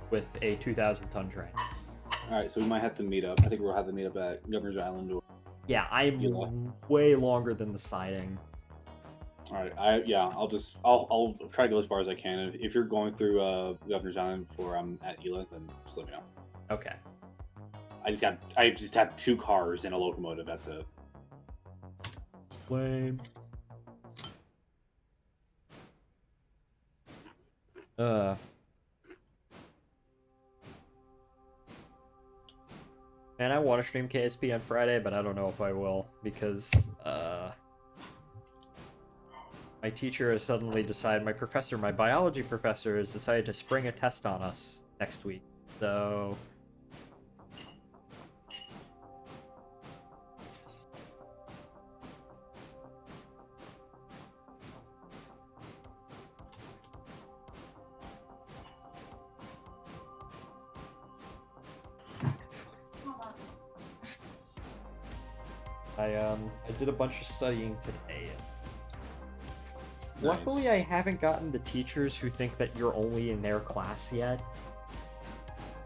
with a 2,000-ton train. All right, so we might have to meet up. I think we'll have to meet up at Governor's Island. Or... Yeah, I'm way longer than the siding. All right, I'll try to go as far as I can. If you're going through Governor's Island before I'm at Ela, then just let me know. Okay. I just have 2 cars and a locomotive. That's it. Lame. Man, I want to stream KSP on Friday, but I don't know if I will because my teacher has suddenly decided, my biology professor has decided to spring a test on us next week. So I did a bunch of studying today. Nice. Luckily, I haven't gotten the teachers who think that you're only in their class yet.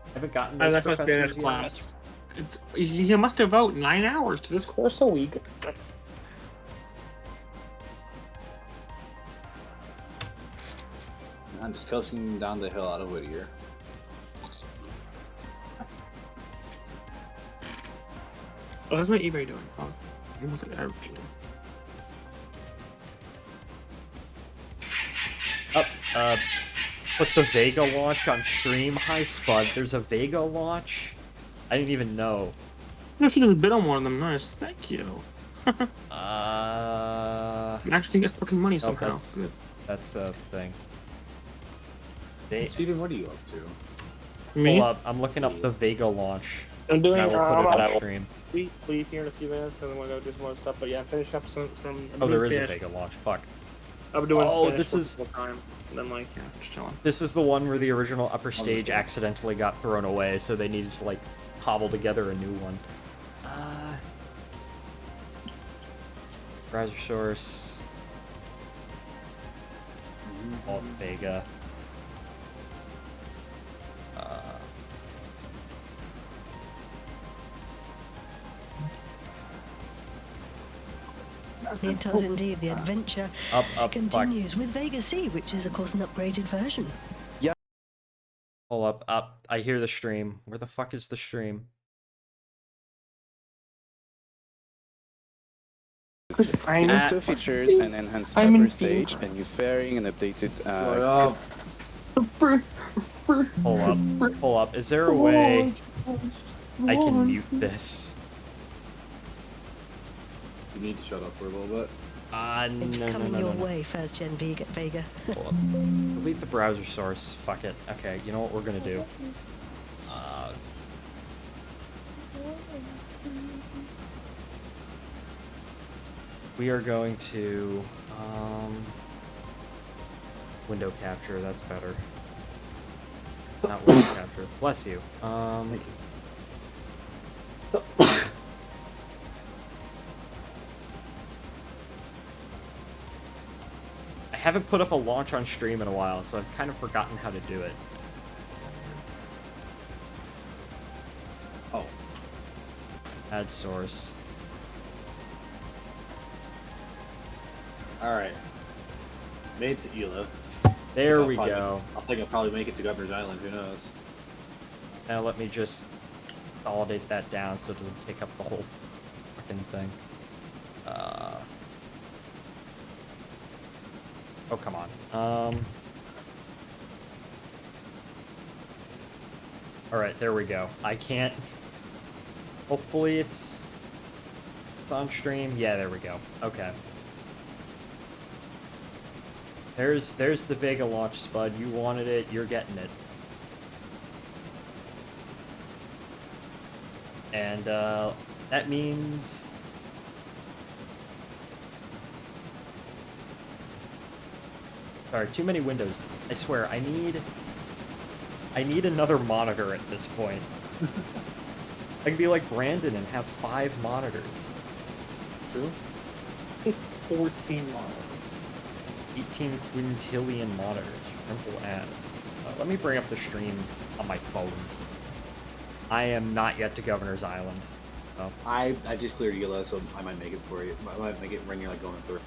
I haven't gotten those That's my professors Spanish yet. class. You must devote 9 hours to this course a week. I'm just coasting down the hill out of Whittier. Oh, how's my eBay doing? Fuck. I don't think I ever paid it. Put the Vega launch on stream. Hi, Spud. There's a Vega launch? I didn't even know. I should have bid on one of them. Nice. Thank you. I You actually can get fucking money somehow. That's a thing. Steven, what are you up to? Me? Hold up. I'm looking up the Vega launch. I'm doing And I will put it on stream. leave here in a few minutes because I'm going to go do some more stuff. But yeah, finish up some Oh, there is a Spanish. Vega launch. Fuck. I've been doing Oh, Spanish this for is- a couple time. And then, like, yeah, just chilling. This is the one where the original upper stage accidentally got thrown away, so they needed to, like, cobble together a new one. Browser source. Alt Vega. It does indeed. The adventure Fuck. continues with Vega C, which is, of course, an upgraded version. Hold up. I hear the stream. Where the fuck is the stream? New features and enhanced upper stage, a new fairing, and updated. Hold up. Is there a way I can mute this? You need to shut up for a little bit. It's no, coming no, your no, no. way, first gen Vega. Hold up. Delete the browser source. Fuck it. Okay, you know what we're gonna do? We are going to window capture. That's better. Not window capture. Bless you. Thank you. I haven't put up a launch on stream in a while, so I've kind of forgotten how to do it. Oh. Add source. Alright. Made to Ela. There we go. I think I'll probably make it to Governor's Island, who knows? Now let me just consolidate that down so it doesn't take up the whole fucking thing. Oh, come on. Alright, there we go. I can't... Hopefully it's on stream. Yeah, there we go. Okay. There's the Vega launch, Spud. You wanted it, you're getting it. And that means sorry, too many windows. I swear, I need another monitor at this point. I can be like Brandon and have 5 monitors. True. 14 monitors. 18 quintillion monitors. Simple as. Let me bring up the stream on my phone. I am not yet to Governor's Island. So. I just cleared Ela, so I might make it for you. I might make it when you're like going through.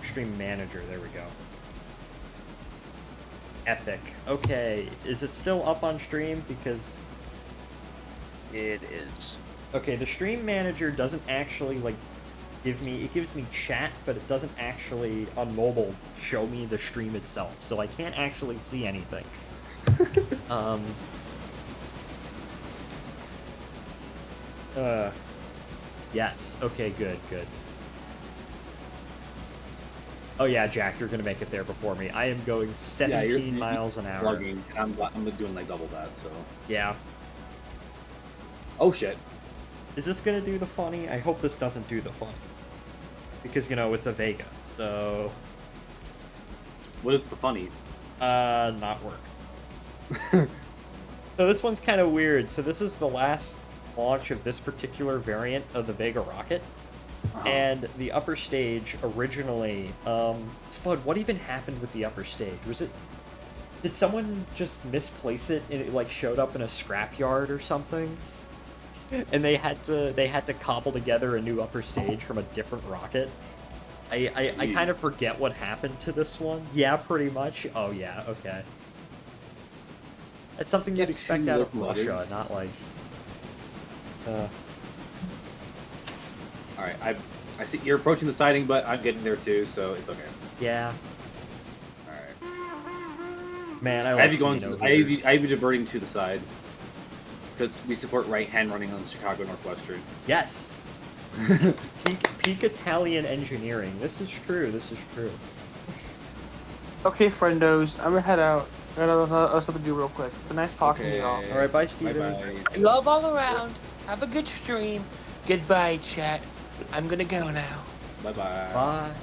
Stream manager. There we go. Epic. Okay, is it still up on stream? Because It is. okay, the stream manager doesn't actually like give me. It gives me chat, but it doesn't actually on mobile show me the stream itself. So I can't actually see anything. Yes. Okay, good. Oh yeah, Jack, you're gonna make it there before me. I am going 17 miles an hour. Plugging, and I'm doing like double that, so. Yeah. Oh shit. Is this gonna do the funny? I hope this doesn't do the funny. Because, you know, it's a Vega, so... What is the funny? Not work. So this one's kind of weird. So this is the last launch of this particular variant of the Vega rocket. And the upper stage originally, Spud, what even happened with the upper stage? Did someone just misplace it and it like showed up in a scrapyard or something? And they had to cobble together a new upper stage from a different rocket. I kind of forget what happened to this one. Yeah, pretty much. Oh yeah, okay. That's something you'd expect out of Russia, not like. All right, I see you're approaching the siding, but I'm getting there too, so it's okay. Yeah. All right. Man, I have you going to. I have you diverting to the side because we support right-hand running on Chicago Northwestern. Yes. peak Italian engineering. This is true. This is true. Okay, friendos, I'm gonna head out. I got other stuff to do real quick. It's been nice talking to y'all. All right, bye, Steven. Bye-bye. Love all around. Have a good stream. Goodbye, chat. I'm gonna go now. Bye-bye. Bye.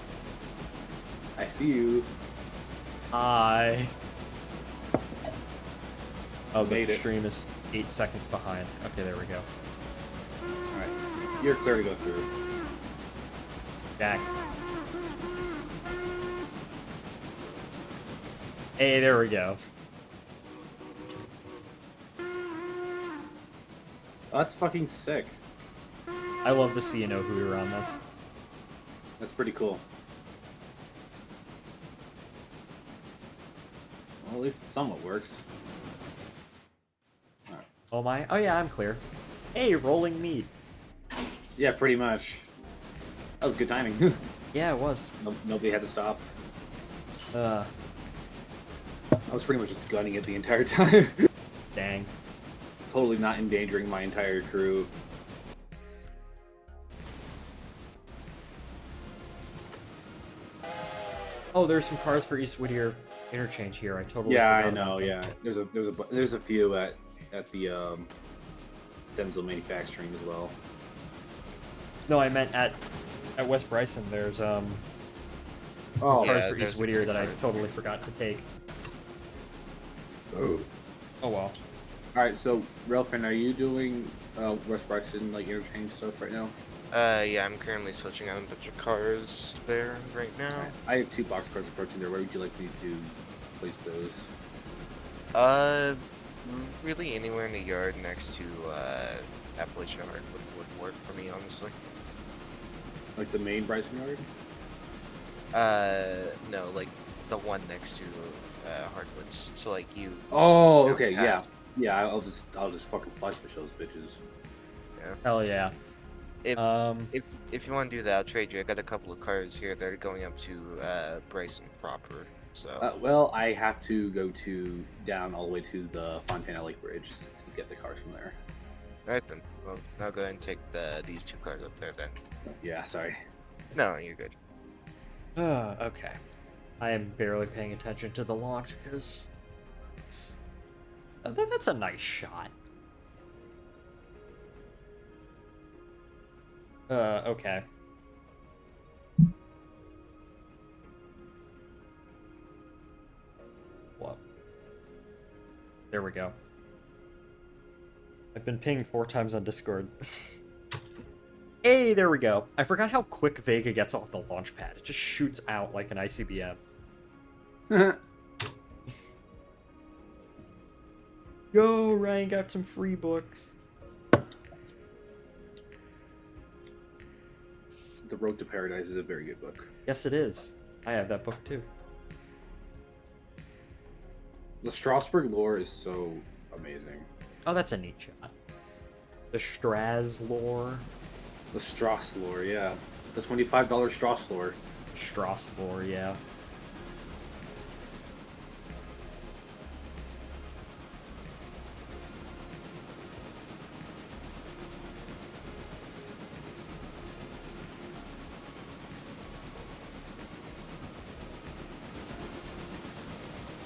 I see you. Hi. Oh, Made the it. stream is 8 seconds behind. Okay, there we go. All right, you're clear to go through. Jack. Hey, there we go. Oh, that's fucking sick. I love to see you know who are on this. That's pretty cool. Well, at least it somewhat works. All right. Oh my. Oh yeah, I'm clear. Hey, rolling meat. Yeah, pretty much. That was good timing. Yeah, it was. Nobody had to stop. I was pretty much just gunning it the entire time. Dang. Totally not endangering my entire crew. Oh, there's some cars for East Whittier interchange here. I totally Yeah, I forgot know. about them. Yeah, there's a few at the Stenzel Manufacturing as well. No, I meant at West Bryson. There's Oh, cars for East Whittier that I totally forgot to take. Oh well. All right, so Relfin, are you doing West Bryson like interchange stuff right now? Yeah, I'm currently switching out a bunch of cars there right now. Right. I have 2 box cars approaching there. Where would you like me to place those? Really anywhere in the yard next to Appalachian Hardwood would work for me, honestly. Like the main Bryson yard? No, like the one next to Hardwoods. So like you. Oh, okay, yeah, yeah. I'll just fucking fly switch those bitches. Yeah. Hell yeah. If you want to do that, I'll trade you. I got a couple of cars here that are going up to Bryson proper. So. Well, I have to go down all the way to the Fontana Lake Bridge to get the cars from there. All right then. Well, I'll go ahead and take these 2 cars up there then. Yeah, sorry. No, you're good. Okay. I am barely paying attention to the launch because that's a nice shot. Okay. What? There we go. I've been pinged 4 times on Discord. Hey, there we go. I forgot how quick Vega gets off the launch pad. It just shoots out like an ICBM. Yo, Ryan got some free books. The Road to Paradise is a very good book. Yes, it is. I have that book too. The Strasbourg lore is so amazing. Oh, that's a neat shot. The Straz lore. The Strauss lore, yeah. The $25 Strauss lore. Strauss lore, yeah.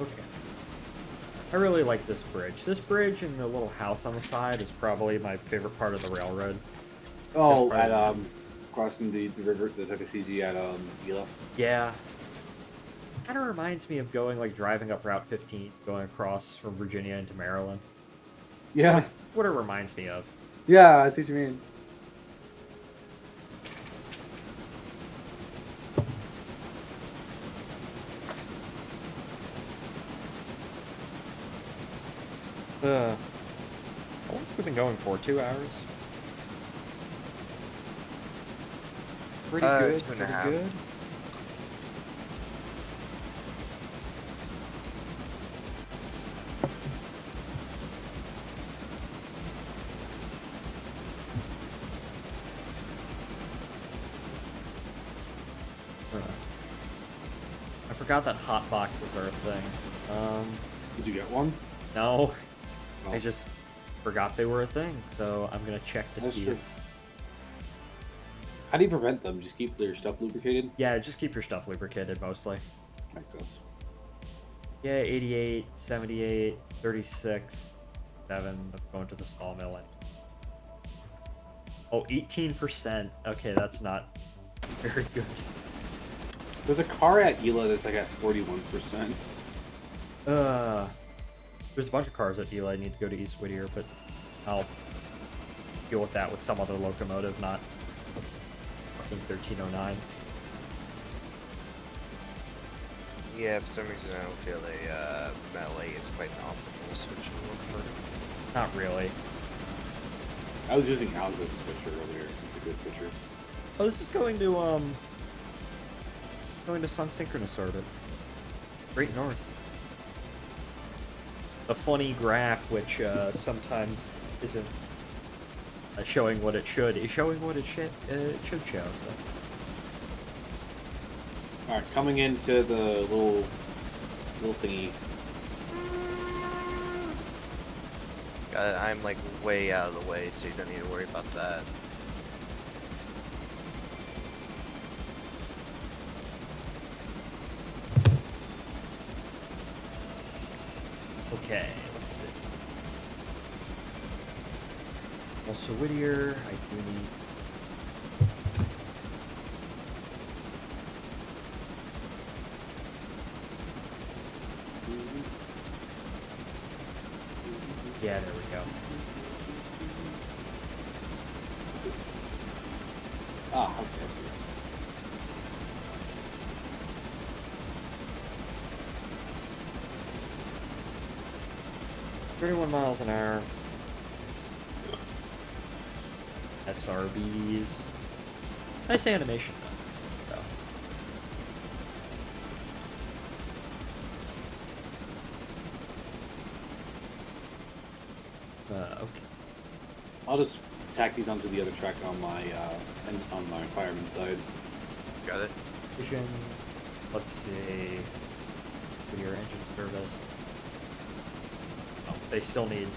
Okay. I really like this bridge. This bridge and the little house on the side is probably my favorite part of the railroad. Oh, at crossing the river, the Tuckasegee at Gila. Yeah. Kind of reminds me of going like driving up Route 15, going across from Virginia into Maryland. Yeah. What it reminds me of. Yeah, I see what you mean. How long have we been going for? 2 hours? Pretty good. 2.5. Pretty good. I forgot that hot boxes are a thing. Did you get one? No. Oh. I just forgot they were a thing, so I'm gonna check to see if... How do you prevent them? Just keep your stuff lubricated? Yeah, just keep your stuff lubricated, mostly. Like this. Yeah, 88, 78, 36, 7. Let's go into the sawmill. Oh, 18%. Okay, that's not very good. There's a car at Gila that's like at 41%. There's a bunch of cars at Eli. I need to go to East Whittier, but I'll deal with that with some other locomotive, not fucking 1309. Yeah, for some reason I don't feel a melee is quite an optimal switch locomotive. Not really. I was using Alg as a switcher earlier. It's a good switcher. Oh, this is going to Sun Synchronous Orbit. Great North. A funny graph, which sometimes isn't showing what it should, is showing what it should show. So. All right, coming into the little thingy. I'm like way out of the way, so you don't need to worry about that. Okay, let's see. Also Whittier, I do need... Yeah, there we go. Ah, okay. I see. 31 miles an hour. SRBs. Nice animation, though. Okay. I'll just tack these onto the other track on my fireman side. Got it. Vision. Let's see. For your engine service. Oh, they still need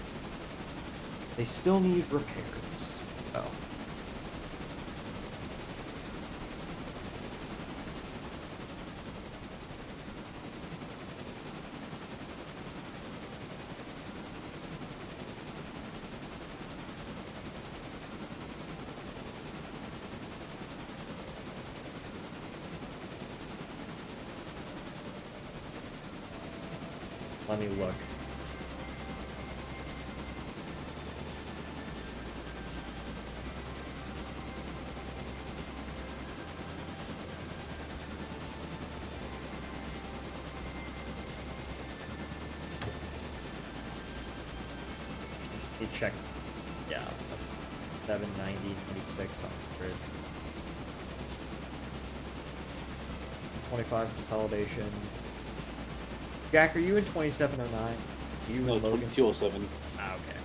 repairs. Oh. Let me look. Let me check. Yeah. 790, 2600. 25 consolidation. Jack, are you in 2709? You No, and Logan? 207. Ah, okay.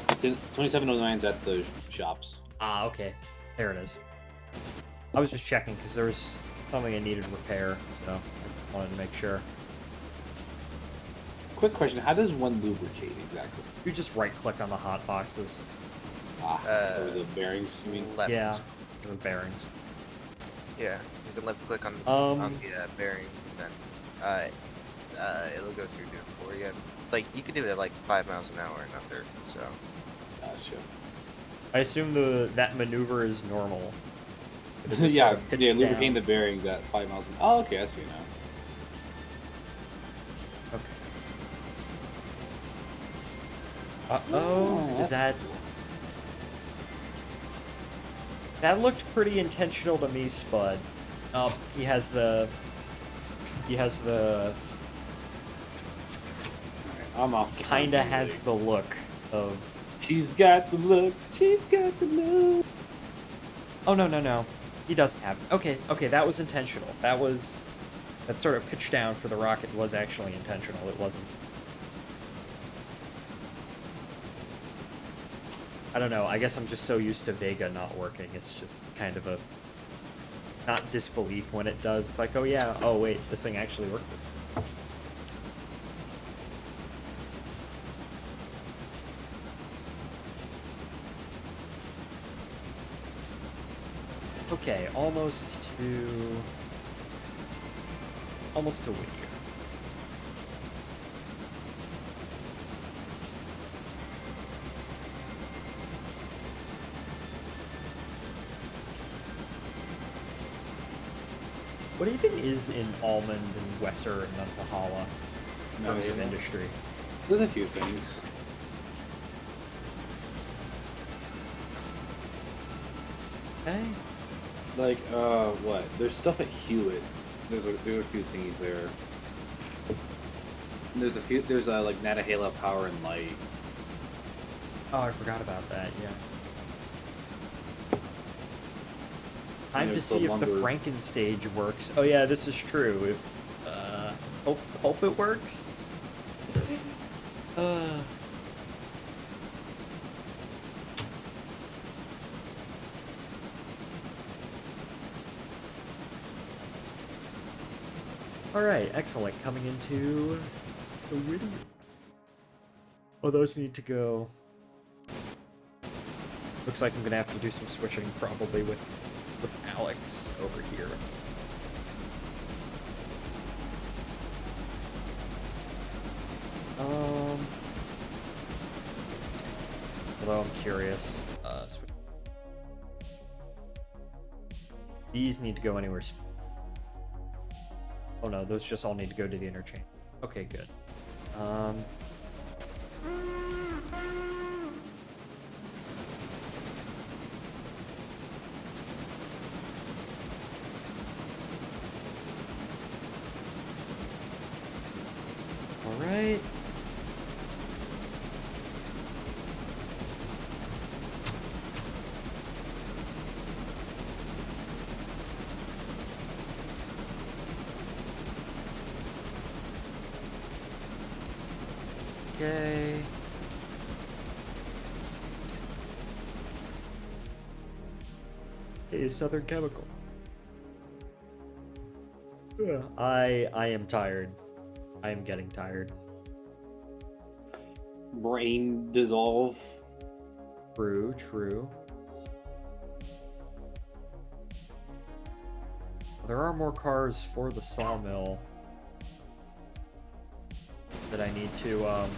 It's in 2709's at the shops. Ah, okay. There it is. I was just checking because there was something I needed repair, so I wanted to make sure. Quick question: how does one lubricate exactly? You just right-click on the hot boxes. Or the bearings, you mean? Left. Yeah, the bearings. Yeah, you can left click on the bearings, and then it'll go through it for you. Like you can do it at like 5 miles an hour and under. So. Gotcha. I assume that maneuver is normal. Yeah, pitch lubricating down. the bearings at 5 miles an hour. Oh, okay, I see now. Uh-oh, is that... That looked pretty intentional to me, Spud. Oh, he has the... I'm off. Kinda has the look of... She's got the look. She's got the look. Oh, no. He doesn't have it. Okay, that was intentional. That sort of pitch down for the rocket was actually intentional. It wasn't... I don't know, I guess I'm just so used to Vega not working, it's just kind of a... not disbelief when it does. It's like, oh yeah, oh wait, this thing actually worked this time. Okay, almost to Whittier. What even is in Almond and Wesser and Nantahala in terms of industry? There's a few things. Okay. Like, what? There's stuff at Hewitt. There are a few thingies there. There's like Natahala Power and Light. Oh, I forgot about that, yeah. Time to see if the Franken stage works. Oh yeah, this is true. If let's hope it works. All right, excellent. Coming into the Whittier. Oh, those need to go. Looks like I'm gonna have to do some switching, probably with Alex over here. Although I'm curious. These need to go anywhere. Oh no, those just all need to go to the interchange. Okay, good. All right. Okay. Hey, Southern Chemical. Ugh. I am tired. I am getting tired. Brain dissolve. True, true. There are more cars for the sawmill that I need to, well,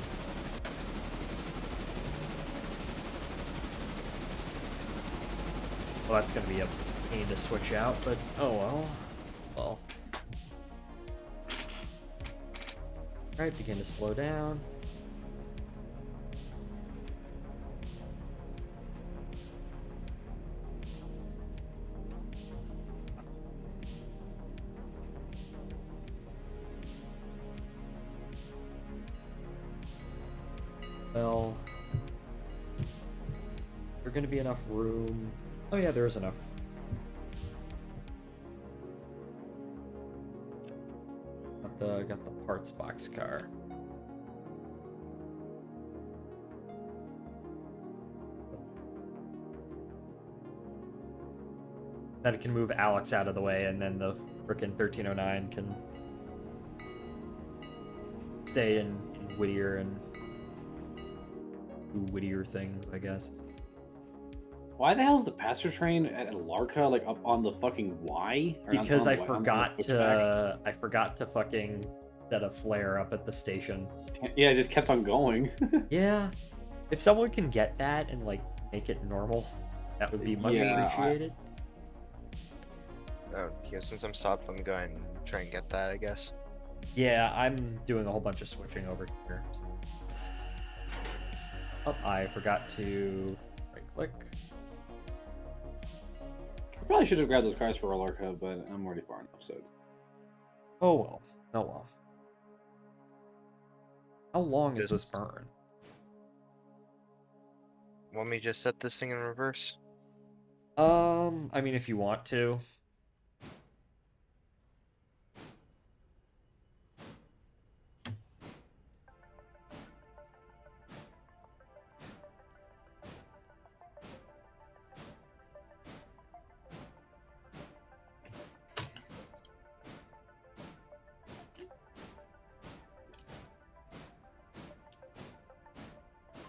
that's gonna be a pain to switch out, but oh well. Well. Alright, begin to slow down. Well, there's going to be enough room. Oh yeah, there is enough. Got the parts box car. That it can move Alex out of the way, and then the frickin' 1309 can stay in Whittier and do Whittier things, I guess. Why the hell is the passenger train at Larka like up on the fucking Y? Because I forgot to fucking set a flare up at the station. Yeah, it just kept on going. Yeah. If someone can get that and like make it normal, that would be much appreciated. Yeah, since I'm stopped, I'm going to try and get that, I guess. Yeah, I'm doing a whole bunch of switching over here. So. Oh, I forgot to right click. I probably should have grabbed those cars for Larka, but I'm already far enough, so it's... Oh well. Oh well. How long is this burn? Want me to just set this thing in reverse? I mean, if you want to.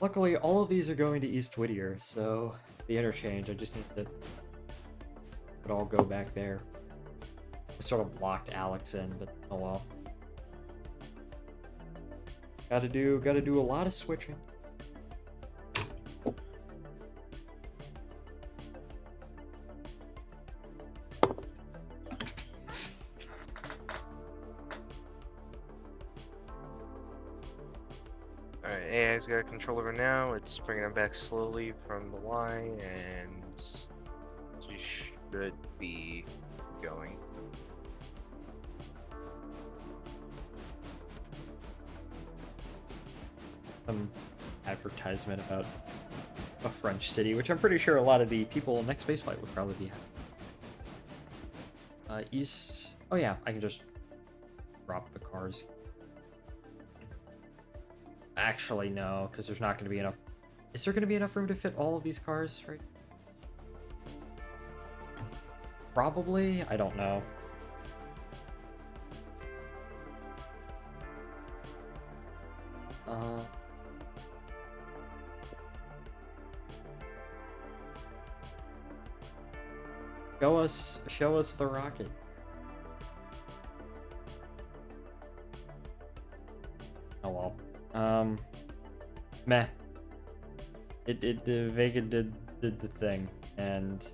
Luckily, all of these are going to East Whittier, so the interchange, I just need to it all go back there. I sort of locked Alex in, but oh well. Gotta do a lot of switching. Alright, AI's got control over now. It's bringing them back slowly from the Y, and we should be going. Some advertisement about a French city, which I'm pretty sure a lot of the people in next spaceflight would probably be happy. East. Oh yeah, I can just drop the cars. Actually, no, because there's not going to be enough. Is there going to be enough room to fit all of these cars, right? Probably. I don't know. Show us the rocket. Oh well. Meh. The Vega did the thing, and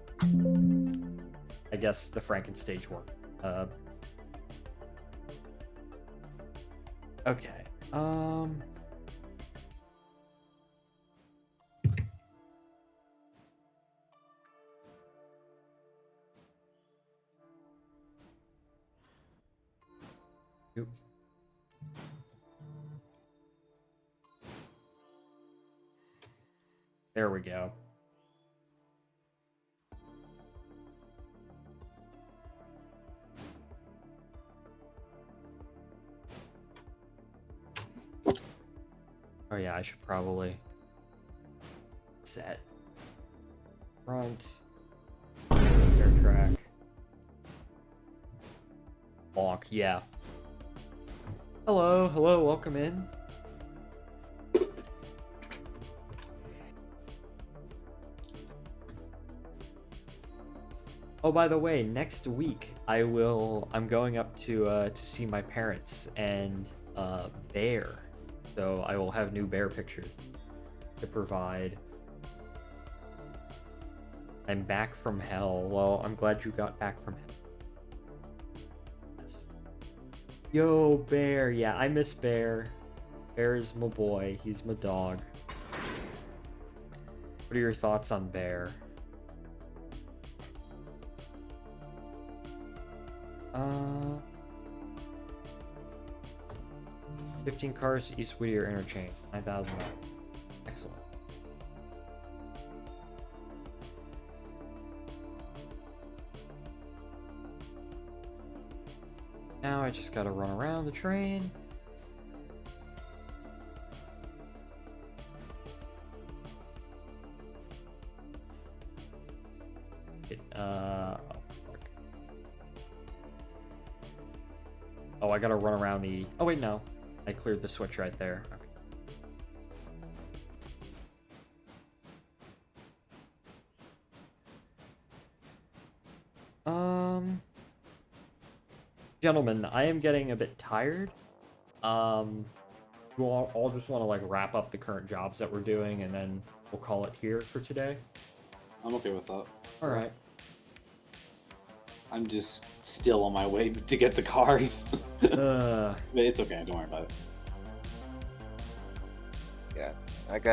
I guess the Frankenstage worked. Okay. Oop. There we go. Oh yeah, I should probably set front air track lock. Yeah. Hello, welcome in. Oh, by the way, next week I'm going up to see my parents and Bear. So I will have new Bear pictures to provide. I'm back from hell. Well, I'm glad you got back from hell. Yo, Bear. Yeah, I miss Bear. Bear is my boy. He's my dog. What are your thoughts on Bear? 15 cars to East Whittier interchange, $9,000. Excellent. Now I just gotta run around the train. Oh, I gotta run around the... Oh, wait, no. I cleared the switch right there. Okay. Gentlemen, I am getting a bit tired. You all just want to like wrap up the current jobs that we're doing, and then we'll call it here for today. I'm okay with that. All right. I'm just still on my way to get the cars. But it's okay. Don't worry about it. Yeah, I've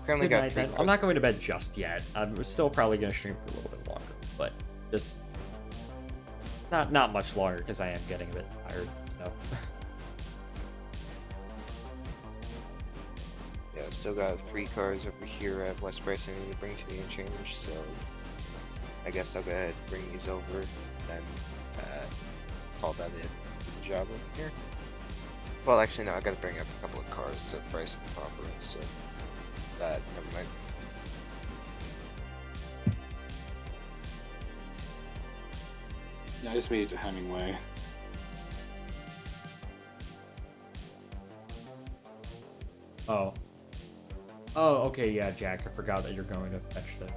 currently Good got night, 3 then. cars. I'm not going to bed just yet. I'm still probably going to stream for a little bit longer, but just not much longer because I am getting a bit tired. So. Yeah, I still got 3 cars over here at West Bryson I need to bring to the interchange, so I guess I'll go ahead and bring these over and call that in for the job over here. Well, actually, no, I gotta bring up a couple of cars to Bryson proper, so never mind. Yeah, I just made it to Hemingway. Oh. Oh, okay, yeah, Jack. I forgot that you're going to fetch the...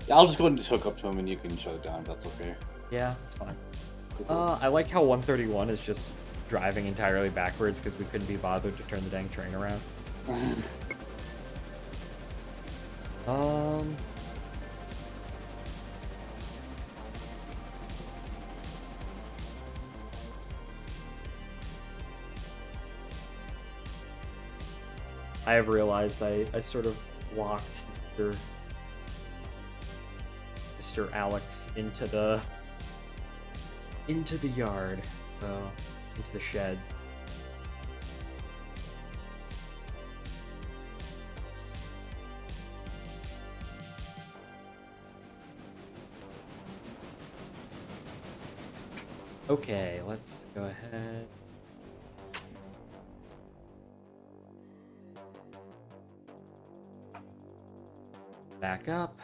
Yeah, I'll just go and just hook up to him and you can shut it down if that's okay. Yeah, that's fine. Cool. I like how 131 is just driving entirely backwards because we couldn't be bothered to turn the dang train around. I have realized I sort of locked Mr. Alex into the yard, so into the shed. Okay, let's go ahead. Back up.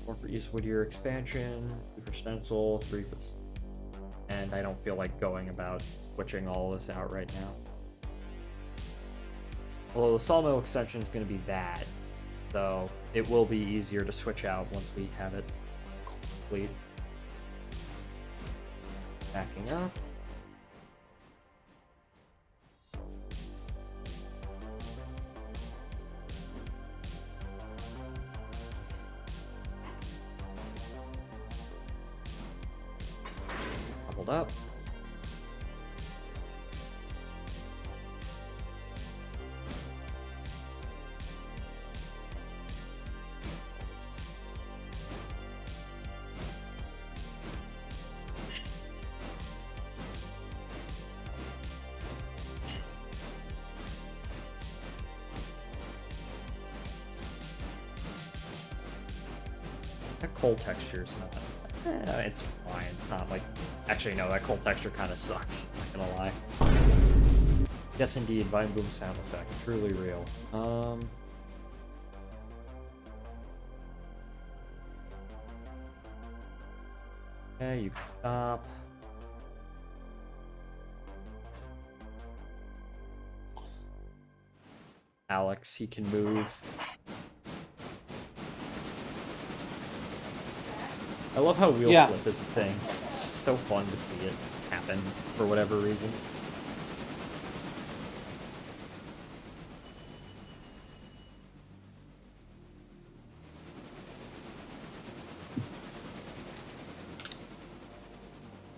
Four for East Whittier expansion, 2 for Stencil, 3 for... And I don't feel like going about switching all this out right now. Although the sawmill extension is going to be bad, so it will be easier to switch out once we have it complete. Backing up. Hold up. That coal texture is not. It's fine. It's not like. Actually, no. That coal texture kind of sucks. Not gonna lie. Yes, indeed. Vine boom sound effect. Truly real. Okay, you can stop. Alex, he can move. I love how wheel slip is a thing. It's just so fun to see it happen for whatever reason.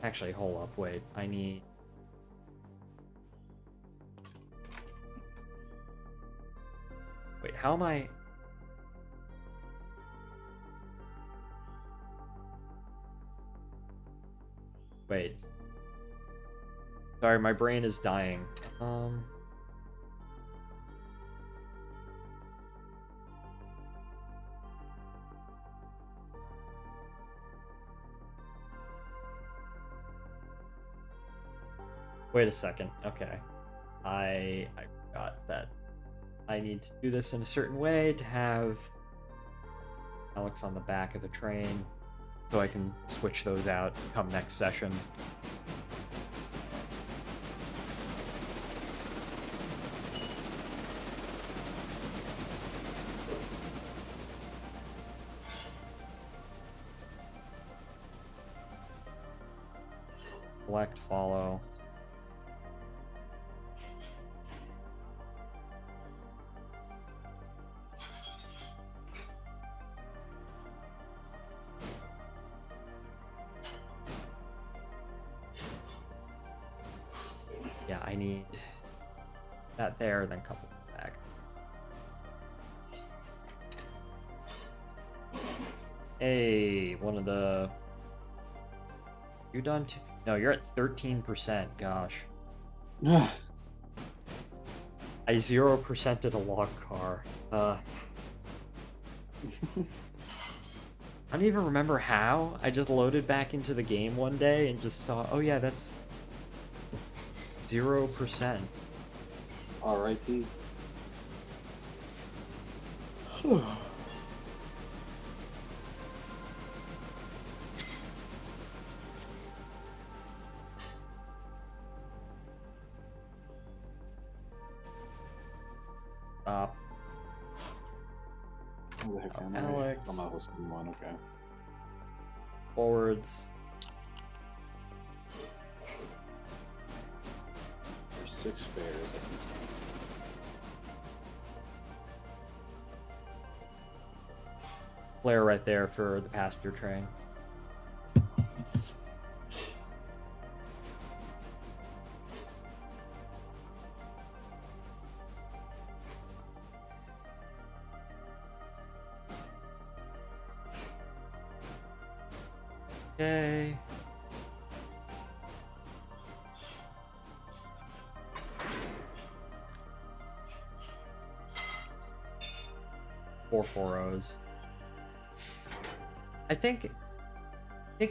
Actually, hold up, wait. I need... Wait, how am I... Wait. Sorry, my brain is dying. Wait a second. Okay. I forgot that I need to do this in a certain way to have Alex on the back of the train. So I can switch those out come next session. Select, follow. Yeah, I need that there, then couple it back. Hey, one of the... You done too? No, you're at 13%, gosh. I 0%ed a log car. I don't even remember how. I just loaded back into the game one day and just saw, oh yeah, that's 0%. R.I.P. Stop. Where the heck am I? Alex. I'm not listening to one, okay. Forwards. There's 6 fares, I can see. Flare right there for the passenger train. Okay. Four 4-0s. I think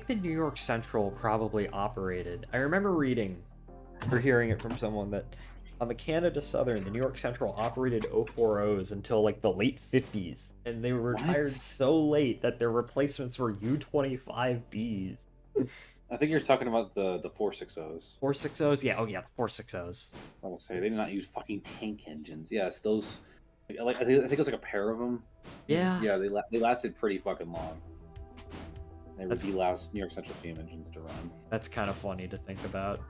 the New York Central probably operated. I remember reading or hearing it from someone that on the Canada Southern, the New York Central operated 040s until like the late 50s, and they were retired so late that their replacements were U25Bs. I think you're talking about the 460s. 460s? Yeah. Oh yeah, the 460s. I will say they did not use fucking tank engines. Yes, those. Like I think it was like a pair of them. Yeah. Yeah, they lasted pretty fucking long. They were That's- the last New York Central steam engines to run. That's kind of funny to think about.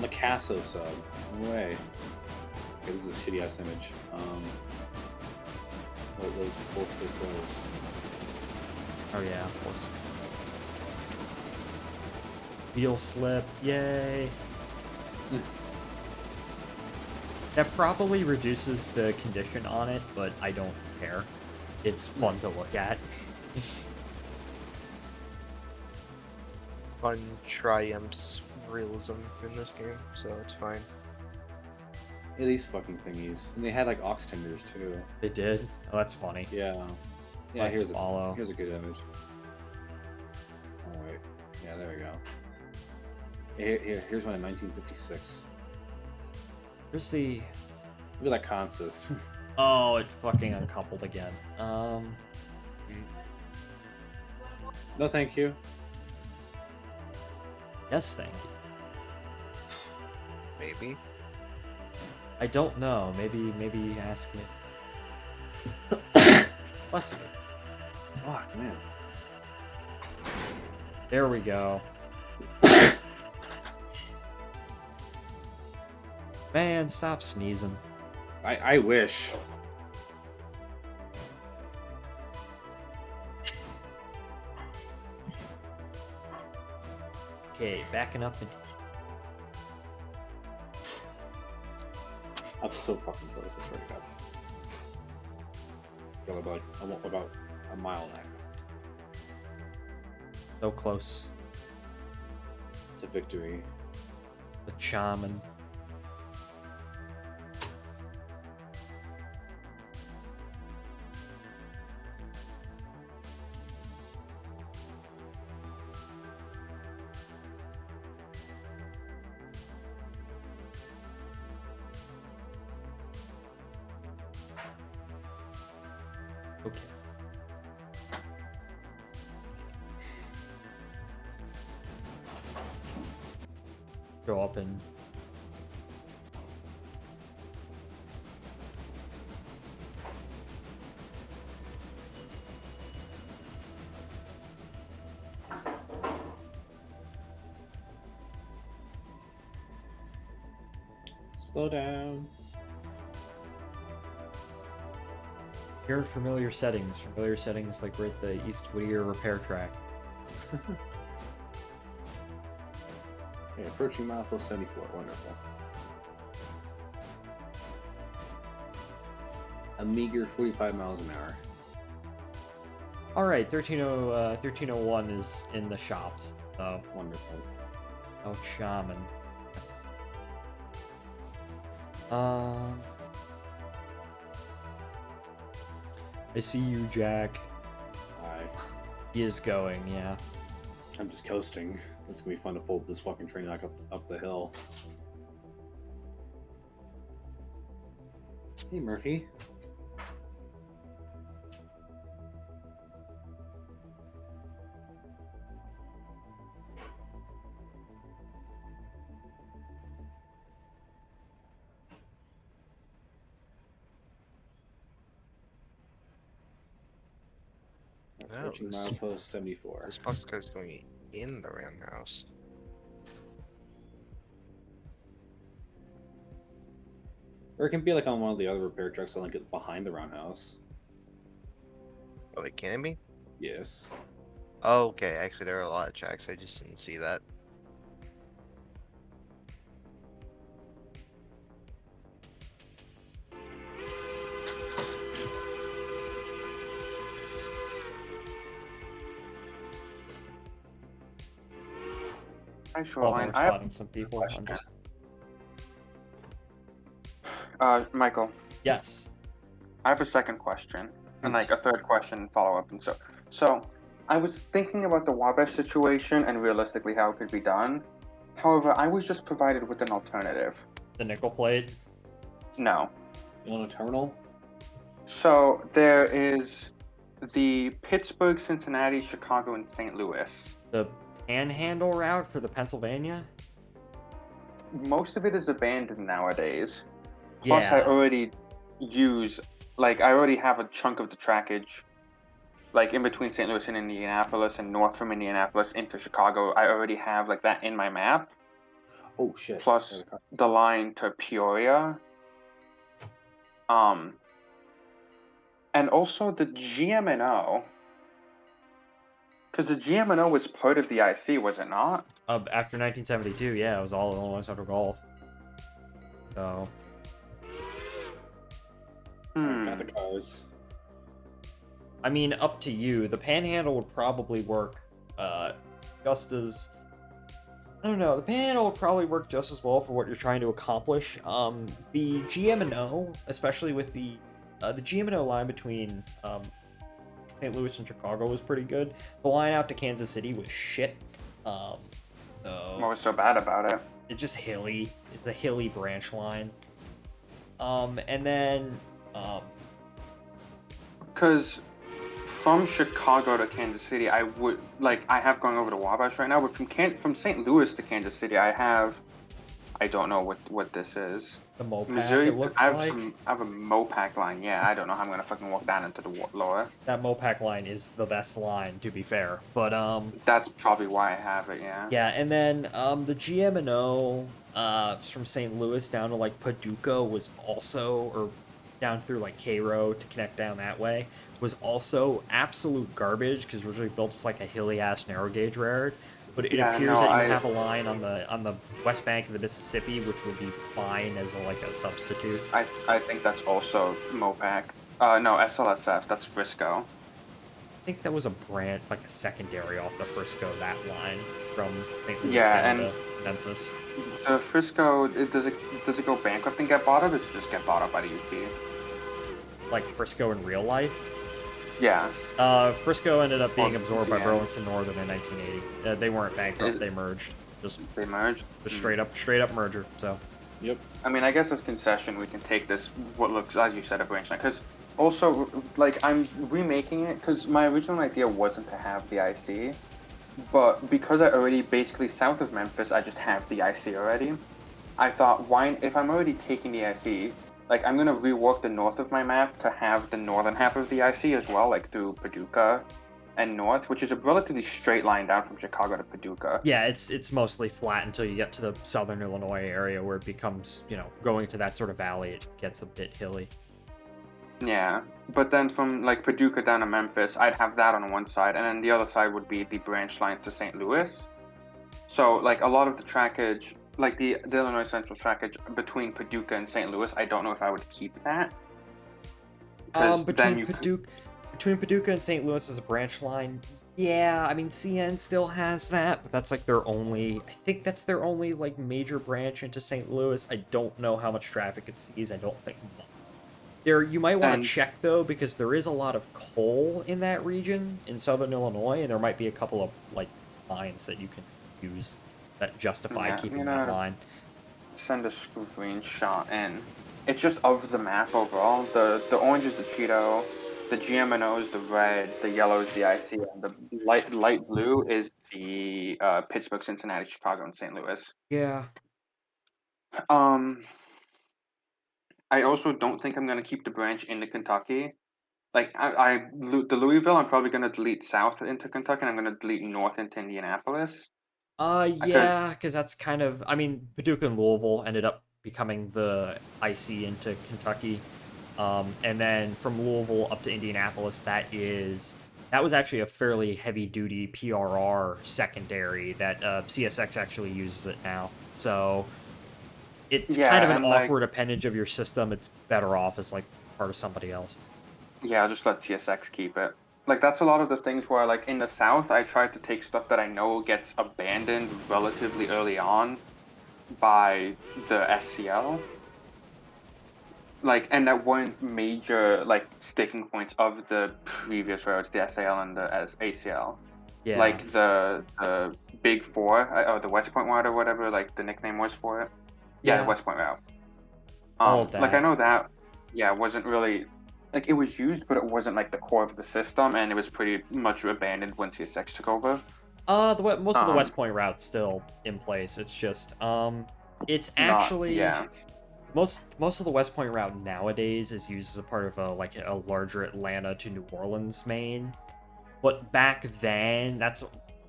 Picasso sub. No way. Okay, this is a shitty ass image. What those 460s? Oh yeah, 460. Wheel slip, yay! That probably reduces the condition on it, but I don't care. It's fun to look at. Fun triumphs realism in this game, so it's fine. Yeah, these fucking thingies. And they had like aux tenders too. They did? Oh, that's funny. Yeah. Yeah, Like here's follow. Here's a good image. Alright. Yeah, there we go. Here's one in 1956. Where's the... Look at that consist. Oh, it fucking uncoupled again. No thank you. Yes, thank you. Maybe. I don't know. Maybe ask me. Bless you. Fuck, man. There we go. Man, stop sneezing. I wish. Okay, backing up and... I'm so fucking close, I swear to God. Got about a mile now. So close. To victory. The shaman. Okay. Go up and... Slow down. Here are familiar settings. Familiar settings like we're at the East Whittier repair track. Okay, approaching mile plus 74. Wonderful. A meager 45 miles an hour. Alright, 1301 is in the shops. So, Wonderful. oh, shaman. I see you, Jack. Hi. He is going, yeah. I'm just coasting. It's gonna be fun to pull this fucking train back up the hill. Hey, Murphy. Approaching this- milepost 74. This boxcar is going in the roundhouse. Or it can be like on one of the other repair trucks that like it behind the roundhouse. Oh, it can be? Yes. Oh, okay, actually there are a lot of tracks, I just didn't see that. Hi, While Shoreline. we're I have spotting some people. I'm just... Michael. Yes. I have a second question and like a third question follow up, and so I was thinking about the Wabash situation and realistically how it could be done. However, I was just provided with an alternative. The nickel plate? No. You want a terminal? So there is the Pittsburgh, Cincinnati, Chicago, and St. Louis. The Panhandle route for the Pennsylvania? Most of it is abandoned nowadays. Plus, Yeah. I already have a chunk of the trackage, like in between St. Louis and Indianapolis, and north from Indianapolis into Chicago. I already have like that in my map. Oh shit. Plus the line to Peoria. And also the GMNO. Because the GMNO was part of the IC, was it not? After 1972, yeah, it was all Illinois Central Gulf. So. Got the cars. I mean, up to you. The Panhandle would probably work just as... I don't know. The Panhandle would probably work just as well for what you're trying to accomplish. The GM&O, especially with the GM&O line between St. Louis and Chicago was pretty good. The line out to Kansas City was shit. What was so bad about it? It's just hilly. It's a hilly branch line. And then... Because from Chicago to Kansas City, I would I have going over to Wabash right now, but from St. Louis to Kansas City, I don't know what this is. The Mopac, Missouri, it looks I have a Mopac line. Yeah, I don't know how I'm gonna fucking walk down into the lower. That Mopac line is the best line, to be fair. But that's probably why I have it. Yeah. Yeah, and then the GM&O from St. Louis down to like Paducah was also, or down through like Cairo to connect down that way, was also absolute garbage because it was really built as like a hilly ass narrow gauge railroad. But it appears that you have a line on the west bank of the Mississippi, which would be fine as a substitute. I think that's also Mopac. No, SLSF. That's Frisco. I think that was a branch, like a secondary off the Frisco, that line from St. Louis down to Memphis. The Frisco, does it go bankrupt and get bought up, or does it just get bought up by the UP? Like Frisco in real life? Yeah. Frisco ended up being absorbed by Burlington Northern in 1980. They weren't bankrupt; they merged. They merged. Just straight up merger. So. Yep. I mean, I guess as concession, we can take this what looks, as you said, a branch line. Because also, I'm remaking it because my original idea wasn't to have the IC, but because I already basically south of Memphis, I just have the IC already. I thought, why if I'm already taking the IC. I'm gonna rework the north of my map to have the northern half of the IC as well, through Paducah and north, which is a relatively straight line down from Chicago to Paducah. Yeah, it's mostly flat until you get to the southern Illinois area where it becomes, going to that sort of valley, it gets a bit hilly. Yeah, but then from Paducah down to Memphis, I'd have that on one side, and then the other side would be the branch line to St. Louis. So a lot of the trackage, the Illinois Central trackage between Paducah and St. Louis, I don't know if I would keep that. Between Paducah and St. Louis as a branch line, yeah, I mean CN still has that, but that's their only. I think that's their only major branch into St. Louis. I don't know how much traffic it sees. I don't think much. You might want to check though, because there is a lot of coal in that region in southern Illinois, and there might be a couple of lines that you can use that justify keeping that line. Send a screenshot in. It's just of the map overall. The orange is the Cheeto, the GM&O is the red, the yellow is the IC, and the light blue is the Pittsburgh, Cincinnati, Chicago, and St. Louis. Yeah. I also don't think I'm gonna keep the branch into Kentucky. The Louisville, I'm probably gonna delete south into Kentucky, and I'm gonna delete north into Indianapolis. Yeah, because that's kind of. I mean, Paducah and Louisville ended up becoming the IC into Kentucky, and then from Louisville up to Indianapolis, that was actually a fairly heavy-duty PRR secondary that CSX actually uses it now. So it's kind of an awkward appendage of your system. It's better off as part of somebody else. Yeah, I'll just let CSX keep it. That's a lot of the things where, in the South, I tried to take stuff that I know gets abandoned relatively early on by the SCL. And that weren't major, sticking points of the previous roads, the SAL and the ACL. Yeah. Like the Big Four, or the West Point route or whatever, like the nickname was for it. Yeah, the West Point route. All of that. Like I know that, yeah, wasn't really, like it was used, but it wasn't like the core of the system, and it was pretty much abandoned when CSX took over. Most of the West Point route's still in place. It's just, it's actually most of the West Point route nowadays is used as a part of a larger Atlanta to New Orleans main. But back then, that's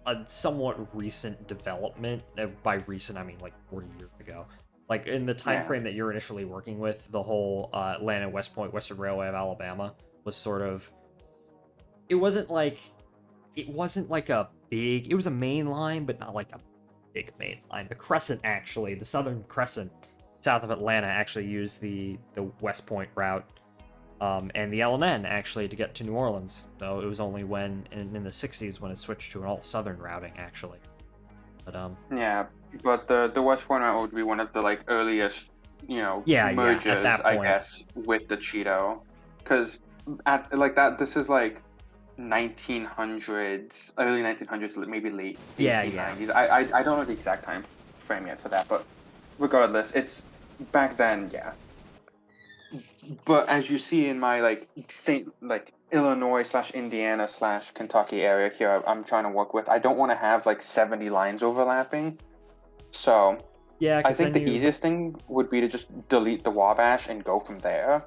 a somewhat recent development. By recent, I mean like 40 years ago. Like in the time frame that you're initially working with, the whole Atlanta West Point Western Railway of Alabama was sort of. It wasn't like a big. It was a main line, but not like a big main line. The Crescent, actually, the Southern Crescent, south of Atlanta, actually used the West Point route, and the LNN actually to get to New Orleans. Though it was only when in the '60s when it switched to an all Southern routing, actually. But yeah, but the West Point route would be one of the like earliest, mergers, at that point. I guess, with the Cheeto, because at like that, this is like 1900s, early 1900s, maybe late 1890s. I don't know the exact time frame yet for that, but regardless, it's back then, yeah. But as you see in my like Illinois/Indiana/Kentucky area here, I'm trying to work with, I don't want to have like 70 lines overlapping. So yeah, I think the easiest thing would be to just delete the Wabash and go from there.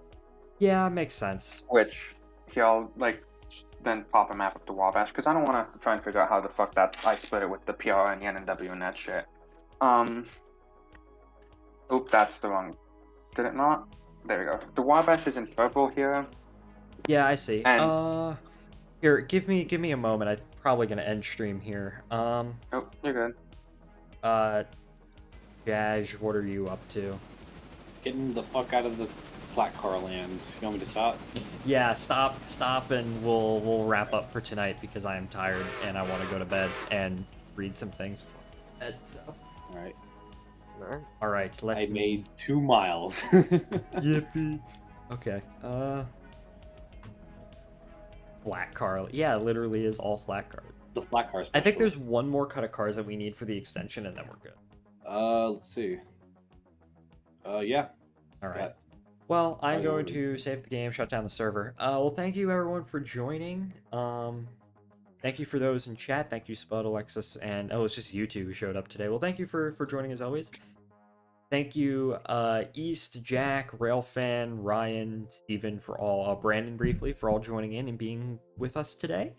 Yeah, makes sense. Which here I'll like then pop a map of the Wabash, because I don't want to try and figure out how the fuck that I split it with the PR and the NNW and that shit. Oop, that's the wrong. Did it not? There we go. The Wabash is in purple here. Yeah, I see. And here, give me a moment. I'm probably gonna end stream here. Oh, you're good. Jaj, what are you up to? Getting the fuck out of the flat car land. You want me to stop? Yeah, stop, and we'll wrap up for tonight because I am tired and I want to go to bed and read some things for bed. So. All right. All right. I made 2 miles. Yippee. Okay. Flat car. Yeah, it literally is all flat cars. The flat cars. I think there's one more cut of cars that we need for the extension, and then we're good. Let's see. Yeah. All right. Well, I'm going to save the game, shut down the server. Well, thank you everyone for joining. Thank you for those in chat. Thank you, Spud, Alexis, and it's just you two who showed up today. Well, thank you for joining as always. Thank you, East, Jack, Railfan, Ryan, Steven, for all, Brandon briefly, for all joining in and being with us today.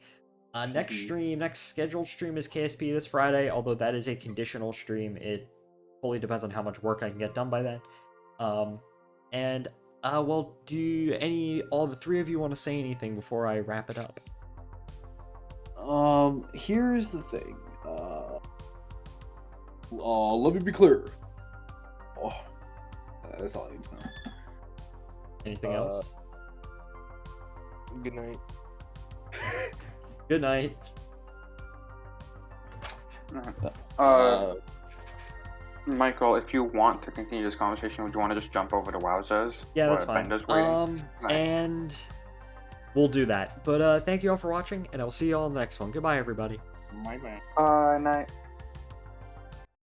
Next scheduled stream is KSP this Friday, although that is a conditional stream. It fully depends on how much work I can get done by then. Well, do all the three of you want to say anything before I wrap it up? Here's the thing. Let me be clear. That's all I need to know. Anything else? Good night. Good night. Michael, if you want to continue this conversation, would you want to just jump over to Wowzers? Yeah, that's fine. And we'll do that. But thank you all for watching, and I'll see you all in the next one. Goodbye, everybody. Bye-bye. Night.